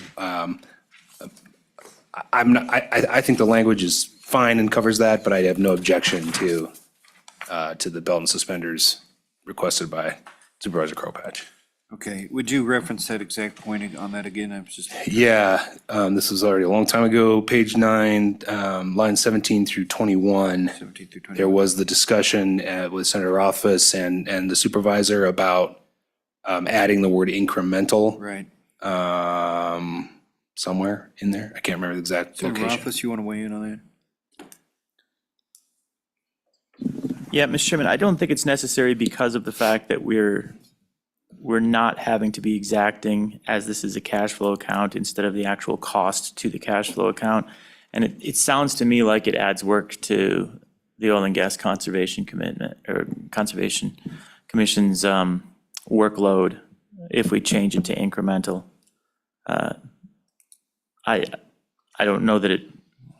I think the language is fine and covers that, but I have no objection to the belt and suspenders requested by Supervisor Crowpatch. Okay, would you reference that exact point on that again? I was just, Yeah, this was already a long time ago, page 9, line 17 through 21. 17 through 20. There was the discussion with Senator Rothfuss and the supervisor about adding the word incremental Right. somewhere in there. I can't remember the exact Senator location. Rothfuss, you want to weigh in on that? Yeah, Mr. Chairman, I don't think it's necessary because of the fact that we're not having to be exacting, as this is a cash flow account, instead of the actual cost to the cash flow account. And it sounds to me like it adds work to the Oil and Gas Conservation Commitment, or Conservation Commission's workload if we change it to incremental. I don't know that it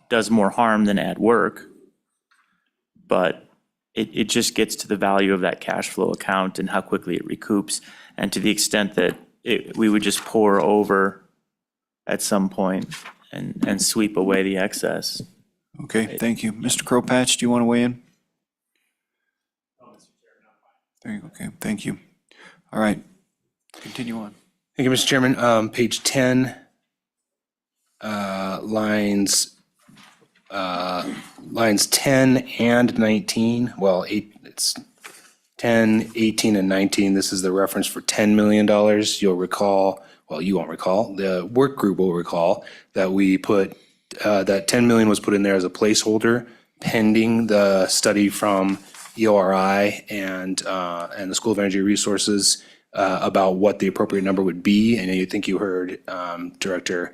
does more harm than add work, but it just gets to the value of that cash flow account and how quickly it recoups. And to the extent that we would just pour over at some point and sweep away the excess. Okay, thank you. Mr. Crowpatch, do you want to weigh in? Okay, thank you. All right, continue on. Thank you, Mr. Chairman. Page 10, lines 10 and 19. Well, it's 10, 18, and 19. This is the reference for $10 million. You'll recall, well, you won't recall, the work group will recall that we put, that 10 million was put in there as a placeholder pending the study from EORI and the School of Energy Resources about what the appropriate number would be. And I think you heard Director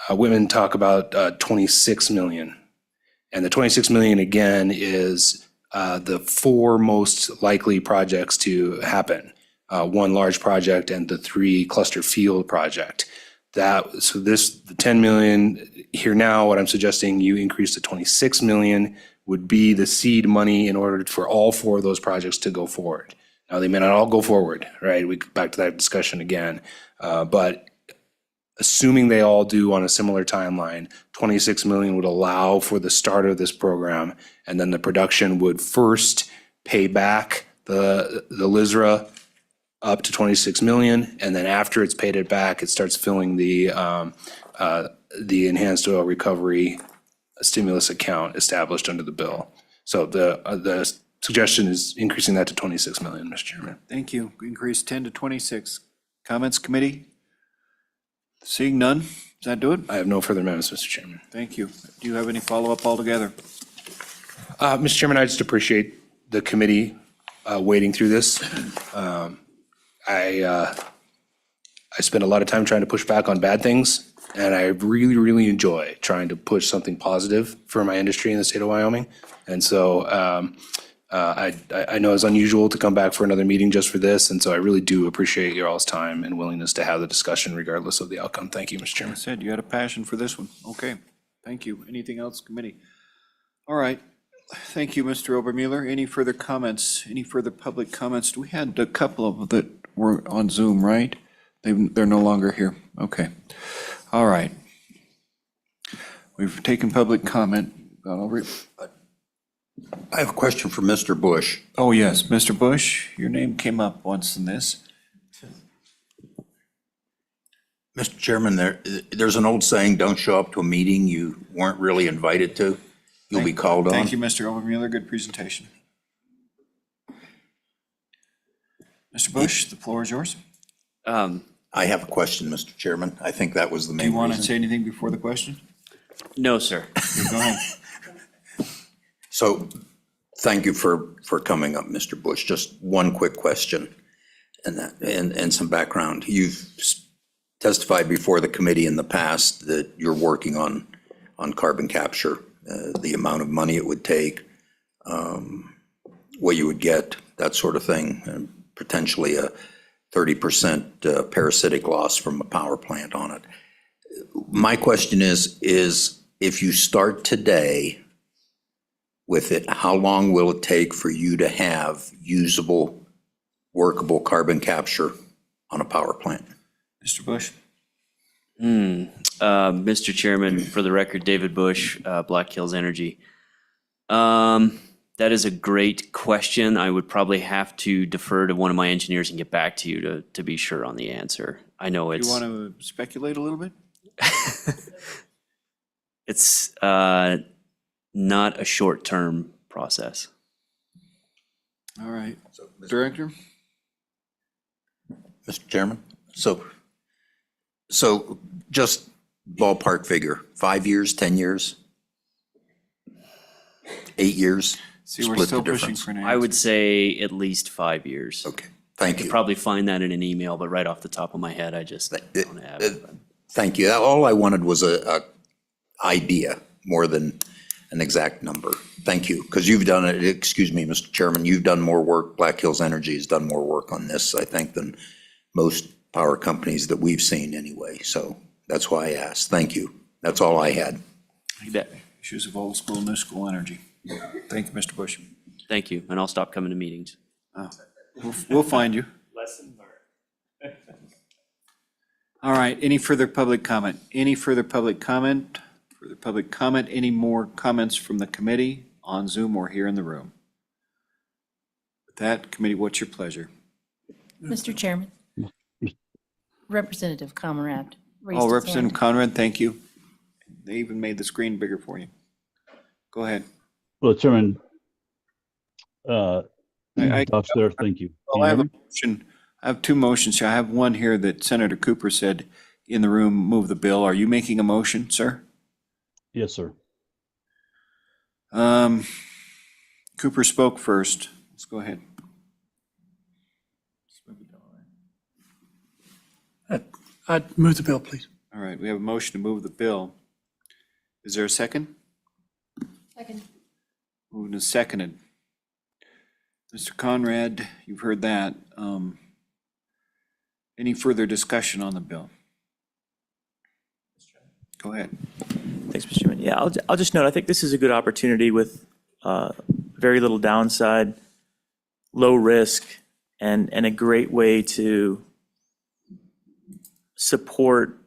Whitman talk about 26 million. And the 26 million, again, is the 4 most likely projects to happen. 1 large project and the 3 cluster field project. The 10 million here now, what I'm suggesting you increase to 26 million would be the seed money in order for all 4 of those projects to go forward. Now, they may not all go forward, right? We go back to that discussion again. But assuming they all do on a similar timeline, 26 million would allow for the start of this program, and then the production would first pay back the LISRA up to 26 million, and then after it's paid it back, it starts filling the enhanced oil recovery stimulus account established under the bill. So the suggestion is increasing that to 26 million, Mr. Chairman. Thank you. Increase 10 to 26. Comments, committee? Seeing none, does that do it? I have no further amendments, Mr. Chairman. Thank you. Do you have any follow-up altogether? Mr. Chairman, I just appreciate the committee wading through this. I spend a lot of time trying to push back on bad things, and I really, really enjoy trying to push something positive for my industry in the state of Wyoming. And so I know it's unusual to come back for another meeting just for this, and so I really do appreciate your all's time and willingness to have the discussion regardless of the outcome. Thank you, Mr. Chairman. I said you had a passion for this one. Okay, thank you. Anything else, committee? All right. Thank you, Mr. Obermueller. Any further comments? Any further public comments? We had a couple of that were on Zoom, right? They're no longer here. Okay. All right. We've taken public comment. Gone over it. I have a question for Mr. Bush. Oh, yes, Mr. Bush, your name came up once in this. Mr. Chairman, there's an old saying, don't show up to a meeting you weren't really invited to. You'll be called on. Thank you, Mr. Obermueller. Good presentation. Mr. Bush, the floor is yours. I have a question, Mr. Chairman. I think that was the Do main you want to reason. say anything before the question? No, sir. Go ahead. So thank you for coming up, Mr. Bush. Just one quick question and some background. You've testified before the committee in the past that you're working on carbon capture, the amount of money it would take, what you would get, that sort of thing, and potentially a 30% parasitic loss from a power plant on it. My question is if you start today with it, how long will it take for you to have usable, workable carbon capture on a power plant? Mr. Bush? Mr. Chairman, for the record, David Bush, Black Hills Energy. That is a great question. I would probably have to defer to one of my engineers and get back to you to be sure on the answer. I know Do it's. you want to speculate a little bit? It's not a short-term process. All right. Director? Mr. Chairman, so just ballpark figure, 5 years, 10 years? 8 years? See, we're Split still the pushing difference. for an I answer. would say at least 5 years. Okay, thank Could you. probably find that in an email, but right off the top of my head, I just don't have it. Thank you. All I wanted was a idea more than an exact number. Thank you, because you've done it, excuse me, Mr. Chairman, you've done more work, Black Hills Energy has done more work on this, I think, than most power companies that we've seen anyway. So that's why I asked. Thank you. That's all I had. Issues of old school, new school energy. Thank you, Mr. Bush. Thank you, and I'll stop coming to meetings. We'll find you. Lesson learned. All right, any further public comment? Any further public comment? Further public comment? Any more comments from the committee on Zoom or here in the room? With that, committee, what's your pleasure? Mr. Chairman. Representative Comrade raised Oh, his Representative hand. Conrad, thank you. They even made the screen bigger for you. Go ahead. Well, Chairman, I- Dockstader, thank you. Well, I have a motion. I have two motions here. I have one here that Senator Cooper said in the room, move the bill. Are you making a motion, sir? Yes, sir. Cooper spoke first. Let's go ahead. I'd move the bill, please. All right, we have a motion to move the bill. Is there a second? Second. Moved and seconded. Mr. Conrad, you've heard that. Any further discussion on the bill? Go ahead. Thanks, Mr. Chairman. Yeah, I'll just note, I think this is a good opportunity with very little downside, low risk, and a great way to support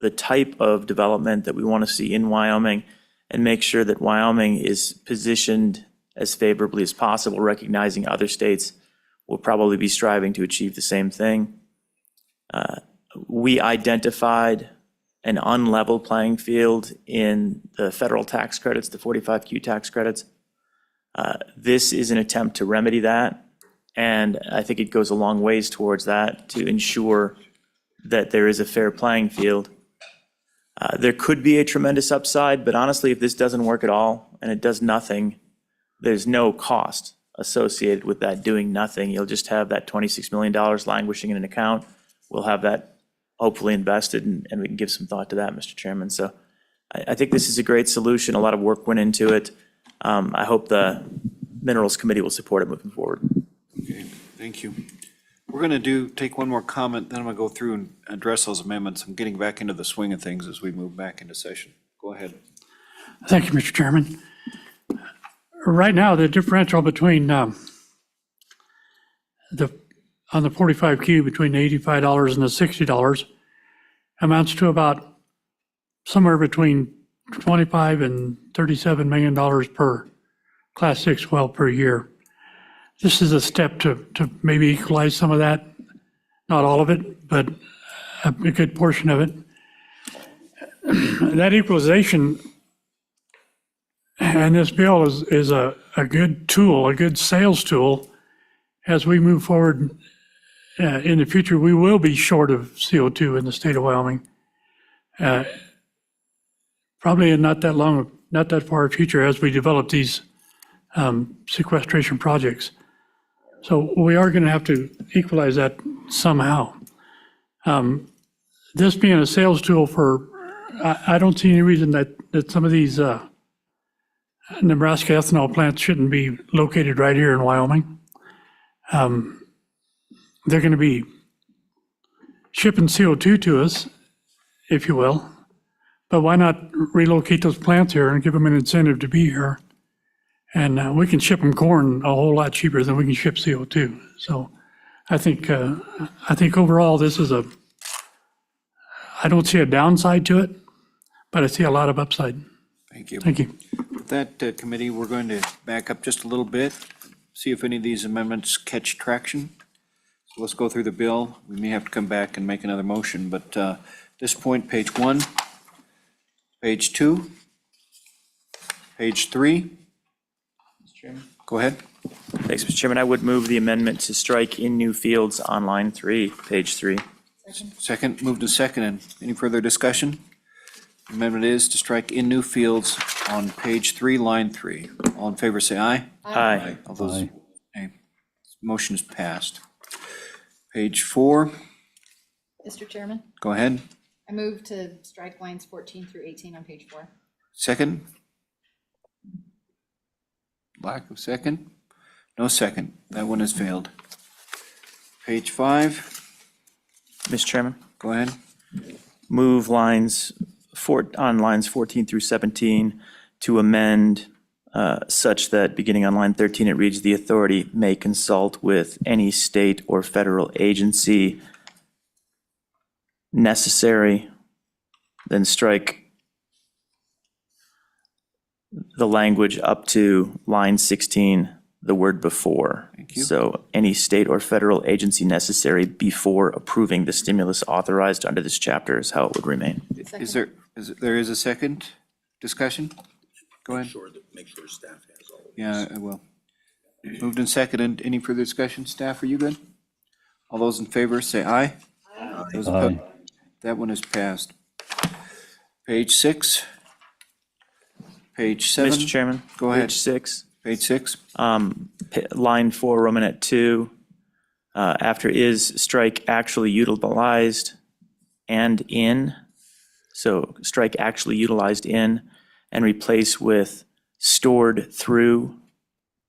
the type of development that we want to see in Wyoming and make sure that Wyoming is positioned as favorably as possible, recognizing other states will probably be striving to achieve the same thing. We identified an unlevel playing field in the federal tax credits, the 45Q tax credits. This is an attempt to remedy that, and I think it goes a long ways towards that to ensure that there is a fair playing field. There could be a tremendous upside, but honestly, if this doesn't work at all and it does nothing, there's no cost associated with that doing nothing. You'll just have that $26 million languishing in an account. We'll have that hopefully invested, and we can give some thought to that, Mr. Chairman. So I think this is a great solution. A lot of work went into it. I hope the Minerals Committee will support it moving forward. Okay, thank you. We're going to take one more comment, then I'm going to go through and address those amendments. I'm getting back into the swing of things as we move back into session. Go ahead. Thank you, Mr. Chairman. Right now, the differential between on the 45Q between the $85 and the $60 amounts to about somewhere between $25 and $37 million per Class 6 well per year. This is a step to maybe equalize some of that, not all of it, but a good portion of it. That equalization and this bill is a good tool, a good sales tool. As we move forward in the future, we will be short of CO2 in the state of Wyoming. Probably in not that far future as we develop these sequestration projects. So we are going to have to equalize that somehow. This being a sales tool I don't see any reason that some of these Nebraska ethanol plants shouldn't be located right here in Wyoming. They're going to be shipping CO2 to us, if you will, but why not relocate those plants here and give them an incentive to be here? And we can ship them corn a whole lot cheaper than we can ship CO2. So I think overall this is I don't see a downside to it, but I see a lot of upside. Thank you. Thank you. With that, committee, we're going to back up just a little bit, see if any of these amendments catch traction. So let's go through the bill. We may have to come back and make another motion, but at this point, page 1, page 2, page 3. Go ahead. Thanks, Mr. Chairman. I would move the amendment to strike in new fields on line 3, page 3. Second, moved to second, and any further discussion? Amendment is to strike in new fields on page 3, line 3. All in favor, say aye. Aye. All those, Aye. nay. Motion is passed. Page 4, Mr. Chairman, go ahead. I move to strike lines 14 through 18 on page 4. Second? Lack of second? No second. That one has failed. Page 5, Mr. Chairman, go ahead. move lines on lines 14 through 17 to amend such that beginning on line 13, it reads, "The authority may consult with any state or federal agency necessary," then strike the language up to line 16, the word before. Thank you. So any state or federal agency necessary before approving the stimulus authorized under this chapter is how it would remain. There is a second discussion? Go ahead. Make sure staff has all. Yeah, I will. Moved and seconded. Any further discussion? Staff, are you good? All those in favor, say aye. Those opposed? Aye. That one is passed. Page 6. Page 7. Mr. Chairman? Go ahead. Page 6. Page 6. Line 4, Romanet 2, after is, strike actually utilized and in. So strike actually utilized in and replace with stored through,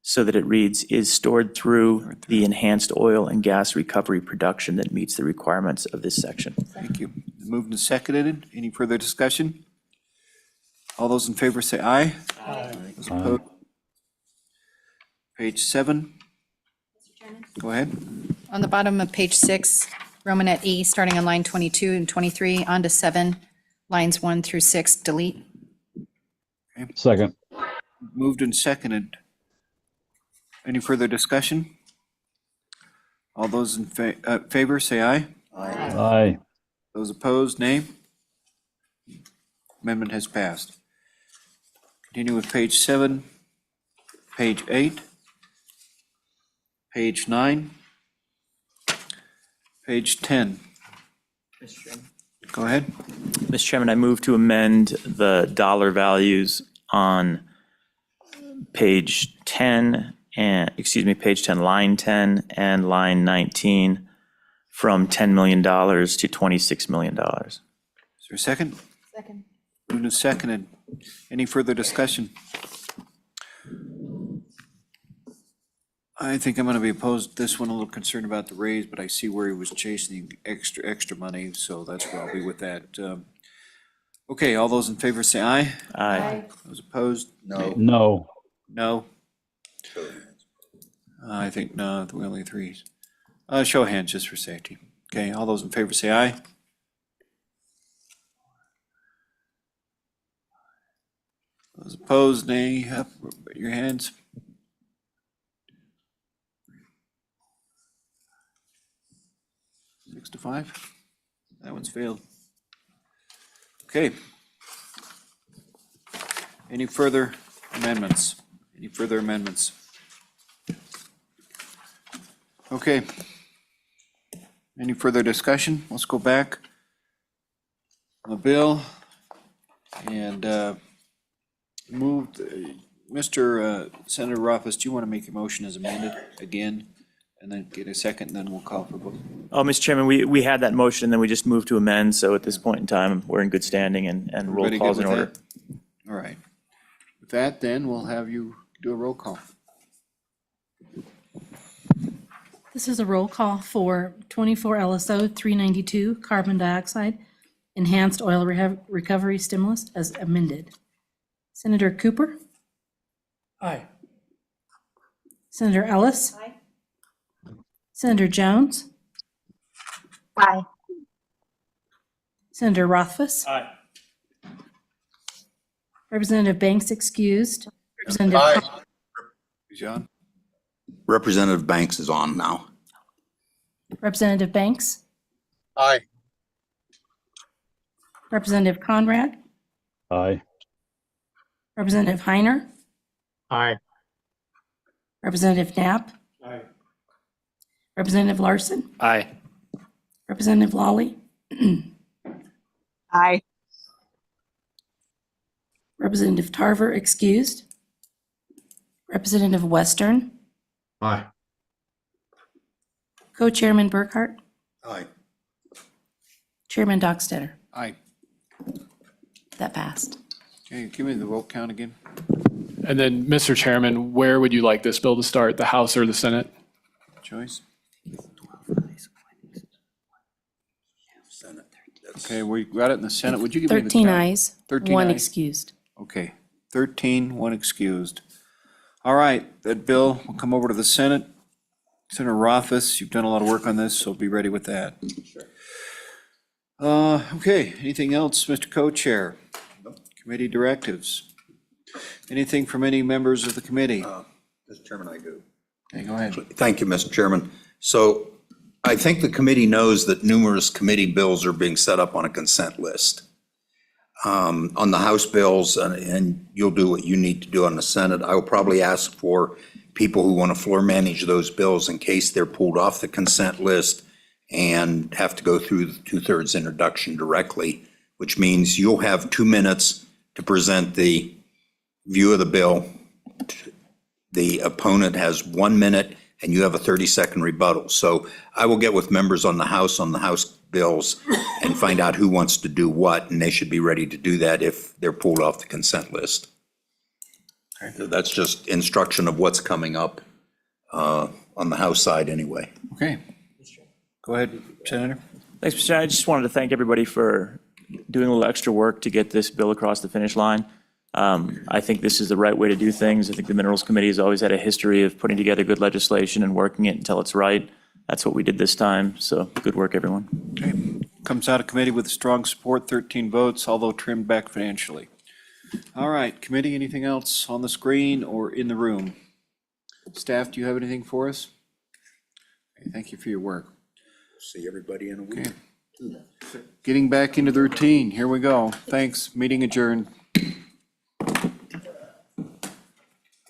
so that it reads, is stored through the enhanced oil and gas recovery production that meets the requirements of this section. Thank you. Moved and seconded. Any further discussion? All those in favor say aye. Those opposed? Page 7. Go ahead. On the bottom of page 6, Romanet E, starting on line 22 and 23, on to 7, lines 1 through 6, delete. Second. Moved and seconded. Any further discussion? All those in favor say aye. Aye. Those opposed, nay. Amendment has passed. Continue with page 7, page 8, page 9, page 10. Go ahead. Mr. Chairman, I move to amend the dollar values on page 10 and, page 10, line 10 and line 19 from $10 million to $26 million. Is there a second? Second. Moved and seconded. Any further discussion? I think I'm going to be opposed to this one, a little concerned about the raise, but I see where he was chasing extra money, so that's where I'll be with that. Okay, all those in favor say aye. Aye. Those opposed? No. No. No. I think no, we only threes. Show of hands just for safety. Okay, all those in favor say aye. Those opposed, nay. Up, your hands. 6 to 5. That one's failed. Okay. Any further amendments? Any further amendments? Okay. Any further discussion? Let's go back on the bill and move. Mr. Senator Rothfuss, do you want to make a motion as amended again? And then get a second, and then we'll call for vote. Oh, Mr. Chairman, we had that motion, and then we just moved to amend, so at this point in time, we're in good standing and roll Everybody calls good in with order. that? All right. With that, then, we'll have you do a roll call. This is a roll call for 24 LSO 392 carbon dioxide enhanced oil recovery stimulus as amended. Senator Cooper? Aye. Senator Ellis? Aye. Senator Jones? Aye. Senator Rothfuss. Aye. Representative Banks excused. Representative John? Representative Banks is on now. Representative Banks. Aye. Representative Conrad. Aye. Representative Heiner. Aye. Representative Knapp. Aye. Representative Larson. Aye. Representative Lawley. Aye. Representative Tarver excused. Representative Western. Aye. Co-Chairman Burkhart. Aye. Chairman Dockstetter. Aye. That passed. Okay, give me the vote count again. And then, Mr. Chairman, where would you like this bill to start, the House or the Senate? Choice. Senate. That's- Okay, we got it in the Senate. Would you give me the 13 count? ayes, 13 1 ayes. excused. Okay, 13, 1 excused. All right, that bill will come over to the Senate. Senator Rothfuss, you've done a lot of work on this, so be ready with that. Okay, anything else, Mr. Co-Chair? Committee directives? Anything from any members of the committee? Mr. Chairman, I do. Okay, go ahead. Thank you, Mr. Chairman. So I think the committee knows that numerous committee bills are being set up on a consent list. On the House bills, and you'll do what you need to do on the Senate, I will probably ask for people who want to floor manage those bills in case they're pulled off the consent list and have to go through the 2/3 introduction directly, which means you'll have 2 minutes to present the view of the bill. The opponent has 1 minute, and you have a 30-second rebuttal. So I will get with members on the House bills and find out who wants to do what, and they should be ready to do that if they're pulled off the consent list. So that's just instruction of what's coming up on the House side anyway. Okay. Go ahead, Senator. Thanks, Mr. Chairman. I just wanted to thank everybody for doing a little extra work to get this bill across the finish line. I think this is the right way to do things. I think the Minerals Committee has always had a history of putting together good legislation and working it until it's right. That's what we did this time, so good work, everyone. Okay, comes out of committee with strong support, 13 votes, although trimmed back financially. All right, committee, anything else on the screen or in the room? Staff, do you have anything for us? Okay, thank you for your work. See everybody in a week. Okay. Getting back into the routine, here we go. Thanks, meeting adjourned.